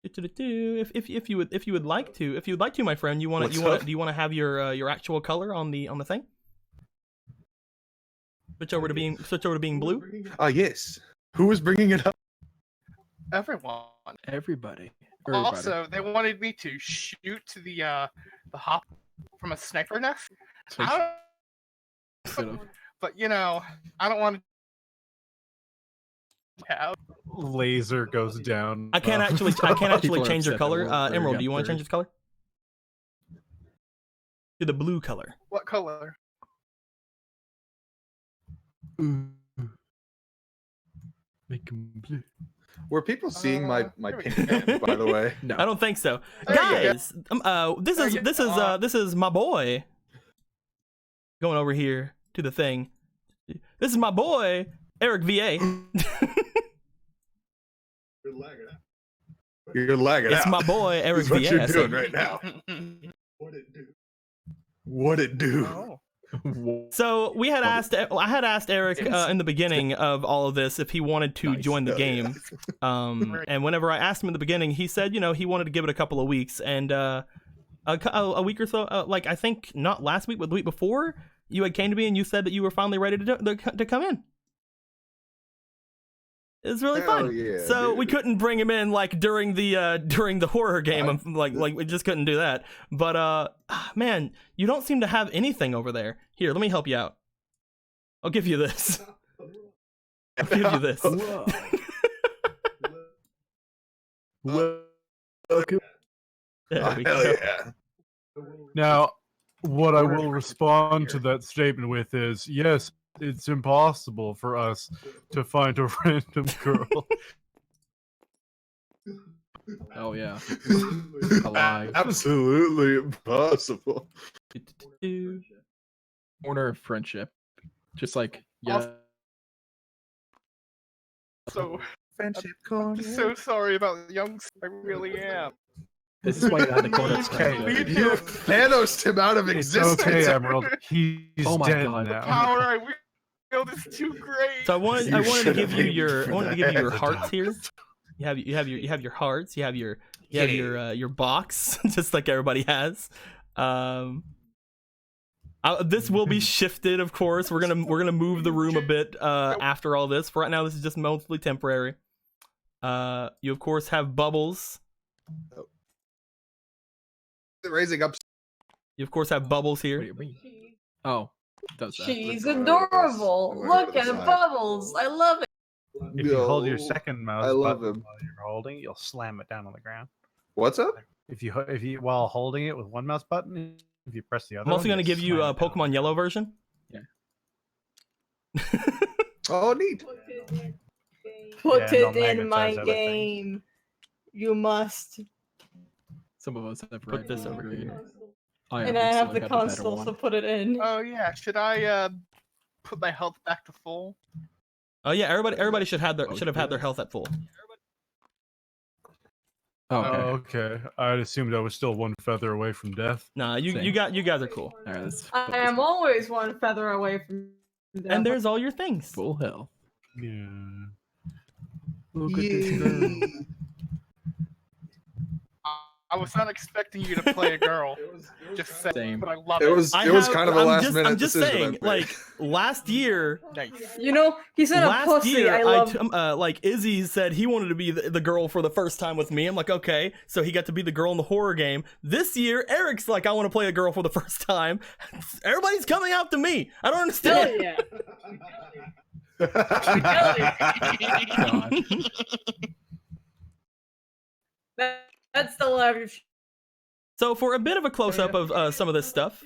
if you would like to, my friend, do you want to have your actual color on the thing? Switch over to being blue. Yes. Who was bringing it up? Everyone. Everybody. Also, they wanted me to shoot the hop from a sniper nest. I don't- but you know, I don't want to have. Laser goes down. I can't actually People are change your upset that color. we're Emerald, got do you want to third. change its color? To the blue color. What color? Make 'em blue. Were people seeing my there we pink go. hand, by the way? No. I don't think so, There you go. guys. This There is you this is go. this is my boy. Going over here to the thing. This is my boy Eric VA. You're lagging It's out. my boy Eric That's what VA. you're I said. doing right now. What it do? Oh. So we had asked. I had asked Eric in the beginning of all of this if he wanted to join the Hell yeah. game. And whenever I asked him in the beginning, he said, he wanted to give it a couple of weeks, and a week or so, like I think not last week, but the week before, you had came to me and you said that you were finally ready to come in. It was really Hell fun. yeah, So dude. we couldn't bring him in like during the horror game. Like we just couldn't do that. But man, you don't seem to have anything over there. Here, let me help you out. I'll give you this. I'll give you this. Whoa. Welcome. There we Hell go. yeah. Now, what I will respond to that statement with is, yes, it's impossible for us to find a random girl. Oh yeah. Alive. Absolutely impossible. Corner of friendship. Just like yeah. So Friendship I'm corner. so sorry about the young. I really am. This is why you're on the corner of Okay. friendship. You Thanos him out of It's existence. okay, Emerald. He's Oh my dead God. The now. power I wield is too great. So I wanted to should give have you aimed your for that. hearts here. You have your hearts. You have your box, just like everybody has. This will be shifted, of course. We're gonna move the room a bit after all this. For right now, this is just mostly temporary. You of course have Bubbles. Raising up. You of course have Bubbles here. What do you mean? Oh, does that? She's Let's go adorable. to the Look at side. Bubbles. I love it. If you hold your No. second mouse I love button him. while you're holding, you'll slam it down on the ground. What's up? If you while holding it with one mouse button, if you press the other, I'm also one, gonna you'll give you slam a it down. Pokemon Yellow version. Oh, neat. Put Yeah, they'll it in my magnetize everything. game. You must. Some of us have Put red, this blue, over green. here. And I have the obviously got better console, so one. put it in. Oh yeah, should I put my health back to full? Oh yeah, everybody should have Oh, should have had their health at full. Oh, okay. Okay. I'd assumed I was still one feather away from death. Nah, you Same. guys are cool. All right, let's I am always one feather away from death. And there's all your things. full health. Yeah. Look at this girl. I was not expecting you to play a girl. Just saying, Same. but I love It it. was kind of a last minute I'm just decision. saying, like last year, Nice. You know, he's in a last pussy. year, I love. like Izzy said he wanted to be the girl for the first time with me. I'm like, okay, so he got to be the girl in the horror game. This year, Eric's like, I want to play a girl for the first time. Everybody's coming out to me. I don't understand. yeah. That's the leverage. So for a bit of a close up of some of this stuff,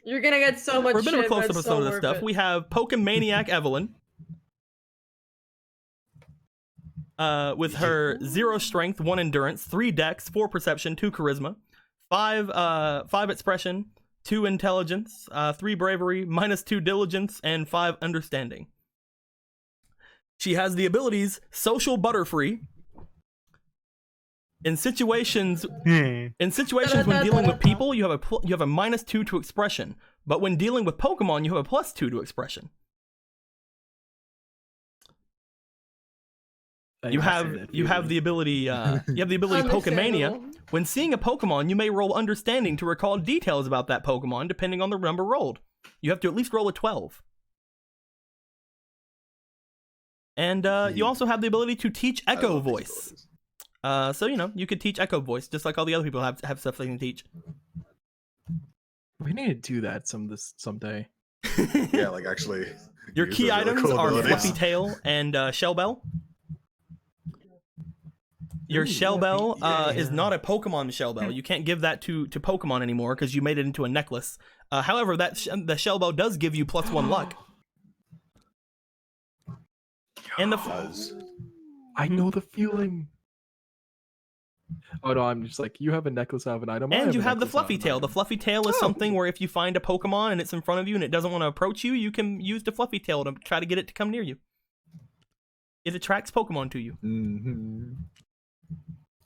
You're gonna get so much. for a bit of a shit, close but up of it's some so of this worth stuff, it. we have Pokemaniac Evelyn. With her 0 strength, 1 endurance, 3 dex, 4 perception, 2 charisma, 5 expression, 2 intelligence, 3 bravery, -2 diligence, and 5 understanding. She has the abilities Social Butterfree. In situations when dealing with people, you have a -2 to expression, but when dealing with Pokemon, you have a +2 to expression. You have the ability Pokemania. Understandable. When seeing a Pokemon, you may roll Understanding to recall details about that Pokemon, depending on the number rolled. You have to at least roll a 12. And you also have the ability to teach Echo Voice. So you could teach Echo Voice just like all the other people have stuff they can teach. We need to do that someday. Yeah, like actually. Your use key those really items cool are abilities. Fluffy Tail and Shell Bell. Your Shell Bell is not a Pokemon Shell Bell. You can't give that to Pokemon anymore because you made it into a necklace. However, the Shell Bell does give you +1 luck. And I know the feeling. Oh no, I'm just like, you have a necklace out of an item. And you have the Fluffy Tail. The Fluffy Tail is something where if you find a Pokemon and it's in front of you and it doesn't want to approach you, you can use the Fluffy Tail to try to get it to come near you. It attracts Pokemon to you. Mm-hmm.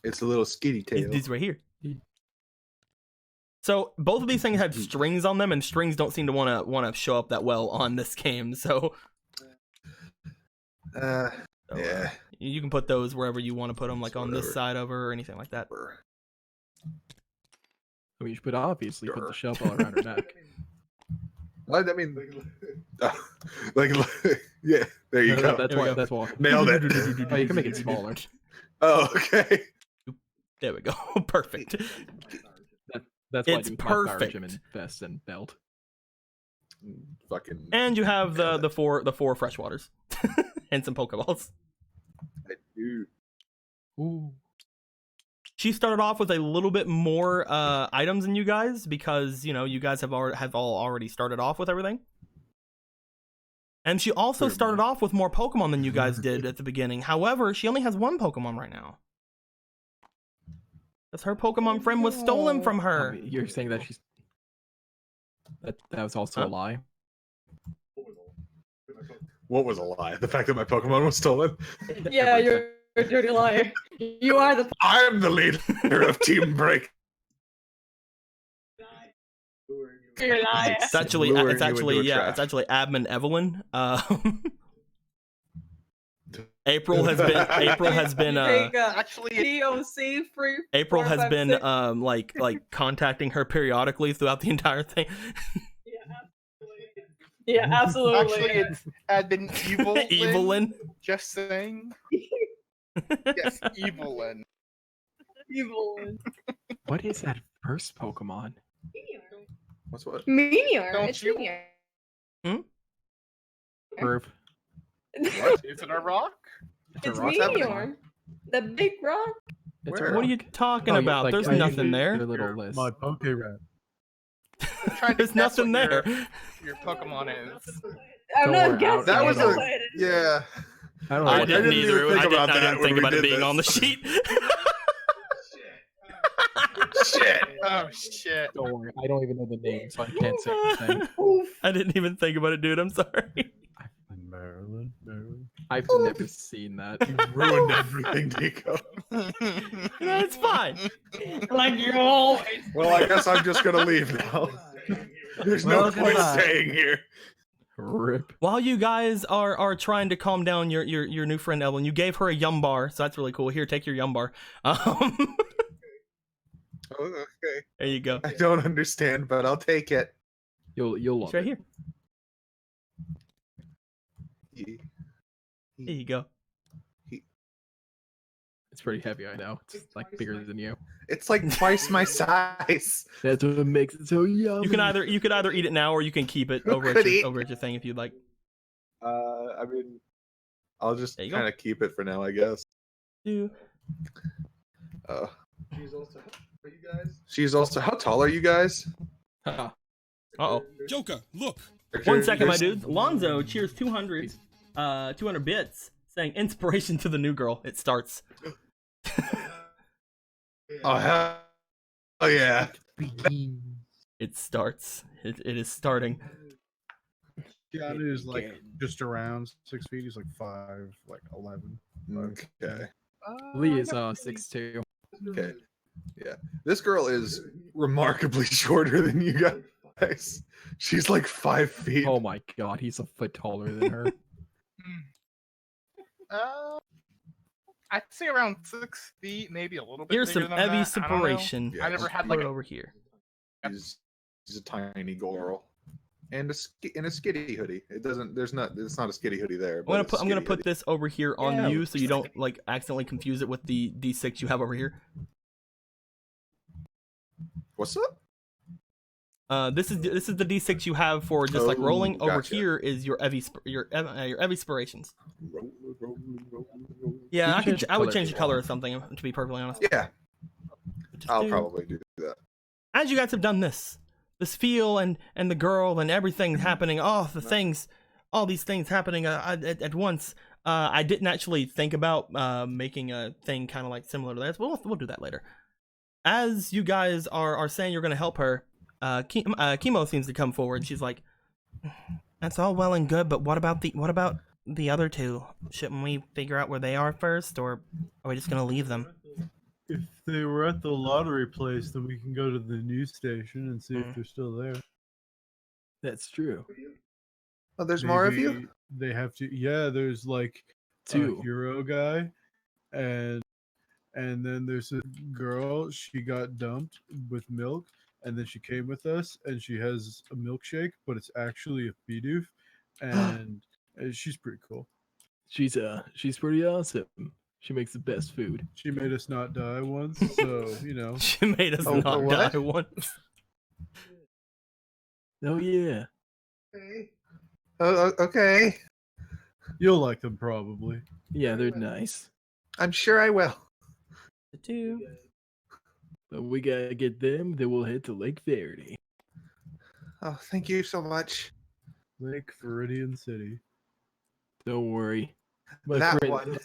It's a little skitty tail. It's right here. So both of these things have strings on them, and strings don't seem to want to show up that well on this game. So Yeah. You can put those wherever you want to put them, like on this Whatever. side of her or anything like that. I mean, you should obviously put the shell ball around her neck. I mean, yeah, there you go. That's why. That's why. Nailed it. Oh, you can make it smaller. Oh, okay. There we go. Perfect. That's why I It's do my perfect. Fire Regimen vest and belt. Fucking. And you have the four freshwaters and some Pokeballs. I do. Ooh. She started off with a little bit more items than you guys because you guys have all already started off with everything. And she also started off with more Pokemon than you guys did at the beginning. However, she only has 1 Pokemon right now. Because her Pokemon friend was stolen from her. You're saying that she's that was also a lie. What was a lie? The fact that my Pokemon was stolen? Yeah, you're a dirty liar. You are the. I'm the leader of Team Break. You're a liar. It's actually Luring it's you actually into a trap. it's actually Admin Evelyn. April has been Actually, DOC free. April has been 456. like contacting her periodically throughout the entire thing. Yeah, absolutely. actually, it's admin Evelyn. Evelyn. Just saying. Yes, Evelyn. Evelyn. What is that first Pokemon? What's what? Meteor. Don't It's you- Meteor. Curve. What? Is it a rock? It's What's happening? Meteor. The big rock. It's Where? a What are you rock. talking Oh, about? like, There's I nothing usually- there. their little list. My Pokerat. I'm trying to There's guess nothing what there. Your Pokemon is. I'm Don't not worry, guessing. That was I'm a excited. yeah. I don't know. I what didn't that- even either. think I about didn't that think when about we it did being on the this. sheet. shit! Oh shit! Don't worry, I don't even know the name, so I can't say anything. I didn't even think about it, dude. I'm sorry. Maryland. I've never seen that. You ruined everything, Nico. That's fine. Like you always. Well, I guess I'm just gonna leave now. There's no point staying here. Rip. While you guys are trying to calm down your new friend Evelyn, you gave her a yum bar, so that's really cool. Here, take your yum bar. Oh, okay. There you go. I don't understand, but I'll take it. You'll It's love right it. here. There you go. It's pretty heavy, I know. It's like bigger than you. It's like twice my size. That's what makes it so yummy. You could either eat it now or you can keep it Who over could eat- at your thing if you'd like. I mean, I'll just There you go. kind of keep it for now, I guess. Do. She's also. How tall are you guys? Haha. Uh-oh. Joker, look. 1 second, my dude. Lonzo, cheers 200 bits, saying inspiration to the new girl. It starts. Oh hell! Oh yeah! It starts. It is starting. Keanu is like just around 6 feet. He's like 5'11". Okay. Lee is 6'2". Okay. Yeah. This girl is remarkably shorter than you guys. She's like 5 feet. Oh my god, he's a foot taller than her. I'd say around 6 feet, maybe a little bit. Here's some bigger than Evie that. I don't know. separation. Yeah, I never had Put like it a over here. She's a tiny girl. And in a skitty hoodie. It's not a skitty hoodie there. I'm gonna but it's a put skitty this over here on Yeah, you so you don't like accidentally confuse it with the D6 you have over here. hoodie. What's up? This is the D6 you have for just like Oh, rolling. Over gotcha. here is your Evie your Spirations. Yeah, You I can could change I would color change if the you color or want. something to be perfectly honest. Yeah, Just I'll do- probably do that. As you guys have done this feel and the girl and everything happening, all these things happening at once. I didn't actually think about making a thing kind of like similar to this. We'll do that later. As you guys are saying you're going to help her, Chemo seems to come forward. She's like, "That's all well and good, but what about the other two? Shouldn't we figure out where they are first, or are we just going to leave them?" If they were at the lottery place, then we can go to the news station and see if they're still there. That's true. Oh, there's more of you? Maybe They have to. Yeah, there's like Two. a hero guy, and then there's a girl. She got dumped with milk, and then she came with us, and she has a milkshake, but it's actually a Bidoof, and she's pretty cool. She's pretty awesome. She makes the best food. She made us not die once, so you know. She made us Oh, not what? die once. Oh yeah. Oh, okay. You'll like them probably. Yeah, they're nice. I'm sure I will. But we gotta get them, then we'll head to Lake Verity. Oh, thank you so much. Lake Viridian City. Don't worry. My That friend- one.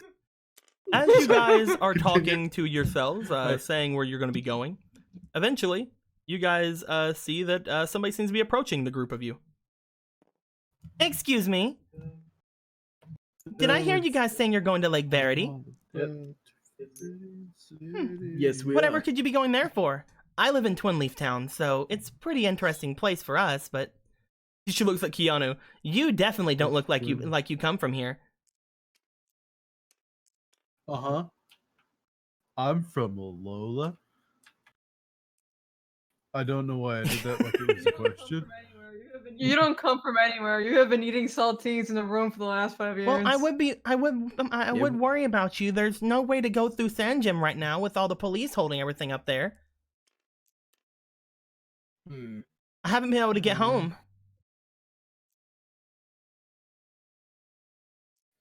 As you guys are talking to yourselves, saying where you're going to be going, eventually, you guys see that somebody seems to be approaching the group of you. Excuse me. Did I hear you guys saying you're going to Lake Verity? Yes, we Whatever are. could you be going there for? I live in Twin Leaf Town, so it's a pretty interesting place for us, but she looks at Keanu. You definitely don't look like you come from here. Uh-huh. I'm from Alola. I don't know why I did that like it was a question. You don't come from anywhere. You have been eating saltines in the room for the last 5 years. Well, I would worry about you. There's no way to go through Sandgem right now with all the police holding everything up there. I haven't been able to get home.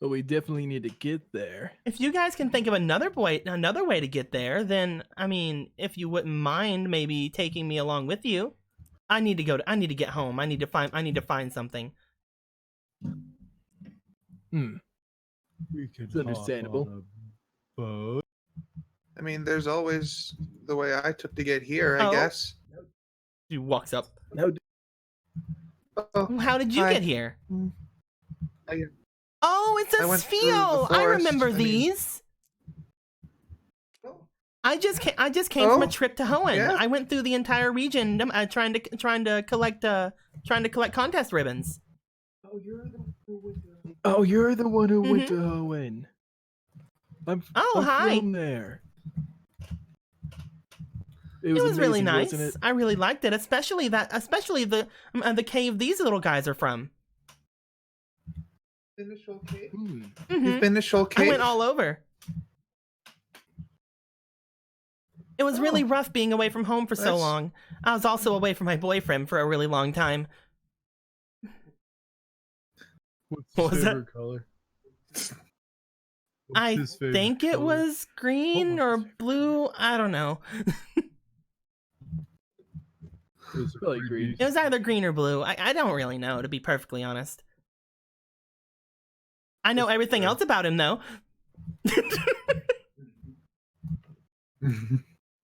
But we definitely need to get there. If you guys can think of another way to get there, then I mean, if you wouldn't mind maybe taking me along with you. I need to get home. I need to find something. We could It's understandable. hop on a boat. I mean, there's always the way I took to get here, I Oh. guess. She walks up. No, Oh, How did you Hi. get here? I- Oh, it's I a went through the Spheo. I forest, remember I mean- these. I just came from a Oh, trip to Hoenn. yeah. I went through the entire region trying to collect contest ribbons. Oh, you're the one who went Mhm. to Hoenn. Oh, I'm hi. from there. It was really amazing, nice. wasn't it? I really liked it, especially the cave these little guys are from. Been to Shoal Cave? Hmm. Mhm. You've been to Shoal I Cave? went all over. It was really rough being away from home for so That's- long. I was also away from my boyfriend for a really long time. What's What was his that? favorite color? What's I his favorite think it color? was green What or was his blue. I don't know. Those are Probably pretty green. It was either green or blue. I don't really know, to be perfectly honest. I know everything else about him, though.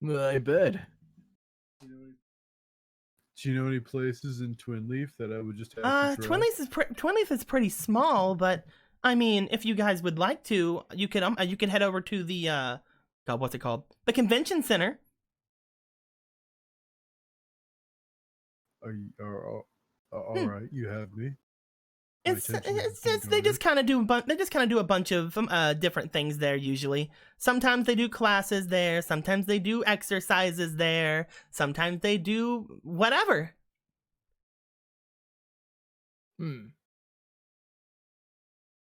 I bet. Do you know any places in Twin Leaf that I would just have to try? Twin Leaf is pretty small, but I mean, if you guys would like to, you could head over to the God, what's it called? The convention center. All right, you have me. My It's attention is they engaged. just kind of do a bunch of different things there usually. Sometimes they do classes there, sometimes they do exercises there, sometimes they do whatever. Hmm.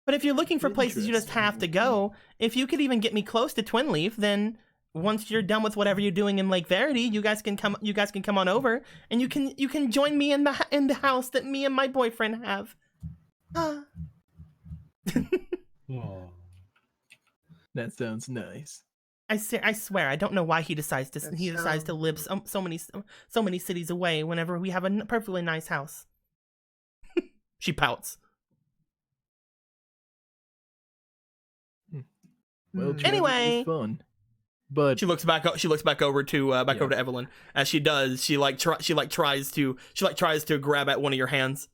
But if you're looking for places you just have to go, if you could even get me close to Twin Leaf, then once you're done with whatever you're doing in Lake Verity, you guys can come on over and you can join me in the house that me and my boyfriend have. Aw. That sounds nice. I swear I don't know why he decides to live so many cities away whenever we have a perfectly nice house. She pouts. Well, Hmm. travel is Anyway. fun. But She looks back over to over to Evelyn. As she does, she tries to grab at one of your hands.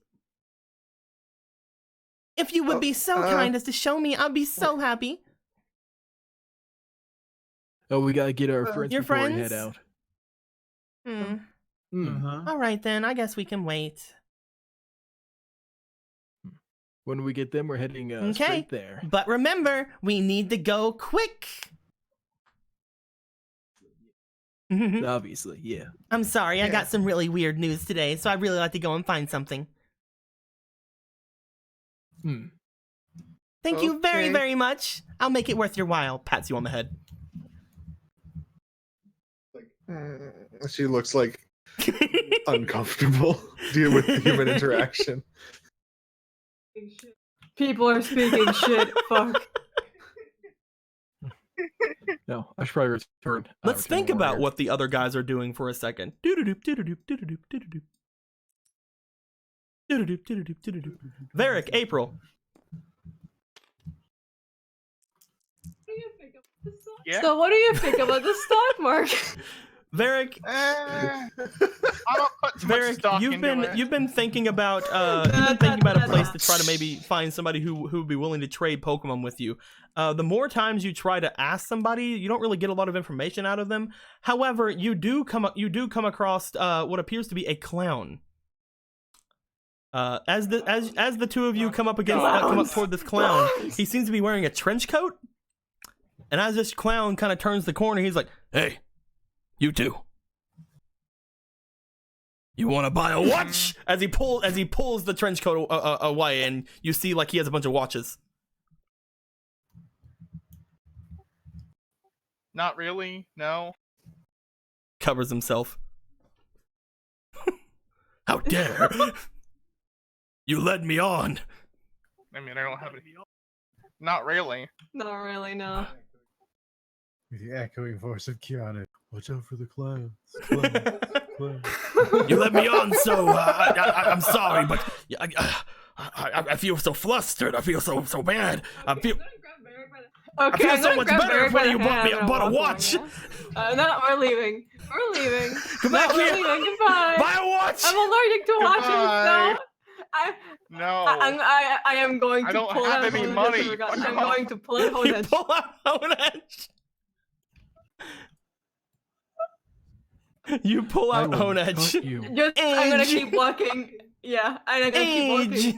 If you would be so kind as to show me, I'd be so happy. we gotta get our friends Your before we friends? head out. Hmm. Hmm. All right then, I guess we can wait. When we get them, we're heading Okay. straight there. But remember, we need to go quick. Obviously, yeah. I'm sorry, I Yeah. got some really weird news today, so I'd really like to go and find something. Hmm. Thank you very, Okay. very much. I'll make it worth your while. Pats you on the head. She looks like uncomfortable dealing with the human interaction. People are speaking shit. Fuck. No, I should probably return. Let's return think while we're about here. what the other guys are doing for a second. Doo-doo-doop, doo-doo-doop, doo-doo-doop, doo-doo-doop. Doo-doo-doop, doo-doo-doop, doo-doo-doop. Varric, April. Yeah. So what do you think about the stock market? Varric, I don't put too much Varric, stock you've into it. been thinking about a place to try to maybe find somebody who would be willing to trade Pokemon with you. The more times you try to ask somebody, you don't really get a lot of information out of them. However, you do come across what appears to be a clown. As the two of you come up toward this clown, he seems to be wearing a trench coat. And as this clown kind of turns the corner, he's like, "Hey, you two. You want to buy a watch?" As he pulls the trench coat away, and you see like he has a bunch of watches. Not really. No. Covers himself. How dare you led me on? I mean, I don't have any. Not really. Not really, no. With the echoing voice of Keanu. Watch out for the clowns. Clowns. You led me on, so I'm sorry, but I feel so flustered. I feel so bad. I feel. Okay, feel I'm so gonna much grab better Barry when by you the bought me hand a and bought a walk watch. along, yeah? No, we're leaving. We're leaving. Come No, back we're here. leaving. Goodbye. Buy a watch. I'm allergic to watches. Goodbye. No. No. I am going I to don't pull have out any Honedge money. and Forgotten. Fuck I'm off. going to pull out You Honedge. pull out Honedge. You pull I out will Honedge. cut you. I'm gonna Age. keep walking. Yeah, I'm gonna keep walking. Age.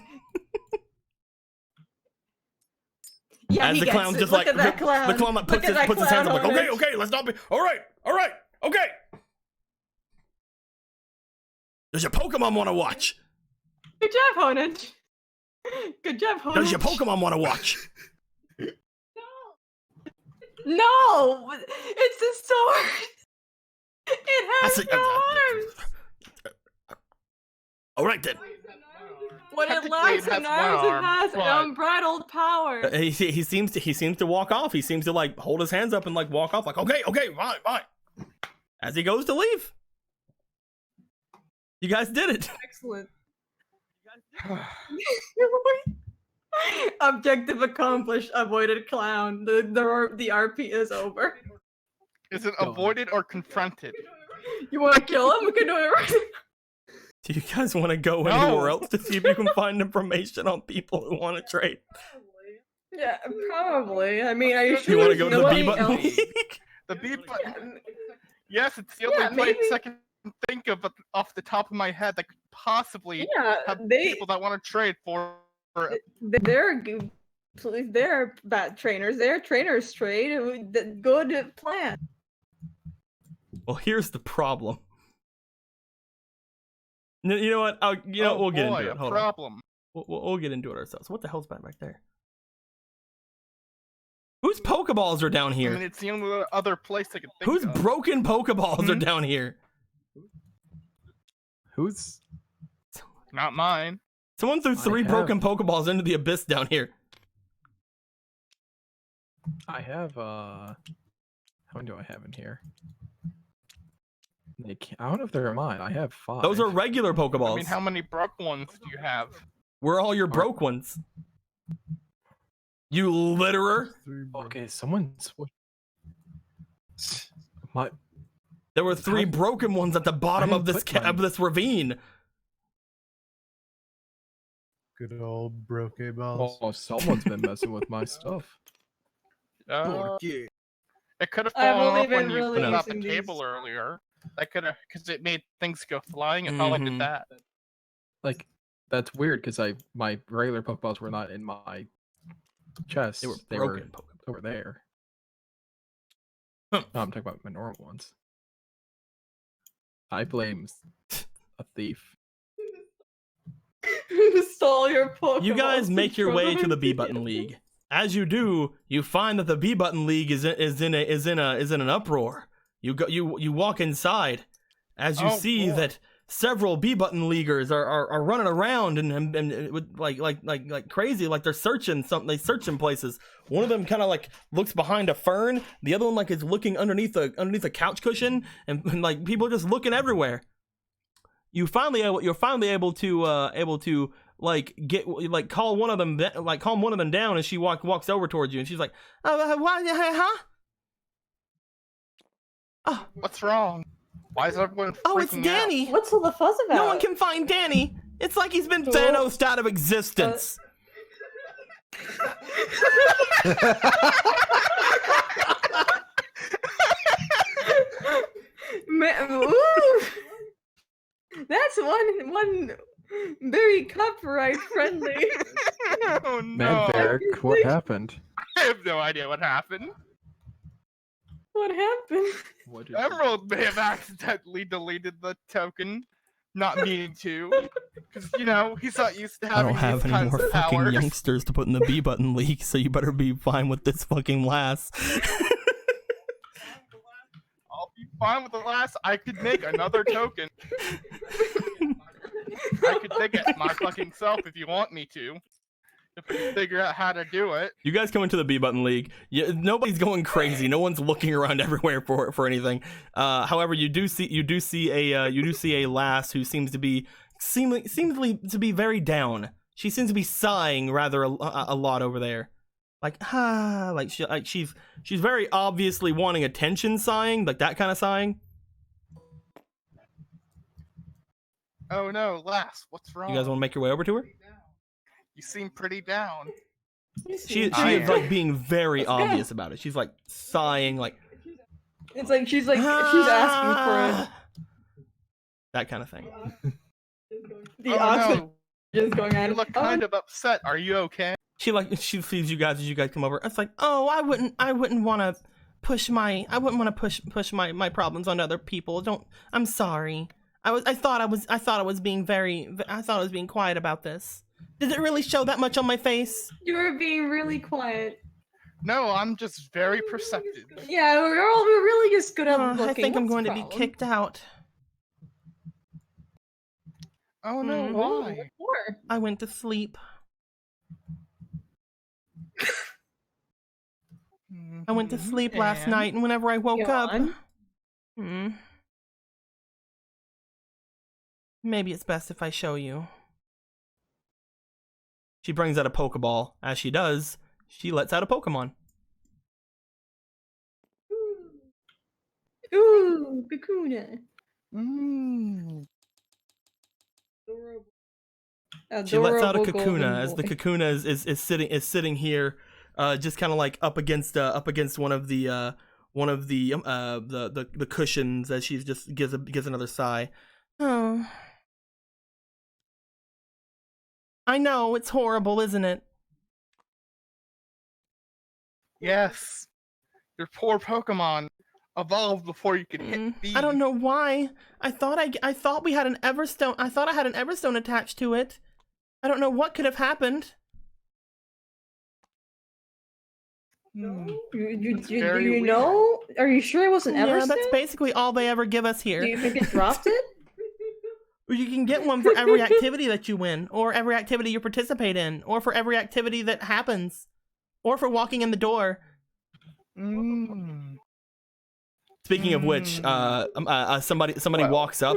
Yeah, As he the gets clown's it. just Look like at that clown. the clown like Look puts at his, that puts his hands up clown, like, okay, Honedge. okay, let's not be all right, okay. Does your Pokemon want to watch? Good job, Honedge. Good job, Honedge. Does your Pokemon want to watch? No, it's a sword. It has That's no a- arms. All right then. When it Technically, lacks it has an one arms, arm, it has but- unbridled power. He seems to walk off. He seems to like hold his hands up and like walk off. Like okay, fine. As he goes to leave. You guys did it. Excellent. Objective accomplished. Avoided clown. The RP is over. Is it avoided or confronted? You want to kill him? We can do it right. Do you guys want to go No. anywhere else to see if you can find information on people who want to trade? Yeah, probably. I mean, are you sure? You want to go there's to the nobody B button else? league? The B button. Yes, it's the only Yeah, place maybe. I can think of off the top of my head that could possibly Yeah, have they people that want to trade for. they're bad trainers. They're trainers trade. Good plan. Well, here's the problem. You know what? We'll get into it. A Hold on. problem. We'll get into it ourselves. What the hell's back there? Whose Pokeballs are down I here? mean, it's the only other place I could think Whose of. broken Pokeballs are Hmm? down here? Who's? Not mine. Someone threw I 3 have- broken Pokeballs into the abyss down here. I have how many do I have in here? I don't know if they're mine. I have 5. Those are regular Pokeballs. I mean, how many broke ones do you have? Where are all your broke ones? You litterer. Okay, someone my There were 3 broken ones at the bottom of didn't this put mine. of this ravine. Good old broke balls. oh, someone's been messing with my stuff. It could have I've fallen only off when been you put it off the releasing these. table earlier. That could have, because it made things go flying. It probably Mhm. did that. Like that's weird because my regular Pokeballs were not in my chest. They were They broken were Pokeballs. over there. Huh. No, I'm talking about my normal ones. I blame a thief. Who stole your Pokemon? You guys make your way to the B Button League. As you do, you find that the B Button League is in an uproar. You walk inside, as you Oh, see boy. that several B Button Leaguers are running around and with like crazy, like they're searching something. They searching places. One of them kind of like looks behind a fern. The other one like is looking underneath a couch cushion, and like people are just looking everywhere. You're finally able to like get like call one of them down, and she walks over towards you, and she's like, what, huh? Oh, What's wrong? Why is everyone freaking oh, it's Danny. What's all the fuss about? No one can find Danny. It's like he's been Thanos'd out of existence. Ooh. That's one very copyright friendly. Oh, Man, no. Varric, what happened? I have no idea what happened. What happened? What did Emerald may have accidentally deleted the token, not meaning to, because he's not used to I having don't have these any kinds more of fucking powers. youngsters to put in the B Button League, so you better be fine with this fucking lass. I'll be fine with the last. I could make another token. I could dig it my fucking self if you want me to. If I can figure out how to do it. You guys come into the B Button League. Nobody's going crazy. No one's looking around everywhere for anything. However, you do see a lass who seems to be seemingly to be very down. She seems to be sighing rather a lot over there. like she's very obviously wanting attention, sighing, like that kind of sighing. Oh no, Lass, what's wrong? You guys want to make your way over to her? You seem pretty down. She I is am. like being very obvious about it. She's like sighing, like It's like she's asking for that kind of thing. the Oh, oxygen no. just going on. You look kind of upset. Are you okay? She sees you guys as you guys come over. It's like, oh, I wouldn't want to push my problems on other people. I'm sorry. I thought I was being quiet about this. Did it really show that much on my face? You were being really quiet. No, I'm just very perceptive. Yeah, we're really just good at looking. I think I'm What's going the to be problem? kicked out. Oh no, Mhm. why? Or I went to sleep. I went to sleep last And- night, and whenever I woke Go up, on. maybe it's best if I show you. She brings out a Pokeball. As she does, she lets out a Pokemon. Ooh, Kakuna. Mm. She lets out a Adorable golden Kakuna as the boy. Kakuna is sitting here, just kind of like up against one of the cushions as she just gives another sigh. Oh, I know it's horrible, isn't it? Yes. Your poor Pokemon evolved before you could hit B. I don't know why. I thought we had an Everstone. I thought I had an Everstone attached to it. I don't know what could have happened. Hmm. Do very you weird. know? Are you sure it wasn't Yeah, Everstone? that's basically all they ever give us here. Do you think it dropped it? You can get one for every activity that you win, or every activity you participate in, or for every activity that happens, or for walking in the door. Mm. Speaking of which, somebody Well. walks up.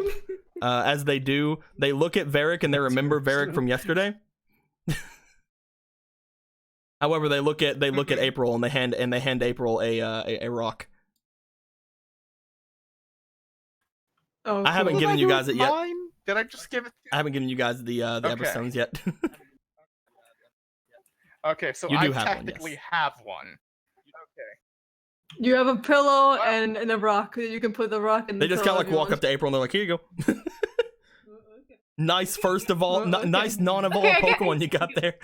As they do, they look at Varric and they remember Varric from yesterday. However, they look at April and they hand April a rock. Oh, I haven't cool. given you guys it yet. Mine? Did I just give it? I haven't given you guys the Okay. Everstones yet. Okay, so You I do have one, technically yes. have one. Okay. You have a pillow and a rock. You can put the rock in the They just pillow kind of if like you walk want. up to April and they're like, "Here you go." Nice first of all, Okay. nice non-evolved Okay, okay. Pokemon you got there.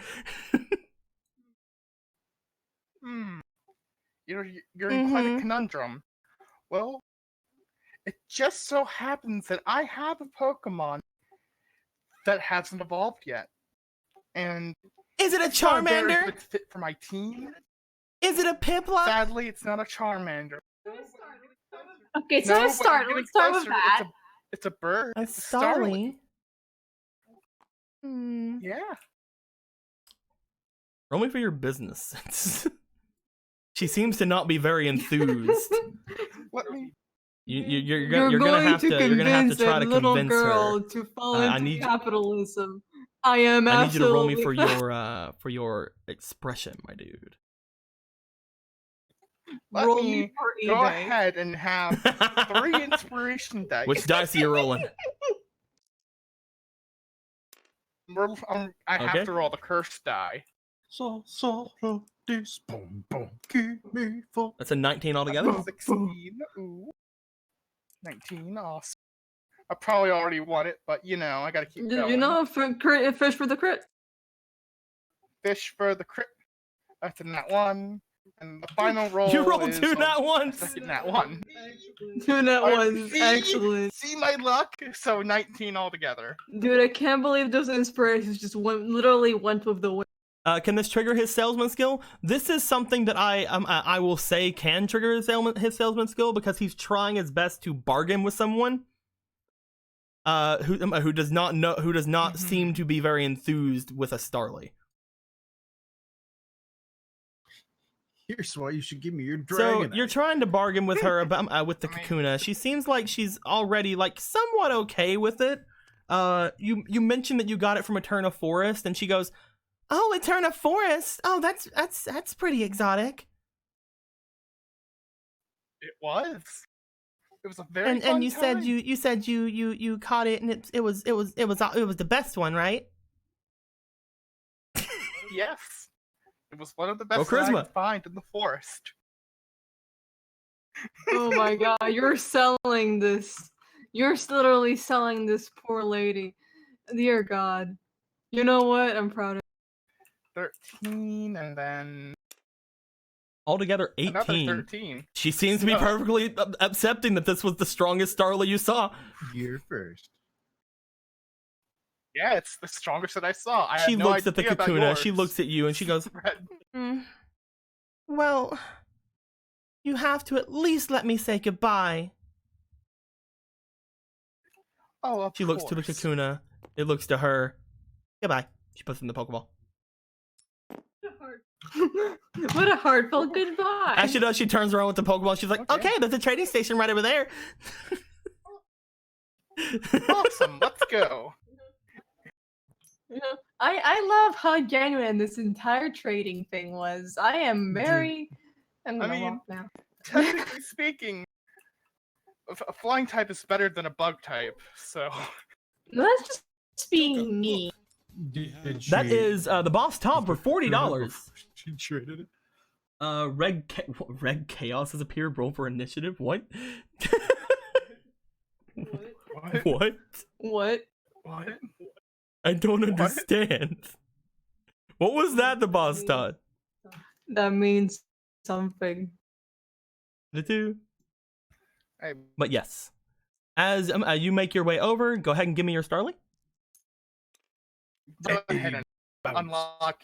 You're in quite a Mhm. conundrum. Well, it just so happens that I have a Pokemon that hasn't evolved yet, and Is it a it's not a very Charmander? good fit for my team. Is it a Piplup? Sadly, it's not a Charmander. Okay, so No, let's but start. you're Let's start getting with closer. that. It's a bird. A It's a starling. Starly. Hmm. Yeah. Roll me for your business. She seems to not be very enthused. Let me. You're gonna have to try to little convince girl her. to fall I into need- capitalism. I am I need you to roll me absolutely for your expression, my dude. Let Roll me me for go eBay. ahead and have 3 inspiration dice. Which dice are you rolling? I have Okay. to roll the curse die. This boom boom keep me full. That's a 19 altogether. 16. Ooh. 19. Awesome. I probably already won it, but I gotta keep Did going. you know fish for the crit? Fish for the crit. That's a nat 1. And the final roll. You rolled is 2 a nat ones. second nat 1. Two net Alright, ones. see? Excellent. See my luck? So 19 altogether. Dude, I can't believe those inspirations just literally went with the wind. Can this trigger his salesman skill? This is something that I will say can trigger his salesman skill because he's trying his best to bargain with someone who does not seem to be very enthused with a Starly. Here's why you should give me your So dragon. you're trying to bargain with her about with the Kakuna. She seems like she's already like somewhat okay with it. You mentioned that you got it from Eterna Forest, and she goes, Oh, Eterna Forest. Oh, that's pretty exotic. It was. It was a very fun And you said time. you said you caught it, and it was the best one, right? Yes. It was one of the Roll best that I charisma. could find in the forest. Oh my god, you're selling this. You're literally selling this poor lady. Dear God. You know what? I'm proud of 13, and then Altogether, another 18. 13. She seems to be No. perfectly accepting that this was the strongest Starly you saw. You're first. Yeah, it's the strongest that I saw. I She had no looks at the idea about Kakuna. She yours. looks at you, and she goes, Red. Well, you have to at least let me say goodbye. Oh, of She looks to the course. Kakuna. It looks to her. Goodbye. She puts it in the Pokeball. it. What a heartfelt goodbye. As she does, she turns around with the Pokeball. She's like, okay, there's a trading station right over there. Awesome, let's go. You know, I love how genuine this entire trading thing was. I am very. I'm gonna mean, walk now. Technically speaking, a flying type is better than a bug type, so. That's just being me. That is the boss top for $40. She traded it. Red Chaos has appeared. Roll for initiative. What? What? What? What? What? I don't understand. What was that the boss taught? That means something. The two. Hey, But yes, as you make your way over, go ahead and give me your Starly. go ahead and unlock.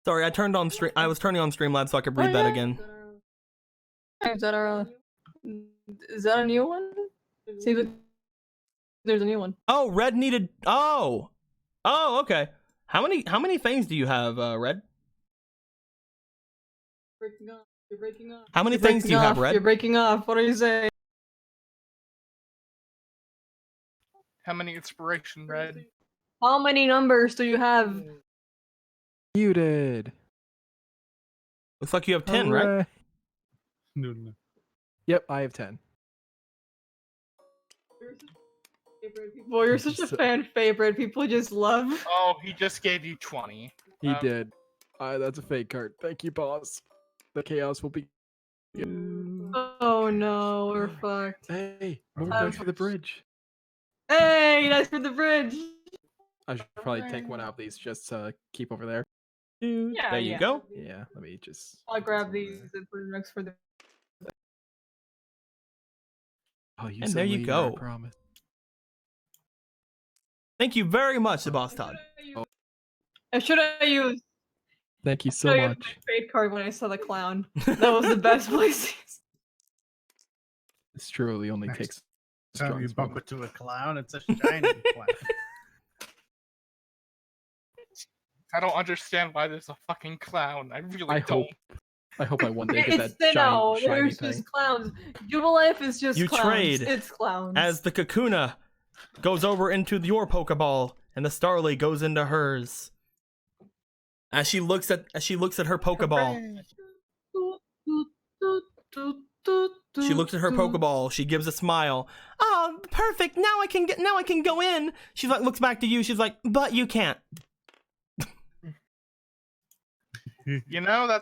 Sorry, I turned on stream. I was turning on Streamlabs so I could read that again. Is that a new one? See, there's a new one. Oh, Red needed. Oh, okay. How many things do you have, Red? Breaking off. You're breaking off. How many You're things do you breaking have, off. Red? You're breaking off. What are you saying? How many inspiration, Red? How many numbers do you have? Muted. Looks like you have 10, right? Hooray. No. Yep, I have 10. Boy, you're such a fan favorite. People just love. Oh, he just gave you 20. He did. That's a fake card. Thank you, boss. The chaos will be. Oh no, we're fucked. Hey, more dice for the bridge. Hey, that's for the bridge. I should probably take one out of these just to keep over there. Yeah, There you yeah. go. Yeah, let me just. I'll grab these and put them next for the. I'll use And it there you later, go. I promise. Thank you very much, the boss Todd. And should I use? Thank you so should I use much. my fate card when I saw the clown? That was the best place. This truly only Next takes. Time you strong bump moment. into a clown, it's a shiny clown. I don't understand why there's a fucking clown. I really I don't. hope I one day get It's that no, shiny there's thing. just clowns. Jubilife is just You clowns. trade It's clowns. As the Kakuna goes over into your Pokeball, and the Starly goes into hers. As she looks at her Pokeball, she looks at her Pokeball. She gives a smile. Oh, perfect! Now I can go in. She's like, looks back to you. She's like, but you can't. You know,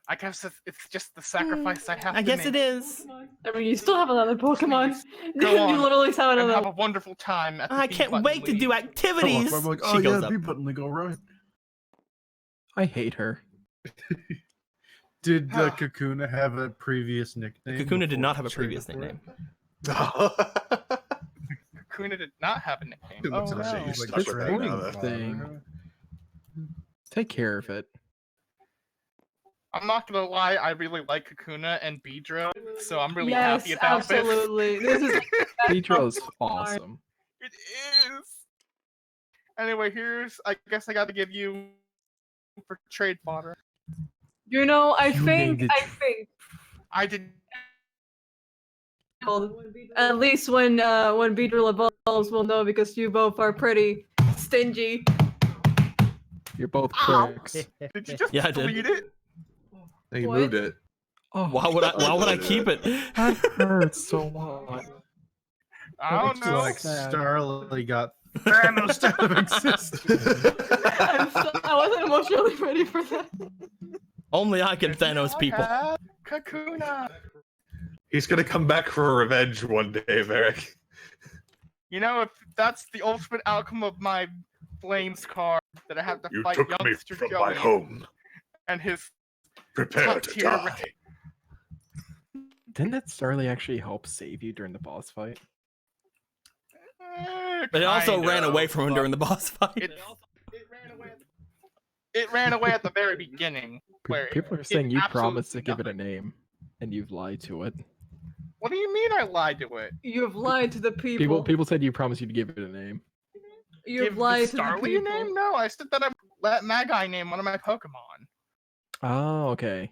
I guess it's just the sacrifice I have I to guess make. it is. I mean, you still have another Pokemon. Go on You literally have and another. have a wonderful time at the I Bee can't Button wait to League. do activities. I'm like, She oh goes yeah, up. be button to go right. I hate her. Did Kakuna have a previous nickname? Kakuna did before not have a she previous traded nickname. Kakuna did not have a nickname. Too Oh, much of that shit. no. You Like stuck this with that morning now, though. thing. Take care of it. I'm not gonna lie, I really like Kakuna and Beedrill, so I'm really Yes, happy about absolutely. This is. Beedrill's awesome. It is. Anyway, I guess I gotta give you for trade fodder. You know, I You think named it. I did. At least when Beedrill evolved, yourselves will know because you both are pretty stingy. You're both Ow. pricks. Did you just Yeah, I did. delete it? No, you What? moved it. Oh, Why would I keep it? that hurts so much. I don't It's know. Like sad. Starly got Thanos out of existence. I wasn't emotionally ready for that. Only I can Thanos people. Kakuna. He's gonna come back for revenge one day, Varric. You know, if that's the ultimate outcome of my Flames card, that I have to You fight took me youngster from Joey my home. and his Prepare top to tier die. Didn't that Starly actually help save you during the boss fight? But it also kind ran of, away from him but during the boss fight. It ran away at the very beginning. Where People are it saying you absolutely promised to give it a nothing. name, and you've lied to it. What do you mean I lied to it? You have lied to the people. People said you promised you to give it a name. You have Give lied the to the Starly a people. name? No, I said that I let Magi name one of my Pokemon. Oh, okay.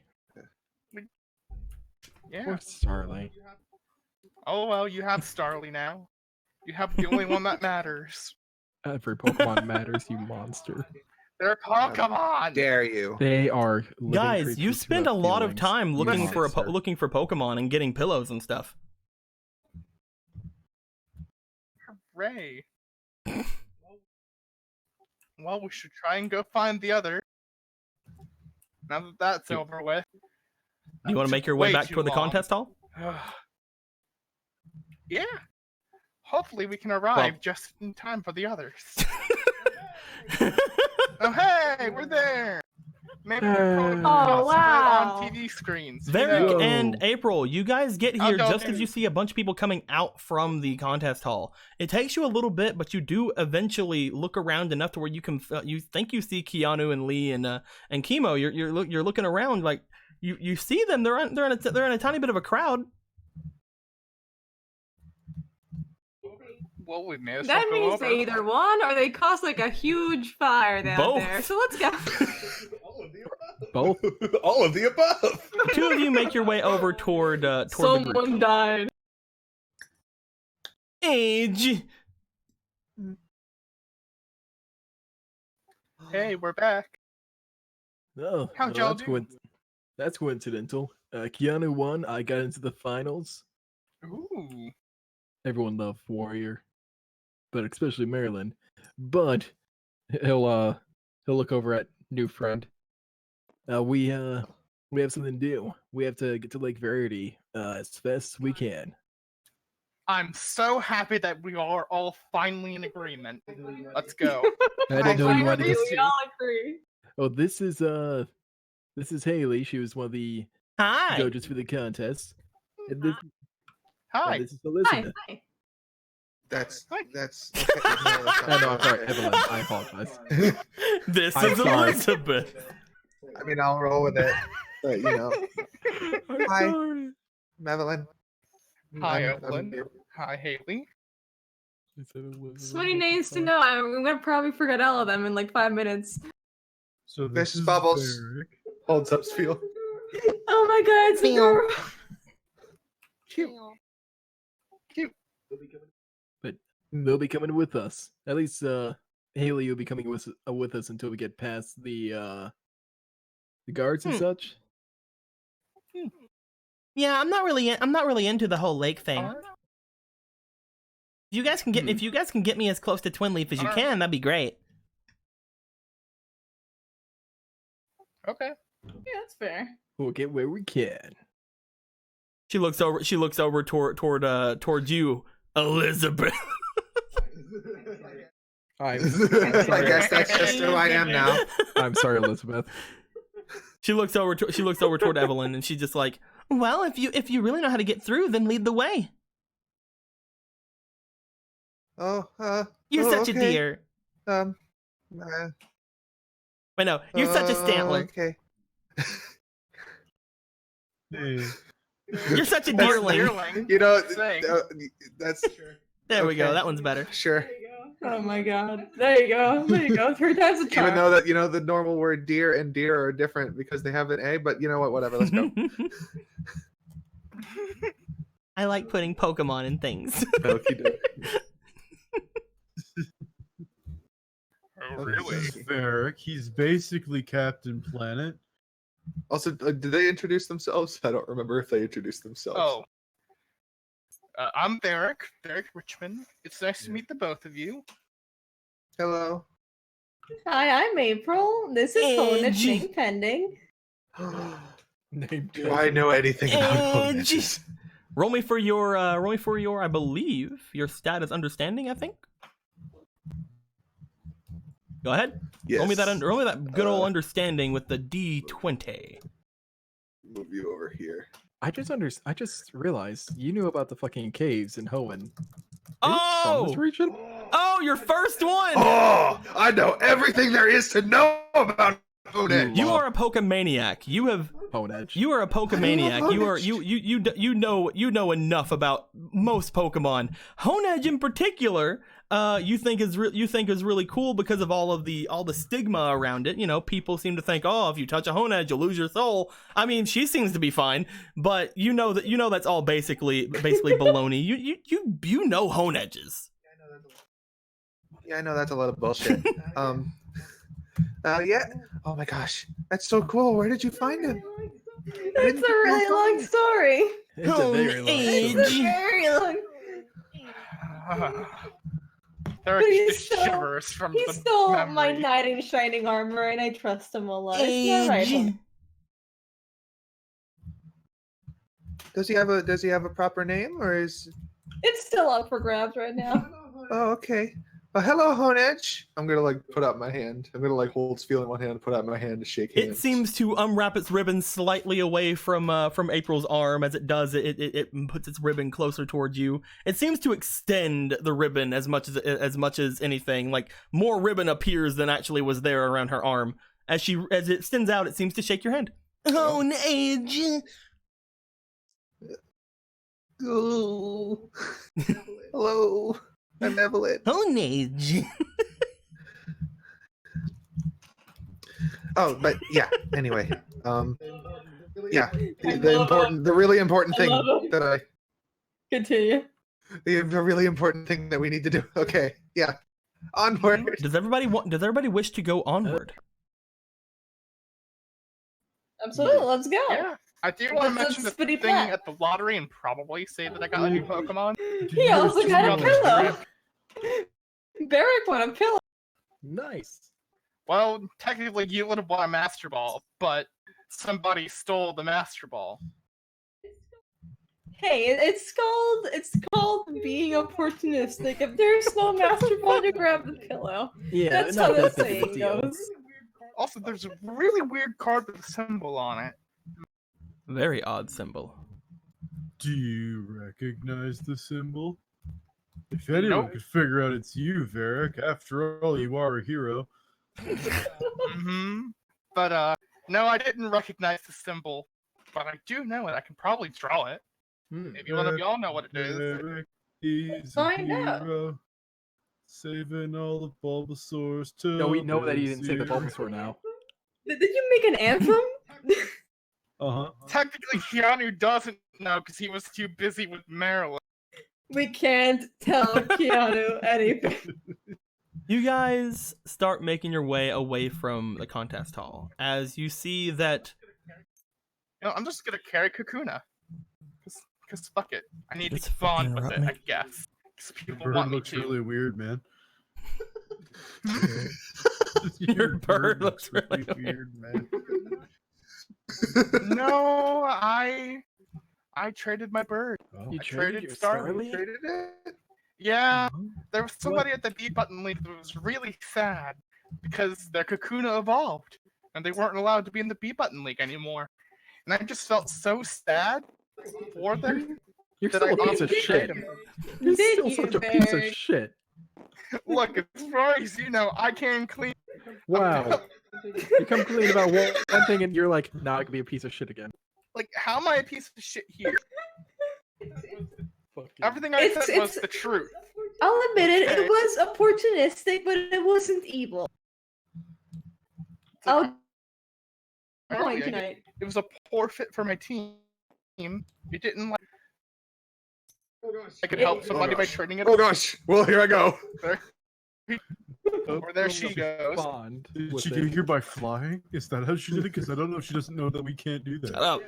Yeah. Poor Starly. Oh well, you have Starly now. You have the only one that matters. Every Pokemon matters, you monster. They're Pokemon. Dare you? They are living Guys, you creatures who spend have a lot of feelings, time you looking for monster. looking for Pokemon and getting pillows and stuff. Hooray. Well, we should try and go find the other. Now that that's over with. You want to make your way back toward the contest hall? Yeah. Hopefully we can arrive just in time for the others. Oh hey, we're there. Maybe we can Oh, possibly wow. on TV screens. Who Varric knows? and April, you guys get I'll here go just as there. you see a bunch of people coming out from the contest hall. It takes you a little bit, but you do eventually look around enough to where you can you think you see Keanu and Lee and Chemo. You're looking around like you see them. They're in a tiny bit of a crowd. Well, we may as That well go means over. they either won or they caused like a huge fire down Both. there. So let's go. Both. All of the above. Two of you make your way over toward the group. Someone died. Age. Hey, we're back. Oh, How'd y'all do? That's coincidental. Keanu won. I got into the finals. Ooh. Everyone loved Warrior, but especially Maryland. But he'll look over at new friend. We have something to do. We have to get to Lake Verity as fast as we can. I'm so happy that we are all finally in agreement. Let's go. I didn't know you Finally, wanted these to. We two. all agree. Oh, this is Haley. She was one of the Hi. judges for the contest. And this, Hi. and this is Hi. Elizabeth. Hi. That's Hi. that's. Okay, no, that's Oh, not no, I'm sorry, okay. Evelyn. I apologize. This I'm is sorry. Elizabeth. I mean, I'll roll with it, but you know, I'm Hi. sorry. Evelyn. Hi, I'm- Evelyn. Hi, Haley. I said Elizabeth. So many names to know. I'm gonna probably forget all of them in like 5 minutes. So This is is Bubbles. Varric. Holds up Spiel. Oh my god, it's adorable. Cute. Cute. But they'll be coming with us. At least Haley will be coming with us until we get past the guards and such. Yeah, I'm not really into the whole lake thing. Alright. If you guys can get me as close to Twin Leaf as you Alright. can, that'd be great. Okay. Yeah, that's fair. We'll get where we can. She looks over towards you, Elizabeth. I'm I guess that's just who I am now. I'm sorry, Elizabeth. She looks over toward Evelyn, and she's just like, "Well, if you really know how to get through, then lead the way. Oh, You're oh, such a okay. dear. uh, Wait, no, you're such a Stantler. Okay. You're such a That's dearling. dearling. You know, Saying. that's There we go. Okay. That one's better. sure. Oh my god. There you go. There you go. 3 times a charm. Even though that the normal word deer and deer are different because they have an A, but you know what? Whatever. Let's go. I like putting Pokemon in things. Okie dokie. This is Varric. He's basically Captain Planet. Also, did they introduce themselves? I don't remember if they introduced themselves. Oh. I'm Varric Richmond. It's nice to meet the both of you. Hello. Hi, I'm April. This is Hona Edge. Ching Pending. Name Do I know anything about Edge. Honedge? Roll me for your, I believe, your status understanding, I think. Go ahead. Yes. Roll me that good old understanding with the D20. Move you over here. I just realized you knew about the fucking caves in Hoenn. From Oh! this region? Oh, your first one! Oh, I know everything there is to know about Honedge. You are a Pokemaniac. You have Honedge. You are a Pokemaniac. You are Honedge. you know enough about most Pokemon. Honedge in particular, you think is really cool because of all the stigma around it. You know, people seem to think, oh, if you touch a Honedge, you'll lose your soul. I mean, she seems to be fine, but you know that's all basically baloney. You know Honedges. Yeah, I know that's a lot of bullshit. Yeah. Oh my gosh, that's so cool. Where did you find him? It's a really long story. It's a very long It's story. a very long. There But he just stole- shivers from He the stole memory. my knight in shining armor, and I trust him a lot. It's not right. Hona. Does he have a proper name, or is? It's still up for grabs right now. Oh, okay. Hello, Honedge. I'm gonna like put out my hand. I'm gonna like hold Spiel in one hand, put out my hand to shake hands. It seems to unwrap its ribbon slightly away from April's arm. As it does, it puts its ribbon closer towards you. It seems to extend the ribbon as much as anything. Like more ribbon appears than actually was there around her arm. As it extends out, it seems to shake your hand. Honedge. Oh. Hello, I'm Evelyn. Honedge. Oh, but yeah. Anyway, yeah. The really important thing that Continue. the really important thing that we need to do. Okay, yeah. Onward. Does everybody wish to go onward? Absolutely, let's go. Yeah, I do want to Let's mention the spitty thing plat. at the lottery and probably say that I got a new Pokemon. He also got a on the pillow. street. Barrack won a pillow. Nice. Well, technically you would have bought a Master Ball, but somebody stole the Master Ball. Hey, it's called being opportunistic. If there's no master ball, you grab the pillow. Yeah, That's not how the that big of a saying deal. goes. Also, there's a really weird card with a symbol on it. Very odd symbol. Do you recognize the symbol? If anyone Nope. could figure out it's you, Varric, after all, you are a hero. Mm-hmm. But, no, I didn't recognize the symbol. But I do know it. I can probably draw it. Maybe one of y'all know what it is. Varric, he's a Find out. hero. Saving all the Bulbasaurs to No, we know that he didn't say the Bulbasaur now. Did you make an anthem? Uh-huh. Technically, Keanu doesn't know because he was too busy with Marilyn. We can't tell Keanu anything. You guys start making your way away from the contest hall as you see that You know, I'm just gonna carry Kakuna. Cause fuck it. I need Just to bond fucking with it, interrupt I guess. 'Cause people Bird want me looks to. really weird, man. Your bird looks really weird, man. No, I traded my bird. Oh. You I traded traded your Starly. Starly? Yeah, there was somebody at the B button league that was really sad because their Kakuna evolved and they weren't allowed to be in the B button league anymore. And I just felt so sad for them. You're that still I a piece of opted to shit. trade 'em. You're Did still you, such a piece of Barrack? shit. Look, as far as you know, I can clean. Wow. You come clean about one thing and you're like, nah, I could be a piece of shit again. Like, how am I a piece of shit here? Fuck you. Everything I It's- said was it's- the truth. I'll admit it. Okay. It was opportunistic, but it wasn't evil. I'll point Apparently, tonight. it was a poor fit for my team. It didn't like. I could help somebody by trading it. Oh gosh. Well, here I go. Or there she goes. Bond Did with she it. get here by flying? Is that how she did it? Because I don't know if she doesn't know that we can't do that. Shut up.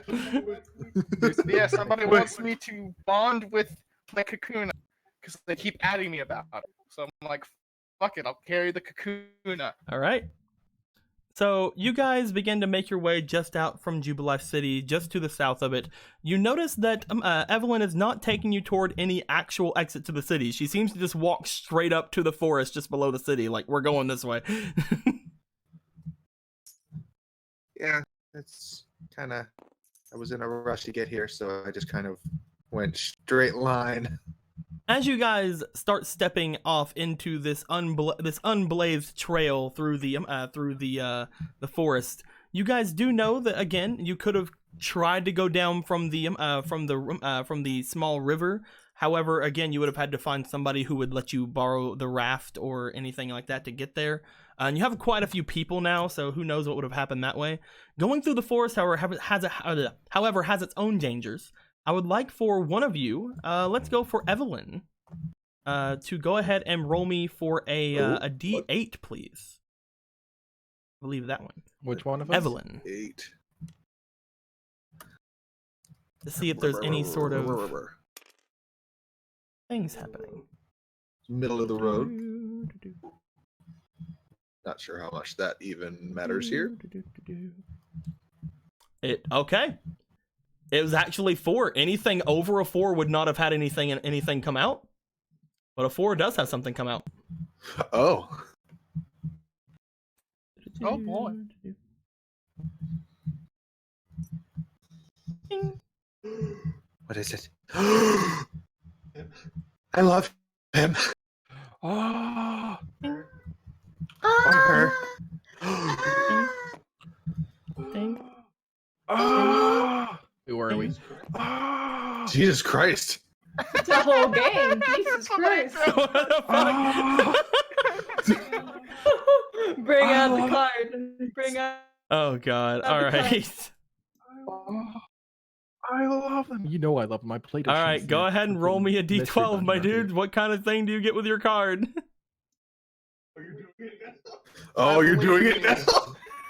Yeah, somebody wants me to bond with my Kakuna because they keep adding me about it. So I'm like, fuck it, I'll carry the Kakuna. All right. So you guys begin to make your way just out from Jubilife City, just to the south of it. You notice that Evelyn is not taking you toward any actual exit to the city. She seems to just walk straight up to the forest just below the city, like, we're going this way. Yeah, it's kind of. I was in a rush to get here, so I just kind of went straight line. As you guys start stepping off into this unblazed trail through the forest, you guys do know that again you could have tried to go down from the small river. However, again, you would have had to find somebody who would let you borrow the raft or anything like that to get there. And you have quite a few people now, so who knows what would have happened that way. Going through the forest, however, has its own dangers. I would like for one of you, let's go for Evelyn, to go ahead and roll me for a D8, please. I believe that one. Which one of us? Evelyn. 8. To see if there's any sort of things happening. Middle of the road. Not sure how much that even matters here. Okay. It was actually 4. Anything over a 4 would not have had anything come out. But a 4 does have something come out. Oh. Oh boy. What is it? I love him. Oh, Or her. Ding. oh. Who are we? Ah. Oh, Jesus Christ. It's a whole game. Jesus Christ. What the fuck? Bring out the card. Bring out. Oh god. That'd All be right. I love them. You know I love them. I played. All right, go ahead and roll me a D12, my dude. What kind of thing do you get with your card? Oh, you're doing it now.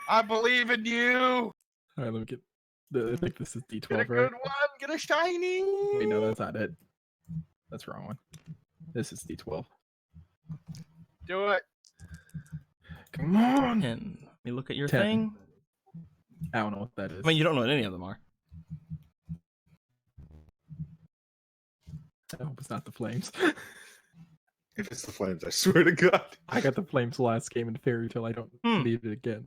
I believe in you. All right, let me get. I think this is Get a D12, right? good one. Get a shiny. Wait, no, that's not it. That's the wrong one. This is D12. Do it. Come on. And let me look at your 10. thing. I don't know what that is. I mean, you don't know what any of them are. I hope it's not the flames. If it's the flames, I swear to God. I got the flames last game in Fairy Tale. I don't need it again.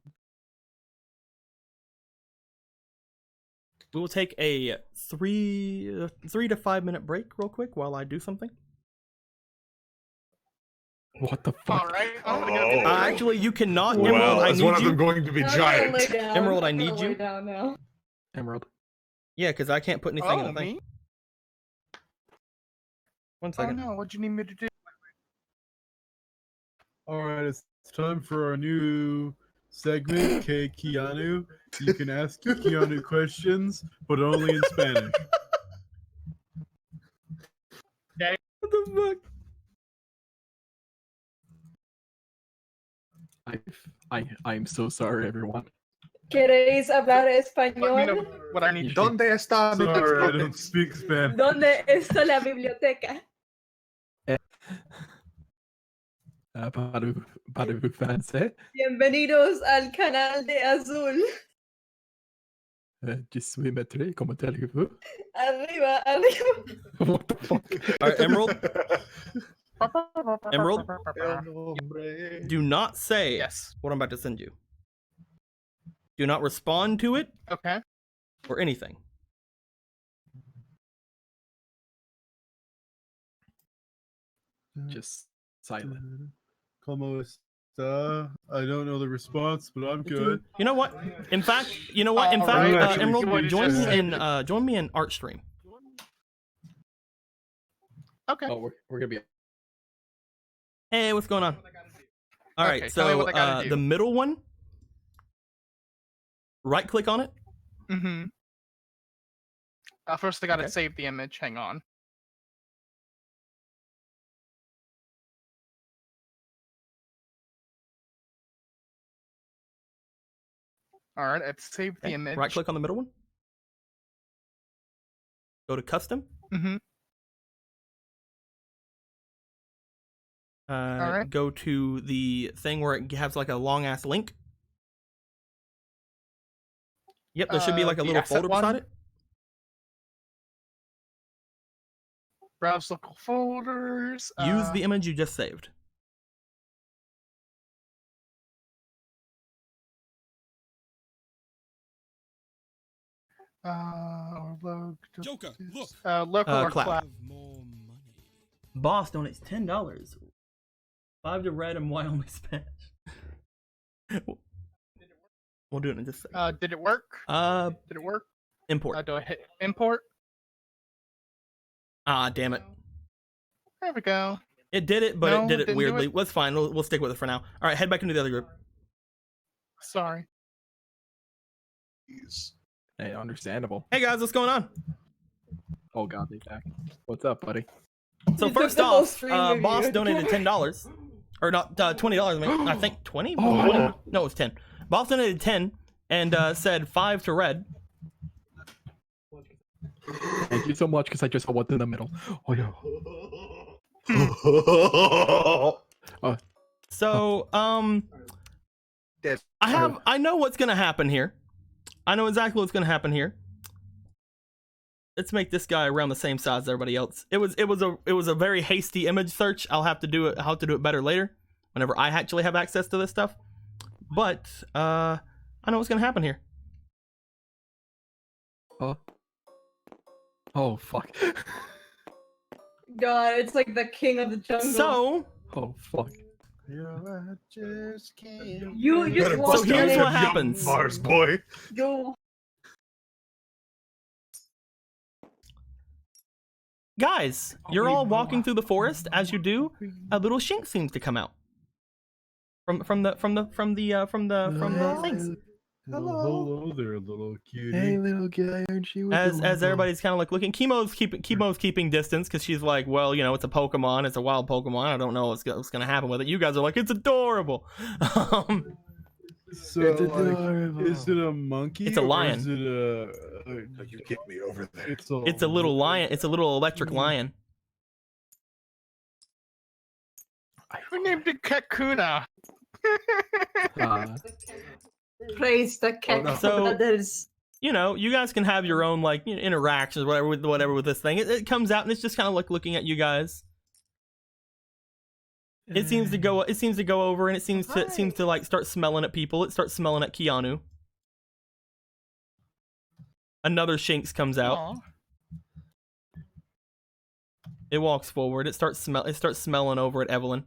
We will take a 3 to 5 minute break real quick while I do something. What the fuck? All right. I'm gonna go get Actually, you cannot. Well, Emerald, I is need one of you. them going to be giant? Emerald, I need you. Down now. Emerald. Yeah, because I can't put anything in the thing. Me? One Oh second. no, what'd you need me to do? All right, it's time for our new segment, K Keanu. You can ask Keanu questions, but only in Spanish. What the fuck? I'm so sorry, everyone. ¿Queréis hablar Let me know español? what I need to do. ¿Dónde está mi Sorry, I texto? don't speak Spanish. ¿Dónde está la biblioteca? Para fans, eh? Bienvenidos al canal de Azul. Je suis maître, comment allez-vous? Arriba, arriba. What the fuck? All right, Emerald. Emerald, El nombre. do not say Yes. what I'm about to send you. Do not respond to it Okay. or anything. Just silent. Como está? I don't know the response, but I'm good. You know what? In fact, Alright. Emerald, What did join you me say? in join me in art stream. Okay. Oh, we're gonna be. Hey, what's going on? All right, Okay, tell me so what I gotta do. the middle one, right click on it. Mm-hmm. First, I gotta Okay. save the image. Hang on. All right, I've saved the Okay, image. right click on the middle one. Go to custom. Mm-hmm. Alright. Go to the thing where it has like a long ass link. Yep, there should be like a The little asset folder one? beside it. Browse local folders. Use the image you just saved. Or local. Joker, look. Local or clap. clap. Have more money. Boss donates $10. 5 to Red and Wyoming Spanish. We'll do it in just a second. Did it work? Did it work? Import. Do I hit import? Ah, damn it. There we go. It did it, but No, it did it it didn't do weirdly. it. Well, it's fine. We'll stick with it for now. All right, head back into the other group. Sorry. Hey, understandable. Hey guys, what's going on? Oh god, they back. What's up, buddy? So You took first the whole off, screen of Boss you. donated $10, or not $20. I mean, I think 20. Oh. No, it was 10. Boss donated 10 and said 5 to Red. Thank you so much, because I just saw what's in the middle. Oh yeah. So Dead. I know what's gonna happen here. I know exactly what's gonna happen here. Let's make this guy around the same size as everybody else. It was a very hasty image search. I'll have to do it better later, whenever I actually have access to this stuff. But I know what's gonna happen here. Oh fuck. God, it's like the king of the jungle. So Oh fuck. you just So walked here's in. what happens. Mars boy. Go. Guys, you're all walking through the forest. As you do, a little shink seems to come out from the things. Hello there, little cutie. Hey little guy, aren't you? As everybody's kind of like looking, Chemo's keeping distance because she's like, well, you know, it's a Pokemon, it's a wild Pokemon. I don't know what's gonna happen with it. You guys are like, it's adorable. So, It's like, adorable. is it a monkey? It's a or lion. Is it You get me over there. It's It's a little lion. It's a little electric lion. Who named it Kakuna? Praise the cat. no. So- brothers. You know, you guys can have your own like interactions, whatever with this thing. It comes out and it's just kind of like looking at you guys. It seems to go. It seems to go over and it seems to like start smelling at people. It starts smelling at Keanu. Another Shinx comes out. Aw. It walks forward. It starts smelling over at Evelyn.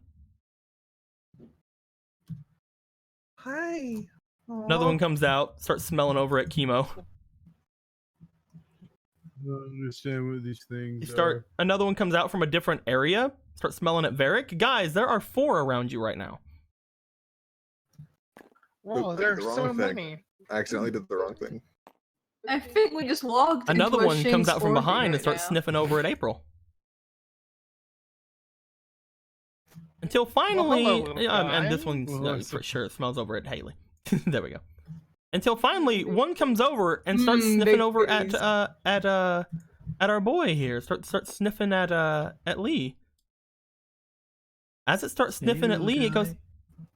Hi. Another one comes out. Starts smelling over at Chemo. I don't understand what these things Another one comes out from a different area. Start smelling at Varric. Guys, there are 4 around you right now. Whoa, Oop, there's the so wrong thing. many. I accidentally did the wrong thing. I think we just logged. Another into a one comes Shinx out from orbit behind and right starts now. sniffing over at April. Until finally, hello, little and this guy. one Well, for sure smells over at Haley. There we go. Until finally, one comes over and starts sniffing big over titties. at our boy here. Starts sniffing at Lee. As it starts sniffing at Lee, it goes,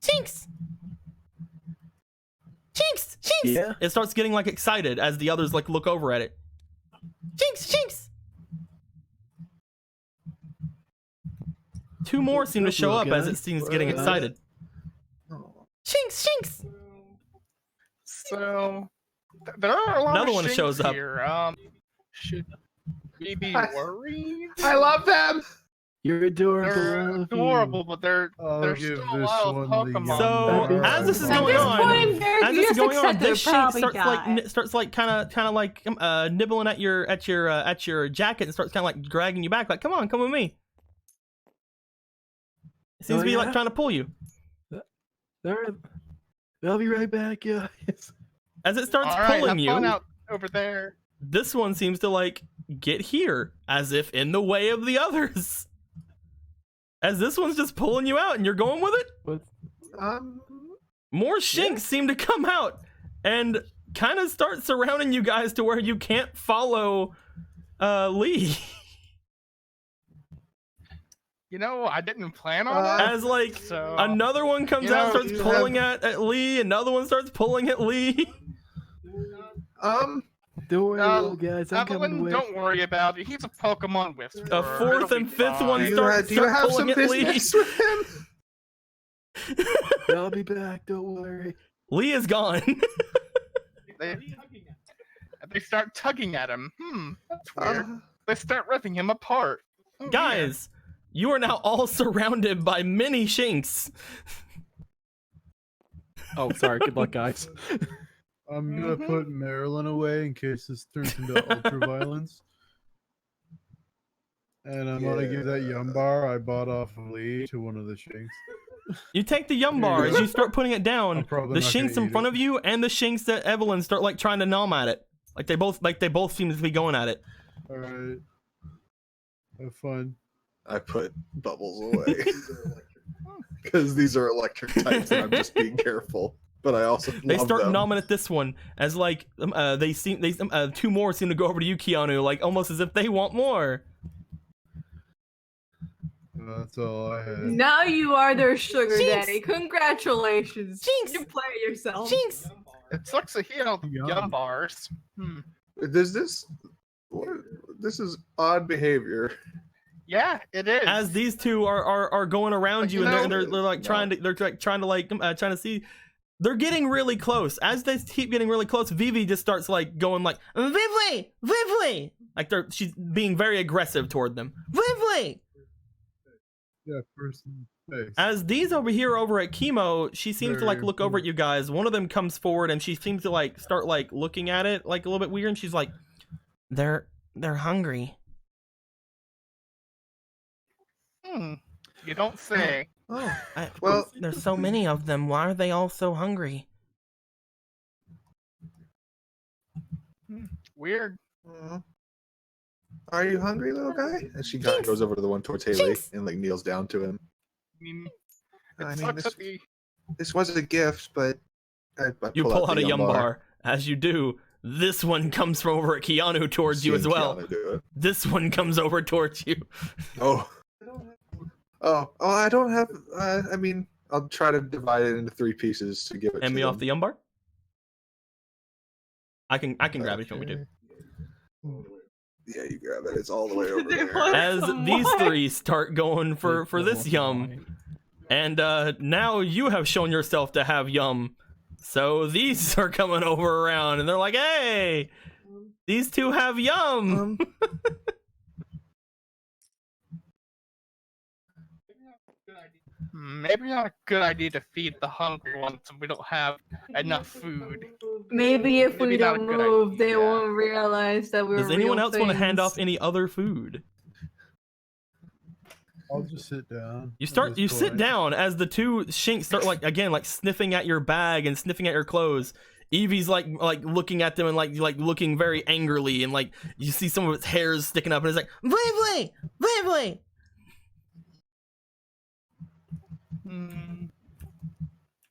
Chinks! Chinks! Chinks! Yeah. It starts getting like excited as the others like look over at it. Chinks! Chinks! 2 more seem to up, show up little as guy? it seems getting excited. Chinks! Chinks! So there are a lot Another of one Shinx shows up. here. Should we be worried? I love them. You're adorable. They're I love you. adorable, but they're I'll give still this wild one the Pokemon. So Yeah. as this is At going this on, point, Varric, as you this is just going on, accept this it, Shinx probably starts like kind of like nibbling at your jacket and starts kind of like dragging you back, like come with me. It seems Oh, to be like yeah? trying to pull you. I'll be right back, guys. As it starts All right, pulling have fun you, out over there. this one seems to like get here, as if in the way of the others. As this one's just pulling you out and you're going with it. What? More Shinx seem to come out and kind of start surrounding you guys to where you can't follow Lee. You know, I didn't plan on that. As like So, another one comes you out, know, starts you pulling at Lee, another one starts pulling at Lee. Don't worry, little guys. I'm coming Evelyn, with. don't worry about it. He's a Pokemon whisperer. A fourth It'll and be fifth fine. one Do you, start do you have pulling some at Lee. business with him? I'll be back. Don't worry. Lee is gone. They start tugging at him. That's weird. They start ripping him apart. Oh, Guys, you are now all surrounded by many Shinx. Oh, sorry. Good luck, guys. I'm gonna put Marilyn away in case this turns into ultra violence. And I'm gonna give that Yumbar I bought off of Lee to one of the Shinx. You take the Yumbar as you start putting it down. I'm The probably not gonna Shinx in eat front it. of you and the Shinx that Evelyn start like trying to nom at it. Like they both seem to be going at it. Alright. Have fun. I put Bubbles away because these are electric types, and I'm just being careful. But I also They love start them. nomming at this one as like two more seem to go over to you, Keanu, like almost as if they want more. That's all I had. Now you are their sugar Jinx! daddy. Congratulations. Jinx! You play yourself. Jinx! It sucks to heal Yum. Yumbars. Does this? What? This is odd behavior. Yeah, it is. As these two are going around But you, you and know- they're like trying to see. They're getting really close. As they keep getting really close, Vivi just starts like going like Vivi, Vivi, like she's being very aggressive toward them. Vivi. Yeah, person. Thanks. As these over at Chemo, she seems to like Very look over at you guys. One of them comes forward and she seems to like start like looking at it like a little bit weird. And she's like, "They're hungry." You don't say. Oh, Well, there's so many of them. Why are they all so hungry? Weird. Are you hungry, little guy? And she kind of goes over to the one towards Haley and like kneels down to him. I mean, I mean, sucks this, that the this was a gift, but I You pull out the a Yumbar. As you do, this one comes from over at Keanu towards you as Seeing well. Keanu do it. This one comes over towards you. Oh. I don't have. I mean, I'll try to divide it into 3 pieces to give it. Hand to me off them. the Yumbar. I can grab it if you want me to. Yeah, you grab it. It's all the way over there. As these 3 start going for this Yum, and now you have shown yourself to have Yum, so these are coming over around, and they're like, "Hey, these 2 have Yum." maybe not a good idea to feed the hungry ones if we don't have enough food. Maybe if we Maybe not a don't good move, they idea. won't realize that we're Does anyone real else want to hand things. off any other food? I'll just sit down. You at this sit point. down as the 2 Shinks start like sniffing at your bag and sniffing at your clothes. Evie's like looking at them and like looking very angrily, and like you see some of its hairs sticking up, and it's like Vivi, Vivi.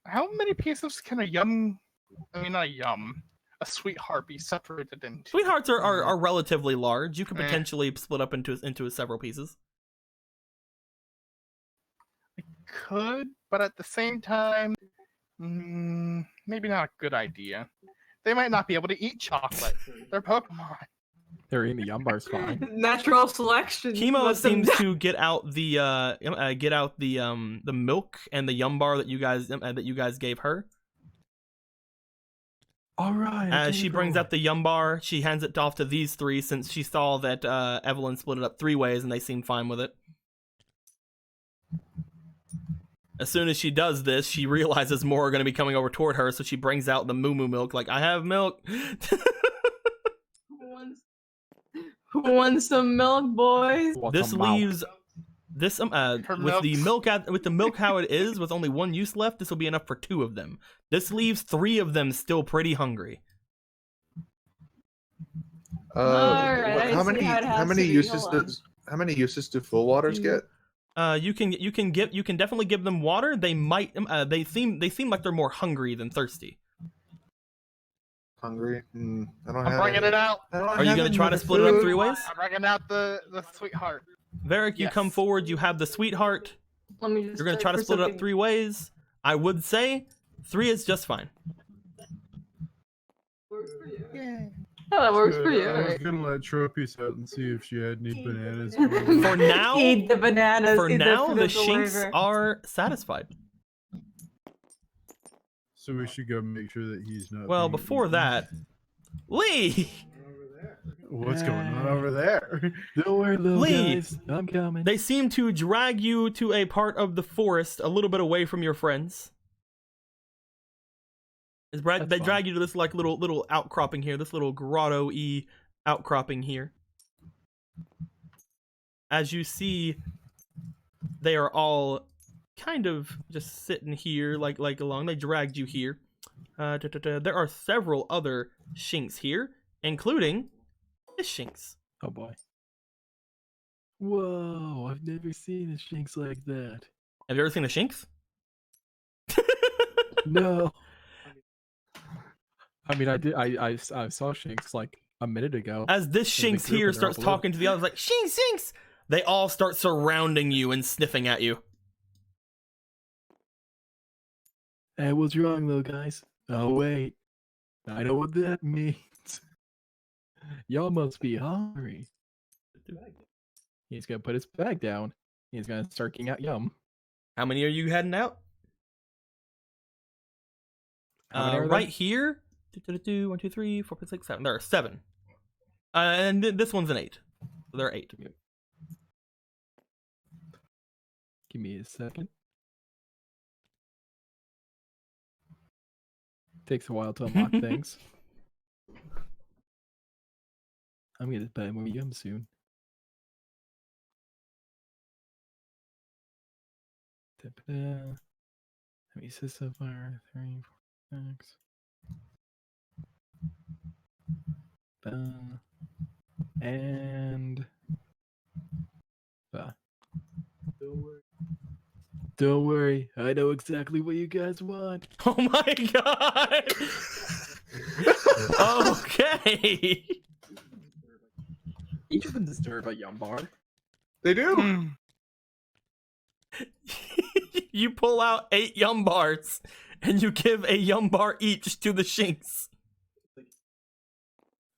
How many pieces can a Yum? I mean, not a Yum. A Sweetheart be separated into? Sweethearts are relatively large. You could Eh. potentially split up into several pieces. Could, but at the same time, maybe not a good idea. They might not be able to eat chocolate. They're Pokemon. They're in the Yumbar's fine. Natural selection. Chemo Let them seems die. to get out the milk and the Yumbar that you guys gave her. All right. As she brings out the Yumbar, she hands it off to these 3 since she saw that Evelyn split it up 3 ways and they seem fine with it. As soon as she does this, she realizes more are going to be coming over toward her, so she brings out the Moo Moo milk, like, I have milk. Who wants some milk, boys? This leaves this with the milk how it is, with only 1 use left, this will be enough for 2 of them. This leaves 3 of them still pretty hungry. Alright, how I see many how it has how many to be. uses Hold on. does how many uses do full waters get? You can definitely give them water. They might they seem like they're more hungry than thirsty. hungry. I don't I'm have bringing any. it out. I don't Are you have gonna any try to split it up food. 3 ways? I'm bringing out the sweetheart. Varric, you come Yes. forward. You have the sweetheart. Let me just You're gonna check try to for split it up something. 3 ways. I would say 3 is just fine. Yeah. Oh, that works for Good. you. I was alright. gonna let Trophies out and see if she had any bananas. For now, Eat the bananas. for eat now, the pickle Shinks flavor. are satisfied. So we should go make sure that he's not. Well, being before eaten. that, Lee, What's going on over there? Don't worry, little Lee. guys. I'm coming. they seem to drag you to a part of the forest a little bit away from your friends. They That's drag fine. you to this like little outcropping here, this little grotto-y outcropping here. As you see, they are all kind of just sitting here like along. They dragged you here. There are several other Shinks here, including this Shinks. Oh boy. Whoa! I've never seen a Shinx like that. Have you ever seen a Shinks? No. I mean, I did. I saw Shinx like a minute ago. As this In the Shinx group here and they're starts all below. talking to the others like, Shinx, Shinx! They all start surrounding you and sniffing at you. Hey, what's wrong, little guys? Oh wait, I know what that means. Y'all must be hungry. He's gonna put his bag down. He's gonna start eating out yum. How many are you heading out? How many are there? Right here. 1, 2, 3, 4, 5, 6, 7. There are 7. And this one's an 8. So there are 8. Give me a second. Takes a while to unlock things. I'm gonna buy more yum soon. Da-ba-da. Let me see so far. 3, 4, 6. And don't worry, I know exactly what you guys want. Oh my god! Okay! Each of them deserve a yum bar. They do. Hmm. You pull out 8 yum bars, and you give a yum bar each to the Shinks.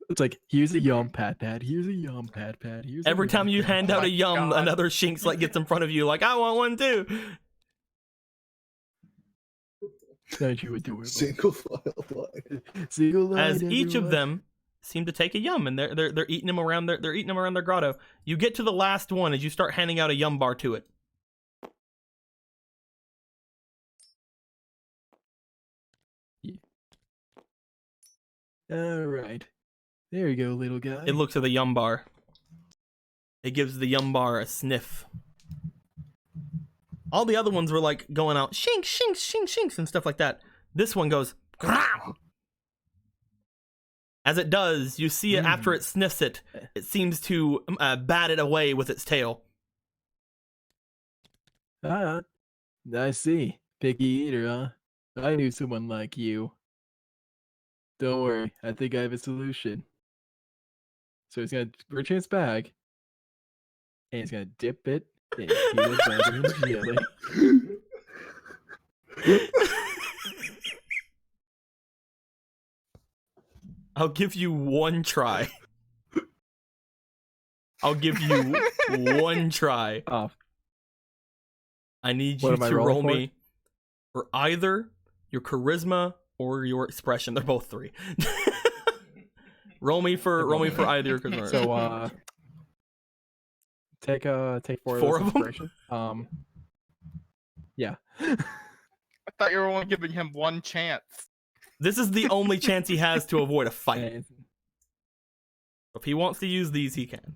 It's like, here's a yum pat pat, here's a yum pat pat, here's Every a time you yum pat hand Oh out my a yum, God. another Shinx like gets in front of you, like, I want one too. pat. Aren't you adorable? Single file line. Single line, As each of everyone. them seem to take a yum, and they're eating them around they're eating them around their grotto. You get to the last one as you start handing out a yum bar to it. All right, there you go, little guy. It looks at the yum bar. It gives the yum bar a sniff. All the other ones were like going out, shinks, shinks, shinks, shinks, and stuff like that. This one goes, growl. As it does, you see it after it sniffs it. It seems to bat it away with its tail. Ah, I see. Picky eater, huh? I knew someone like you. Don't worry, I think I have a solution. So he's gonna reach in his bag, and he's gonna dip it in peanut butter and jelly. I'll give you one try. I'll give you one try. Oh, I need What you am I to rolling roll for? me for either your charisma or your expression. They're both 3. roll me for either your charisma. so take 4 4 of of those 'em? inspiration. Yeah. I thought you were only giving him one chance. This is the only chance he has to avoid a fight. And If he wants to use these, he can.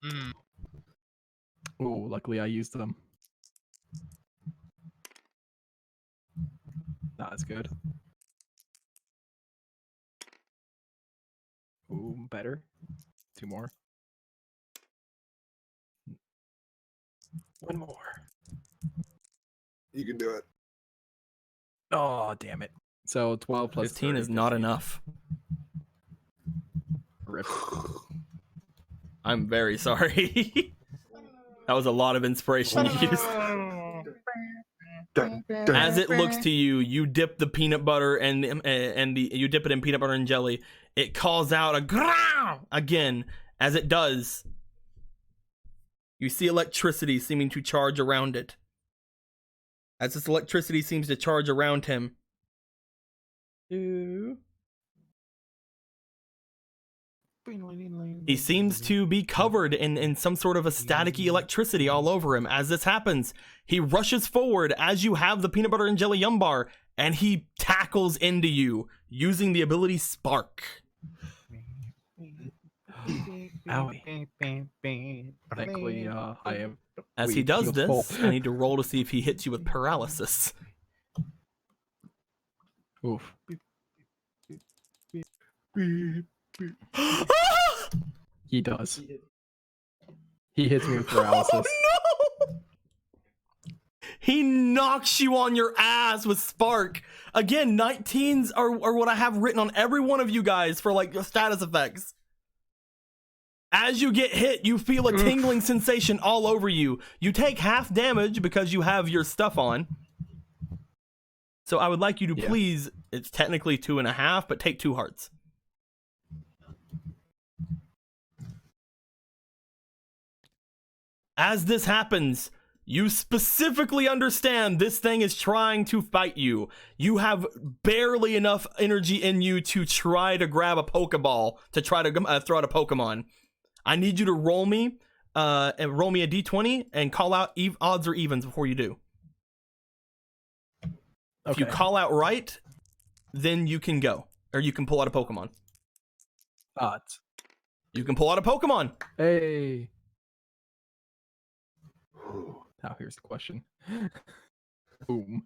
Hmm. ooh, luckily I used them. Not as good. Ooh, better. 2 more. 1 more. You can do it. Oh, damn it. So 12 plus 15 30, is not enough. Rip. I'm very sorry. That was a lot of inspiration you used. As it looks to you, you dip the peanut butter and you dip it in peanut butter and jelly. It calls out a growl again. As it does, you see electricity seeming to charge around it. As this electricity seems to charge around him, he seems to be covered in some sort of a staticky electricity all over him. As this happens, he rushes forward as you have the peanut butter and jelly yum bar, and he tackles into you using the ability Spark. Owie. Thankfully, I am. As he does this, I need to roll to see if he hits you with paralysis. Oof. He does. He hits me with paralysis. Oh, no! He knocks you on your ass with Spark. Again, 19s are what I have written on every one of you guys for like status effects. As you get hit, you feel a tingling sensation all over you. You take half damage because you have your stuff on. So I would like you to please, it's technically 2.5, but take 2 hearts. As this happens, you specifically understand this thing is trying to fight you. You have barely enough energy in you to try to grab a Pokeball, to try to throw out a Pokemon. I need you to roll me a d20 and call out odds or evens before you do. Okay. If you call out right, then you can go. Or you can pull out a Pokemon. Odds. You can pull out a Pokemon. Hey. Now here's the question. Boom.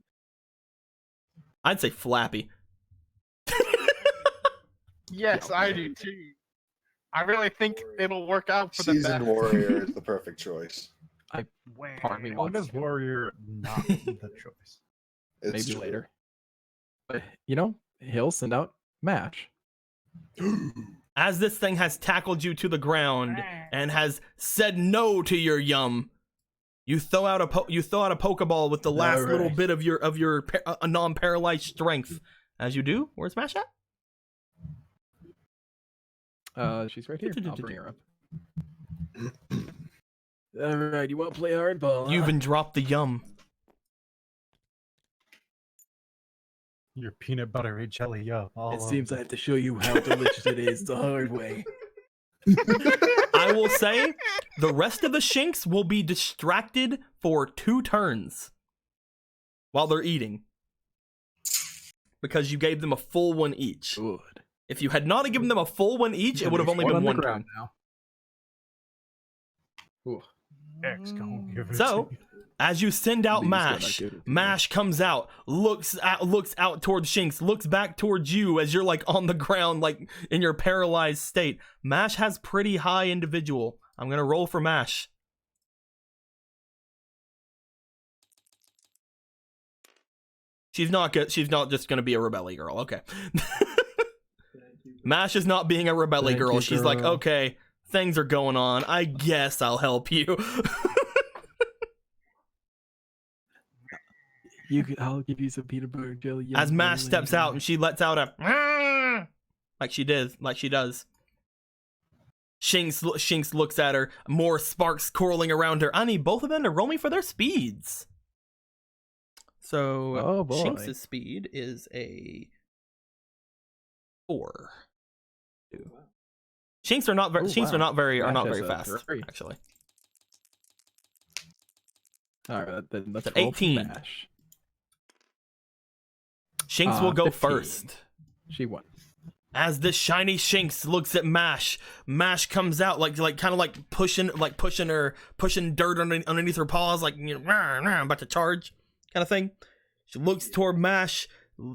I'd say Flappy. Yes, I do too. I really think it'll work out for the best. Seasoned Warrior is the perfect choice. Pardon me. What is Warrior not the choice? It's Maybe true. later. But, you know, he'll send out Mash. As this thing has tackled you to the ground and has said no to your yum, you throw out a Pokeball with the last little bit of your non-paralyzed strength. As you do, where's Mash at? She's right here. I'll bring her up. All right, you want to play hardball? You even dropped the yum. Your peanut butter and jelly yum. It seems I have to show you how delicious it is the hard way. I will say the rest of the Shinx will be distracted for 2 turns while they're eating. Because you gave them a full one each. Good. If you had not given them a full one each, it would have only been 1 turn. Ooh. So, as you send out Mash, Mash comes out, looks out towards Shinx, looks back towards you as you're like on the ground, like in your paralyzed state. Mash has pretty high individual. I'm gonna roll for Mash. She's not good. She's not just gonna be a rebelly girl. Okay. Mash is not being a rebelly girl. She's like, okay, things are going on. I guess I'll help you. I'll give you some peanut butter and jelly. As Mash steps out and she lets out a like she does. Shinx looks at her, more sparks curling around her. I need both of them to roll me for their speeds. So Shinx's speed is a 4. Shinx are not very fast, actually. All right, then let's roll 18. Mash. Shinx will go 15. first. She won. As this shiny Shinx looks at Mash, Mash comes out like pushing dirt underneath her paws, like, you know, about to charge, kind of thing. She looks toward Mash,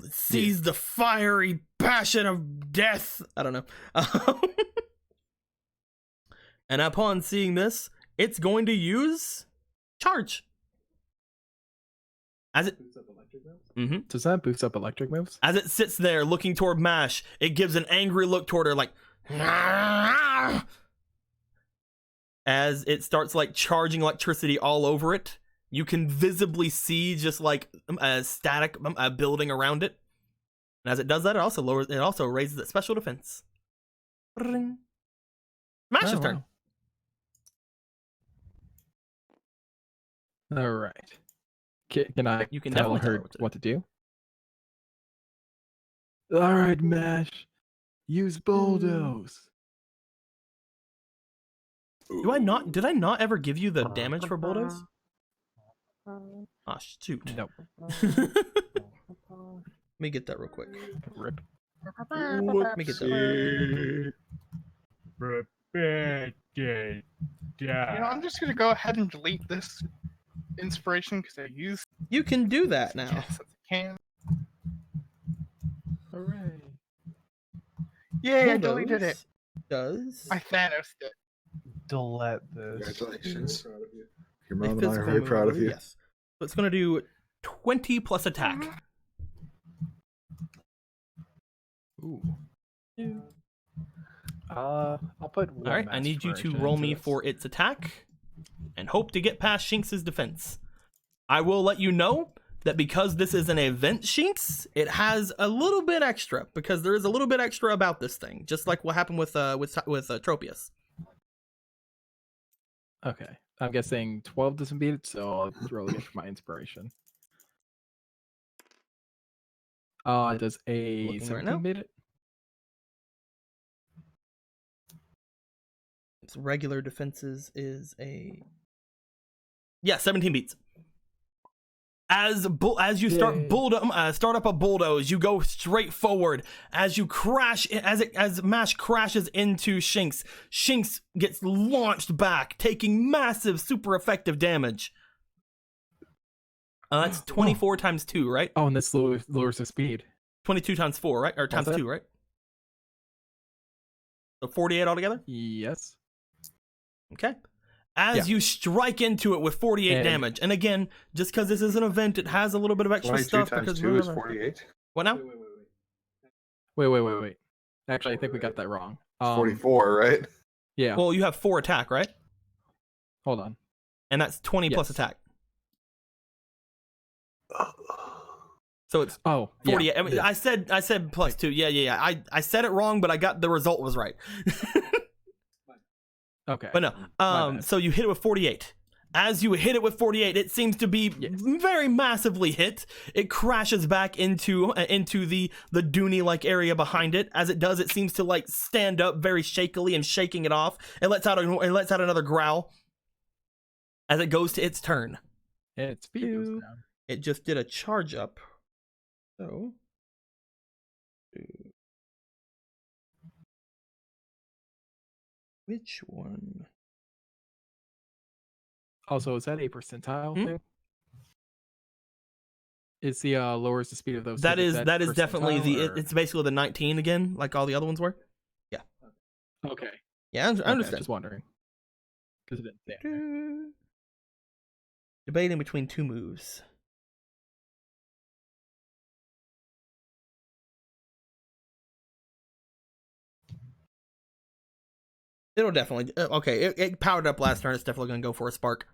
sees the fiery passion of death. I don't know. And upon seeing this, it's going to use Charge. As it Does that boost up electric moves? As it sits there looking toward Mash, it gives an angry look toward her, like, as it starts like charging electricity all over it. You can visibly see just like a static building around it. And as it does that, it also raises its special defense. Ring. Mash's Oh, turn. All right. Can I You can tell definitely tell her her what to do? All right, Mash. Use bulldoze. Did I not ever give you the damage for bulldoze? Ah, shoot. Nope. Let me get that real quick. Rip. Let me get that. I'm just gonna go ahead and delete this inspiration because I used You can do that now. yes, I can. Hooray. Yay, I deleted it. Does I Thanos'd it. Delete this. Congratulations. Your a mom and I are physical very move, proud of you. Yes. So it's gonna do 20 plus attack. Ooh. I'll put one. All right, I need you to roll me for its attack, and hope to get past Shinx's defense. I will let you know that because this is an event Shinx, it has a little bit extra because there is a little bit extra about this thing, just like what happened with Tropius. Okay. I'm guessing 12 doesn't beat it, so I'll roll again for my inspiration. Does a Looking right 17 now. beat it? Its regular defenses is a 17 beats. As you start up a bulldoze, you go straight forward. As you crash, as Mash crashes into Shinx, Shinx gets launched back, taking massive, super effective damage. That's 24 times 2, right? Oh, and this lowers the speed. 22 times 4, right? Or times What's that? 2, right? So 48 altogether? Yes. Okay. As you strike into it with 48 And- damage. And again, just because this is an event, it has a little bit of extra 22 stuff. times Because 2 is remember- 48. What now? Wait. Actually, I think we got that wrong. 44, right? Yeah. Well, you have 4 attack, right? Hold on. And that's 20 plus Yes. attack. So it's Oh, 48. yeah. I mean, I said plus 2. Yeah. I said it wrong, but I got the result was right. Okay. But no. bad. So you hit it with 48. As you hit it with 48, it seems to be very massively hit. It crashes back into the Dooney-like area behind it. As it does, it seems to like stand up very shakily and shaking it off. It lets out another growl. As it goes to its turn, Its speed goes down. it just did a charge up. So. Which one? Also, is that a percentile Hmm? thing? It's the lowers the speed of those. That things. is definitely percentile, or- it's basically the 19 again, like all the other ones were. Okay. Yeah, I Okay, understand. just wondering. Because it didn't say it. Debating between 2 moves. It'll definitely okay. It powered up last turn. It's definitely gonna go for a spark.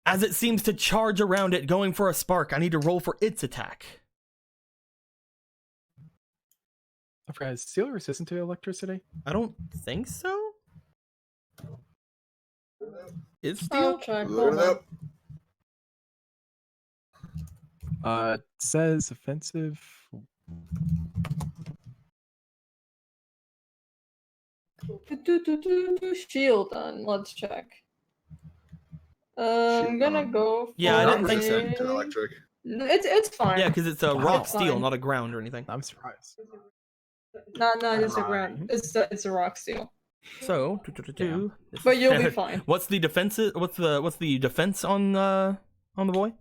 As it seems to charge around it, going for a spark. I need to roll for its attack. I forgot. Is steel resistant to electricity? I don't think so. It's I'll steel. check. Load Hold it on. up. It says offensive. Shield on. Let's check. I'm gonna go. For Yeah, I Not didn't think so. resistant to electric. No, it's fine. Yeah, because it's a Wow. rock It's steel, fine. not a ground or anything. I'm surprised. No, it's a ground. It's a rock steel. So, But you'll be fine. What's the defense? What's the defense on the boy?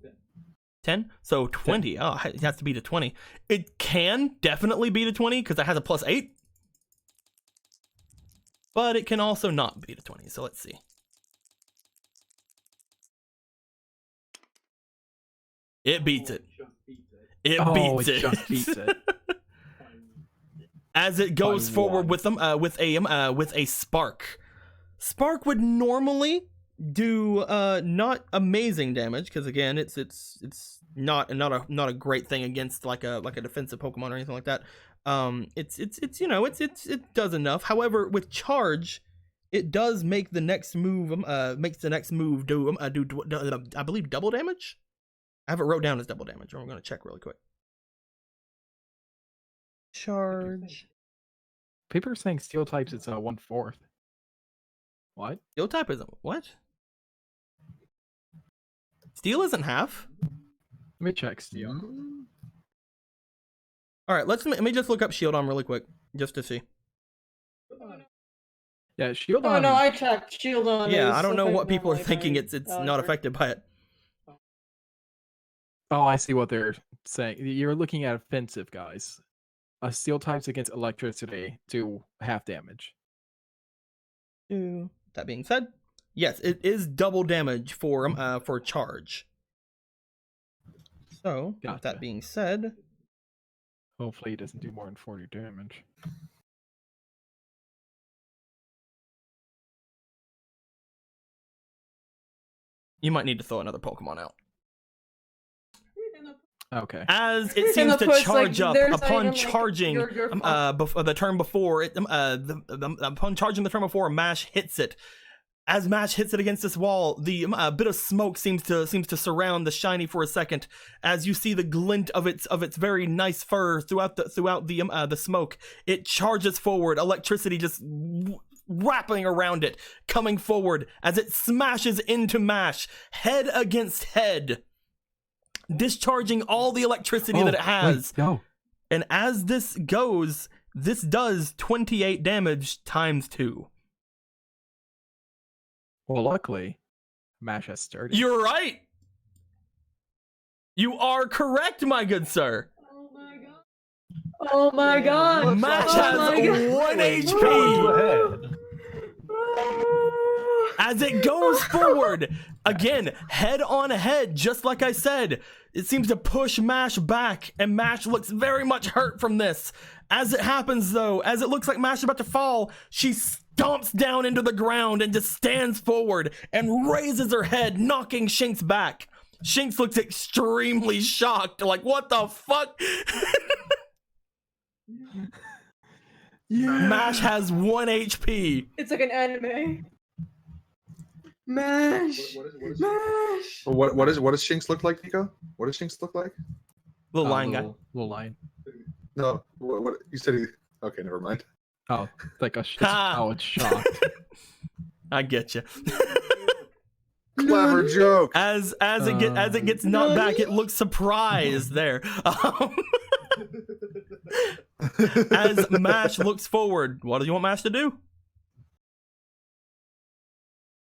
10. So 20. Oh, it has to be to 20. It can definitely be to 20 because it has a +8. But it can also not be to 20. So let's see. It beats it. It Oh, beats it it. just beats it. As it goes By forward one. with them, with a spark. Spark would normally do not amazing damage because again, it's not a great thing against like a defensive Pokemon or anything like that. It's you know it does enough. However, with charge, it does make the next move do I believe double damage. I have it wrote down as double damage. I'm gonna check really quick. Charge. People are saying steel types it's 1/4. What? Steel type isn't what? Steel isn't half. Let me check steel. All right, let me just look up Shieldon really quick just to see. Yeah, shield Oh on. no, I checked. Shieldon. Yeah, is I don't know what affected people are by thinking. my It's not power. affected by it. Oh, I see what they're saying. You're looking at offensive guys. Steel types against electricity do half damage. That being said, yes, it is double damage for charge. So, with Gotcha. that being said, Hopefully, it doesn't do more than 40 damage. you might need to throw another Pokemon out. Okay. As it You're seems gonna to push, charge like, up there's upon item, like, charging your the turn before it upon charging the turn before Mash hits it. As Mash hits it against this wall, the bit of smoke seems to surround the shiny for a second. As you see the glint of its very nice fur throughout the smoke, it charges forward. Electricity just wrapping around it, coming forward as it smashes into Mash, head against head, discharging all the electricity that it has. Wait, no. And as this goes, this does 28 damage times 2. Well, luckily, Mash has sturdy. You're right. You are correct, my good sir. Oh my god! Mash Oh has my God. 1 HP. As it goes forward, again, head on head, just like I said, it seems to push Mash back, and Mash looks very much hurt from this. As it happens, though, as it looks like Mash is about to fall, she stomps down into the ground and just stands forward and raises her head, knocking Shinx back. Shinx looks extremely shocked, like, what the fuck? Mash has 1 HP. It's like an anime. Mash. Mash. What does Shinx look like, Nico? What does Shinx look like? Little lion guy. Little lion. No, what you said? Okay, never mind. Oh, like a it's shocked. I get you. Clever joke. As it gets knocked back, it looks surprised there. As Mash looks forward, what do you want Mash to do?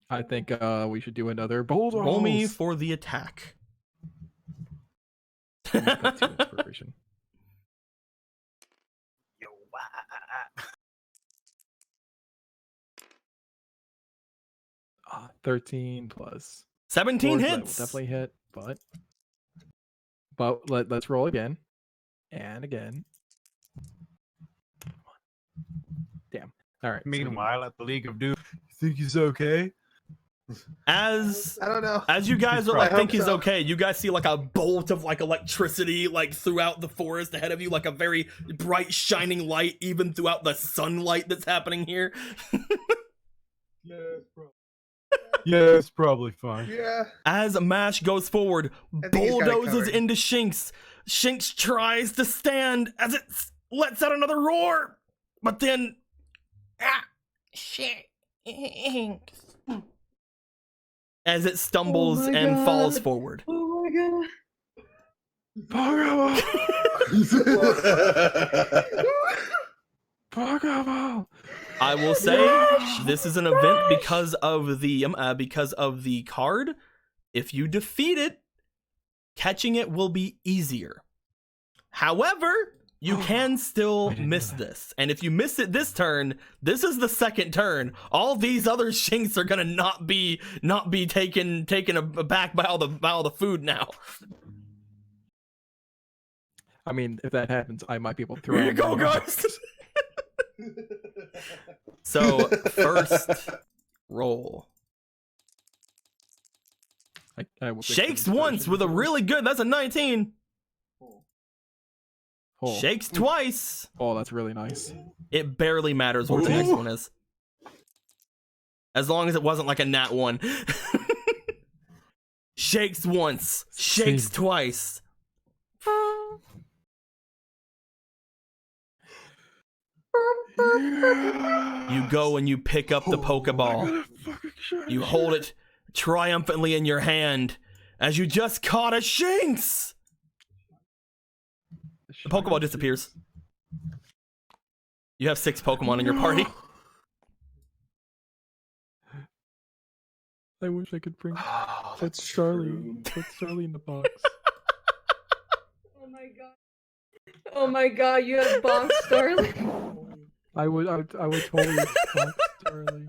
I think we should do another bulldoze. Roll me for the attack. Got 2 inspiration. 13 plus 17 4, so that will hits. definitely hit, but let's roll again and again. Damn. All right. Meanwhile, at the League of Doom, you think he's okay? As I don't know. As you guys He's are like probably- think he's I hope so. okay, you guys see like a bolt of like electricity like throughout the forest ahead of you, like a very bright shining light even throughout the sunlight that's happening here. Yeah, it's probably fine. Yeah. As Mash goes forward, I think he's got it bulldozes covered. into Shinx. Shinx tries to stand as it lets out another roar, but then as it stumbles Oh my and falls God. forward. Oh my god. Pokeball. I will say this is an event because of the card. If you defeat it, catching it will be easier. However, you can still miss this, and if you miss it this turn, this is the second turn. All these other Shinx are gonna not be taken aback by all the food now. I mean, if that happens, I might be able to throw. Here you him go, down. guys. So first roll. I will fix the Shakes once dispersion with a first. really good. That's a 19. Oh. Shakes twice. Oh, that's really nice. It barely matters what the next one is. As long as it wasn't like a nat 1. Shakes once. Shakes Same. twice. You go and you pick up the Pokeball. You hold it triumphantly in your hand as you just caught a Shinx. The Pokeball disappears. You have 6 Pokemon in your party. I wish I could bring. Oh, That's Charlie. Put Charlie in the box. Oh my god. Oh my god, you have Bonk Starling. I would totally box Charlie.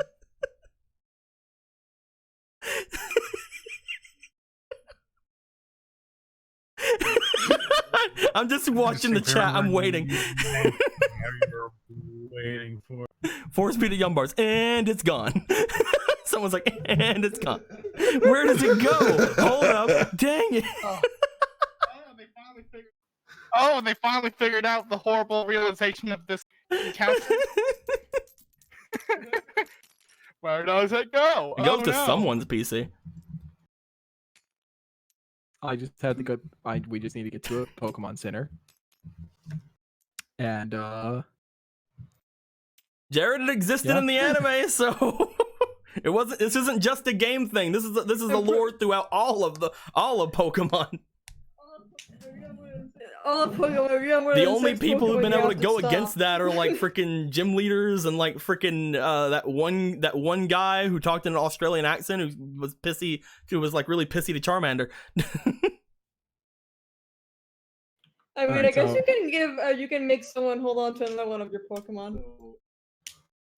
I'm just watching the chat. I'm waiting. Waiting for. 4-speed at Yumbars, and it's gone. Someone's like, and it's gone. Where does it go? Hold up. Dang it. Oh, they finally figured out the horrible realization of this count. Where does it go? It goes Oh, to no. someone's PC. I just had to go. We just need to get to a Pokemon Center. And Jared had existed Yeah. in the anime, so it wasn't. This isn't just a game thing. This is the lore throughout all of Pokemon. The only people who've been able to go against that are like freaking gym leaders and like freaking that one guy who talked in an Australian accent who was like really pissy to Charmander. I mean, Alright, I guess so- you can give, you can make someone hold on to another one of your Pokemon.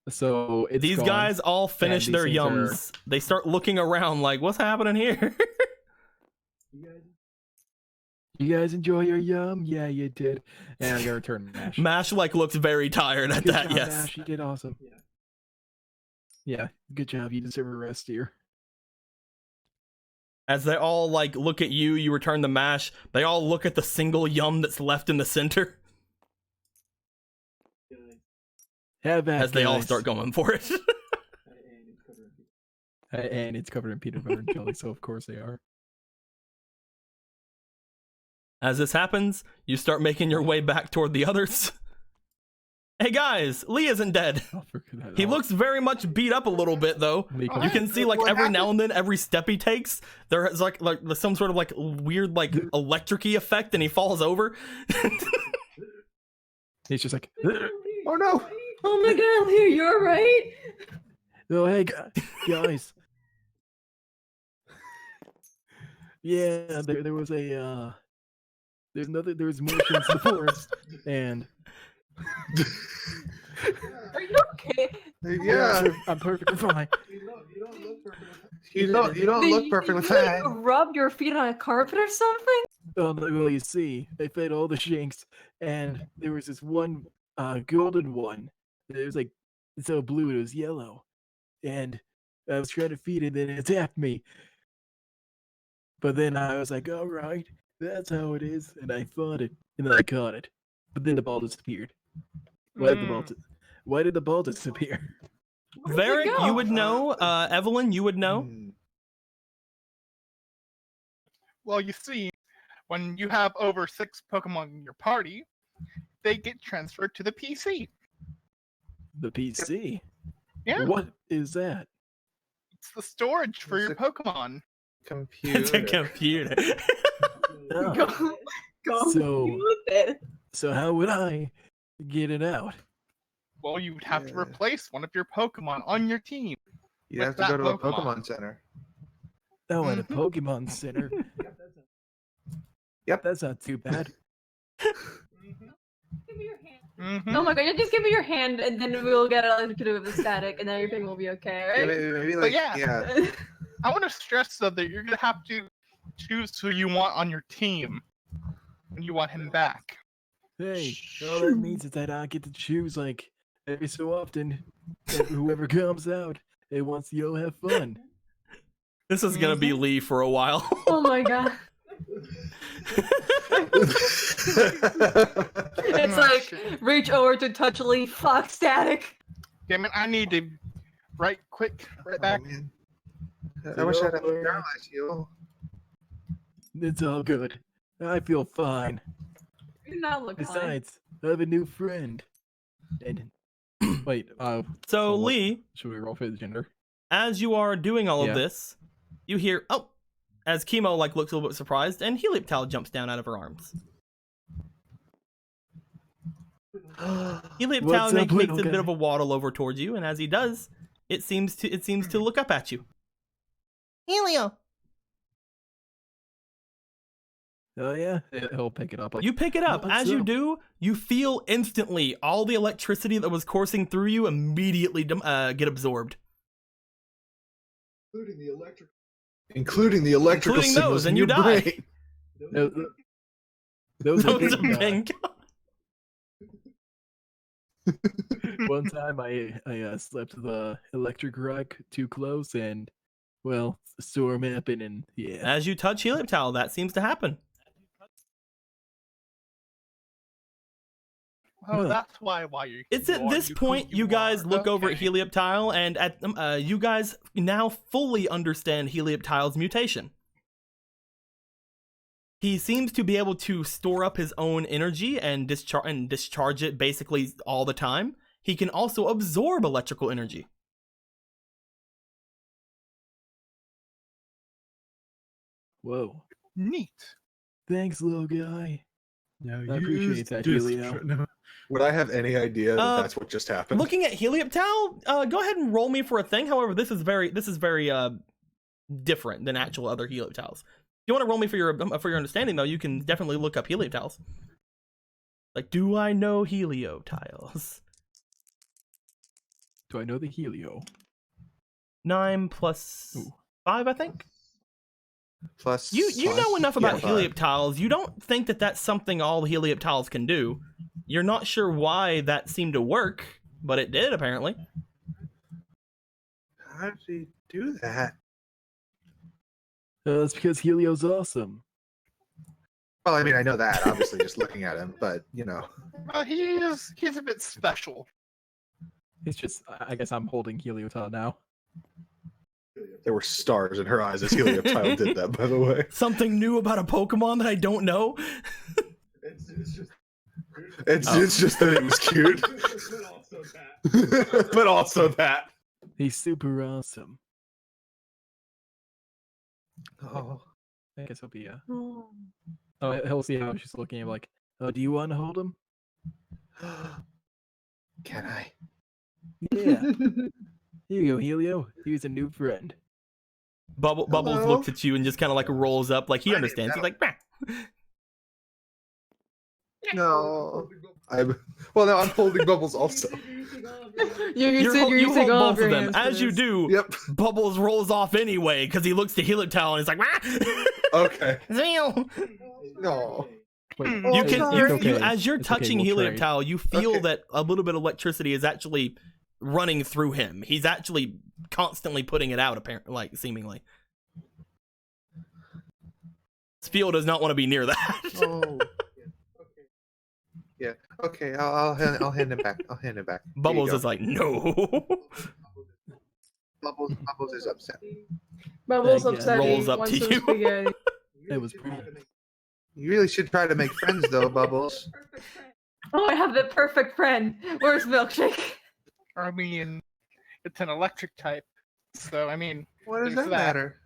so it's These gone. guys all finish these their things are- yums. They start looking around like, what's happening here? You guys enjoy your yum? Yeah, you did. And I gotta return Mash. Mash like looks very tired at Good that. job, Yes. Mash. You did awesome. Yeah, good job. You deserve a rest here. As they all like look at you, you return the Mash. They all look at the single yum that's left in the center Have that, as they all guys. start going for it. And it's covered in peanut butter and jelly, so of course they are. As this happens, you start making your way back toward the others. Hey guys, Lee isn't dead. I'll forget that He all. looks very much beat up a little bit though. Miko. You can see like What every now happened? and then, every step he takes, there is like some sort of like weird like electric-y effect, and he falls over. He's just like, Oh no! Oh my god, Leo, you alright? oh hey guys. Yeah, there was a there's motions in the forest, and Are you okay? Yeah, I'm perfectly fine. you don't look perfectly Did you, like, fine. rub your feet on a carpet or something? Well, you see, I fed all the Shinx, and there was this one golden one. It was like so blue, it was yellow, and I was trying to feed it, and it attacked me. But then I was like, all right, that's how it is, and I fought it, and then I caught it. But then the ball disappeared. Why did the ball disappear? Varric, go? you would know. Evelyn, you would know. Well, you see, when you have over 6 Pokemon in your party, they get transferred to the PC. The PC? Yeah, What is that? it's the storage for It's your Pokemon. It's a Computer. computer. Oh, Go So- with it. so how would I get it out? Well, you would have to Yeah. replace one of your Pokemon on your team. You With have to go that to a Pokemon. Pokemon Center. Oh, at a Mhm. Pokemon Center. Yep. That's not too bad. Mhm. Oh my god, just give me your hand and then we'll get electrocuted with the static and then everything will be okay, Yeah, right? maybe But like yeah. I want to stress though that you're gonna have to choose who you want on your team when you want him back. Hey, all that means is that I get to choose like every so often. Whoever comes out, they wants to go have fun. This is gonna be Lee for a while. Oh my god. It's like reach over to touch Lee. Fuck static. Damn it! I need to right back. Oh, man. I wish I'd have paralyzed you. It's all good. I feel fine. You do not look fine. Besides, I have a new friend. And wait, So what- Lee, should we roll for the gender? as you are doing all Yeah. of this, you hear as Chemo like looks a little bit surprised, and Helioptile jumps down out of her arms. Helioptile What's up, makes little a bit guy? of a waddle over towards you, and as he does, it seems to look up at you. Helio. Oh yeah, he'll pick it up. Like, You pick it up. "What's As you up?" do, you feel instantly all the electricity that was coursing through you immediately get absorbed. Including the electrical Including signals those, in and you your die. brain. Those are Those are pink, pink. One time I slept the electric rack too close and, well, storm happened and yeah. As you touch Helioptile, that seems to happen. Oh, Huh. that's why you're. It's at this point you guys look over at Helioptile, and you guys now fully understand Helioptile's mutation. He seems to be able to store up his own energy and discharge it basically all the time. He can also absorb electrical energy. Whoa. Neat. Thanks, little guy. No, I appreciate that, Helio. No. Would I have any idea that that's what just happened? Looking at Helioptile, go ahead and roll me for a thing. However, this is very different than actual other Helioptiles. If you want to roll me for your understanding, though, you can definitely look up Helioptiles. Like, do I know Heliotiles? Do I know the Helio? 9 plus Ooh. 5, I think. Plus, You know enough about yeah, Helioptiles. You don't think that that's something all Helioptiles can do. You're not sure why that seemed to work, but it did apparently. How did he do that? That's because Helio's awesome. Well, I mean, I know that, obviously, just looking at him, but, you know. He's a bit special. It's just, I guess I'm holding Heliotile now. There were stars in her eyes as Helioptile did that, by the way. Something new about a Pokemon that I don't know. It's just that it was cute. But also that. He's super awesome. Oh. I guess he'll be he'll see how she's looking at him like, oh, do you want to hold him? Can I? Yeah. Here you go, Helio. Here's a new friend. Bubbles Hello? looks at you and just kind of like rolls up, like he I understands. He's didn't like, "Bah." No. Well, no, I'm holding Bubbles also. You hold both of them. As you do, Yep. Bubbles rolls off anyway because he looks to Helioptile and he's like, "Wah!" Okay. Zeal. No. Wait, You can, it's okay. as you're It's okay, touching we'll trade. Helioptile, you feel Okay. that a little bit of electricity is actually running through him. He's actually constantly putting it out, apparently, like seemingly. Spiel does not want to be near that. Oh. Yeah. Okay. I'll hand him back. I'll hand him back. Here you Bubbles go. is like, no. Bubbles is upset. Bubbles Thank you. upset. Rolls up to you. Spaghetti. It was pretty. You really should try to make friends, though, Bubbles. Oh, I have the perfect friend. Where's Milkshake? I mean, it's an electric type, so I mean, What does There's that that. matter?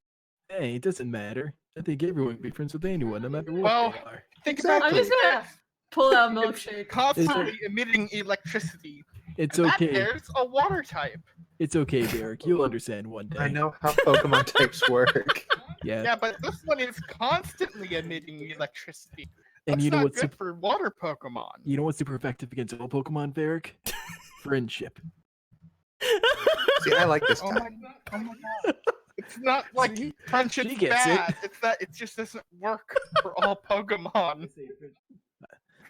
Hey, it doesn't matter. I think everyone can be friends with anyone, no matter what Well, they are. think Exactly. about I'm just gonna pull out Milkshake. constantly emitting electricity. It's And okay. That there's a water type. It's okay, Derek. You'll understand one day. I know how Pokemon types work. Yeah. Yeah, but this one is constantly emitting electricity. And That's you know not what's good for water Pokemon. you know what's super effective against all Pokemon, Derek? Friendship. See, I like this Oh type. my, oh my god. It's not like friendship's she gets it. bad. It's that it just doesn't work for all Pokemon.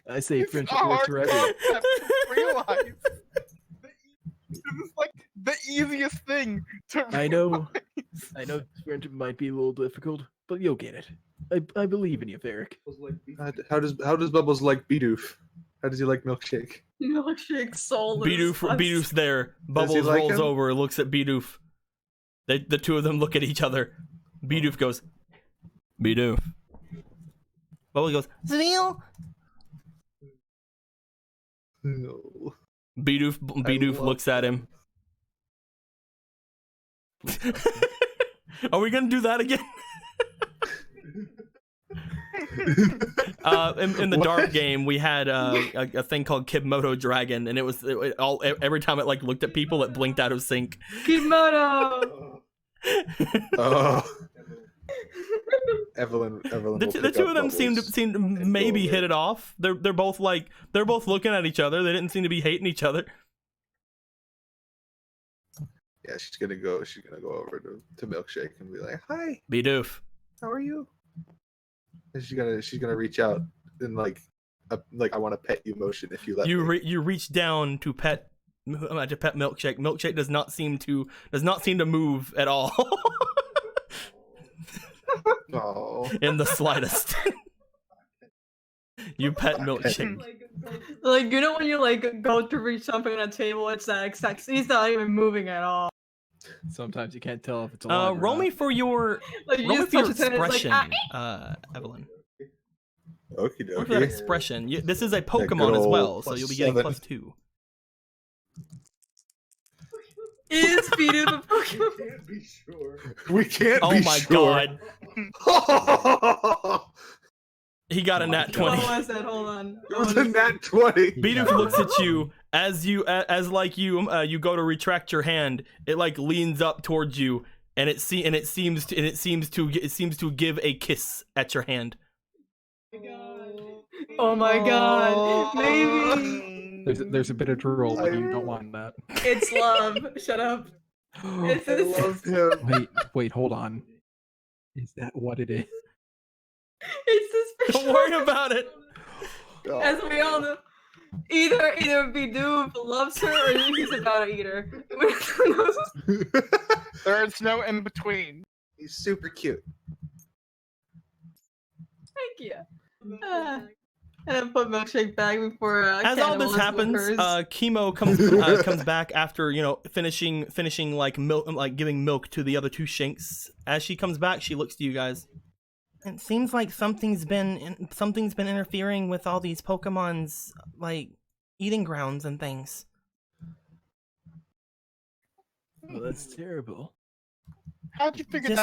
I say It's friendship a works hard for everyone. concept to realize. It's like the easiest thing to I know. realize. I know friendship might be a little difficult, but you'll get it. I believe in you, Varric. How does Bubbles like Bidoof? How does he like Milkshake? Milkshake soul. Bidoof's there. Bubbles like rolls him? over, looks at Bidoof. The two of them look at each other. Bidoof goes, Bidoof. Bubbles goes, Zveel. No. Bidoof love looks at him. Are we gonna do that again? In the Dart game, we had a thing called Kibmoto Dragon, and every time it like looked at people, it blinked out of sync. Kimono. Oh. Evelyn. The will two pick of up them seem Bubbles to and maybe go hit over. it off. They're both looking at each other. They didn't seem to be hating each other. Yeah, she's gonna go over to Milkshake and be like, "Hi, Bidoof. how are you?" And she's gonna reach out and like I want to pet you motion if you let me. You reach down to pet Milkshake. Milkshake does not seem to move at all. Oh. In the slightest. You pet Milkshake. Like, you know when you like go to reach something on a table, it's that exact. He's not even moving at all. Sometimes you can't tell if it's alive. Roll me for your Like, you roll me just for your touch his hand, it's expression, like, Evelyn. Okie Roll for that dokie. expression. This is a good Pokemon as old well, so you'll be getting +7. +2. Is Bidoof a Pokemon? We can't Oh be my sure. god. He got a nat What 20. was that? Hold on. It was a nat 20. Bidoof looks at you as you go to retract your hand. It like leans up towards you, and it seems to give a kiss at your hand. Oh my god. Maybe There's a bit of drool, but you don't want that. it's love. Shut up. It's I love him. Wait, hold on. Is that what it is? it's Don't worry about it. As we all know, either Bidoof loves her or he's about to eat her. There's no in between. He's super cute. Thank you. And then put Milkshake back before. As all this cannibalism happens, occurs. Chemo comes back after finishing like milk, like giving milk to the other two Shinks. As she comes back, she looks to you guys. It seems like something's been interfering with all these Pokemon's like eating grounds and things. Well, that's terrible. How'd you figure Just- that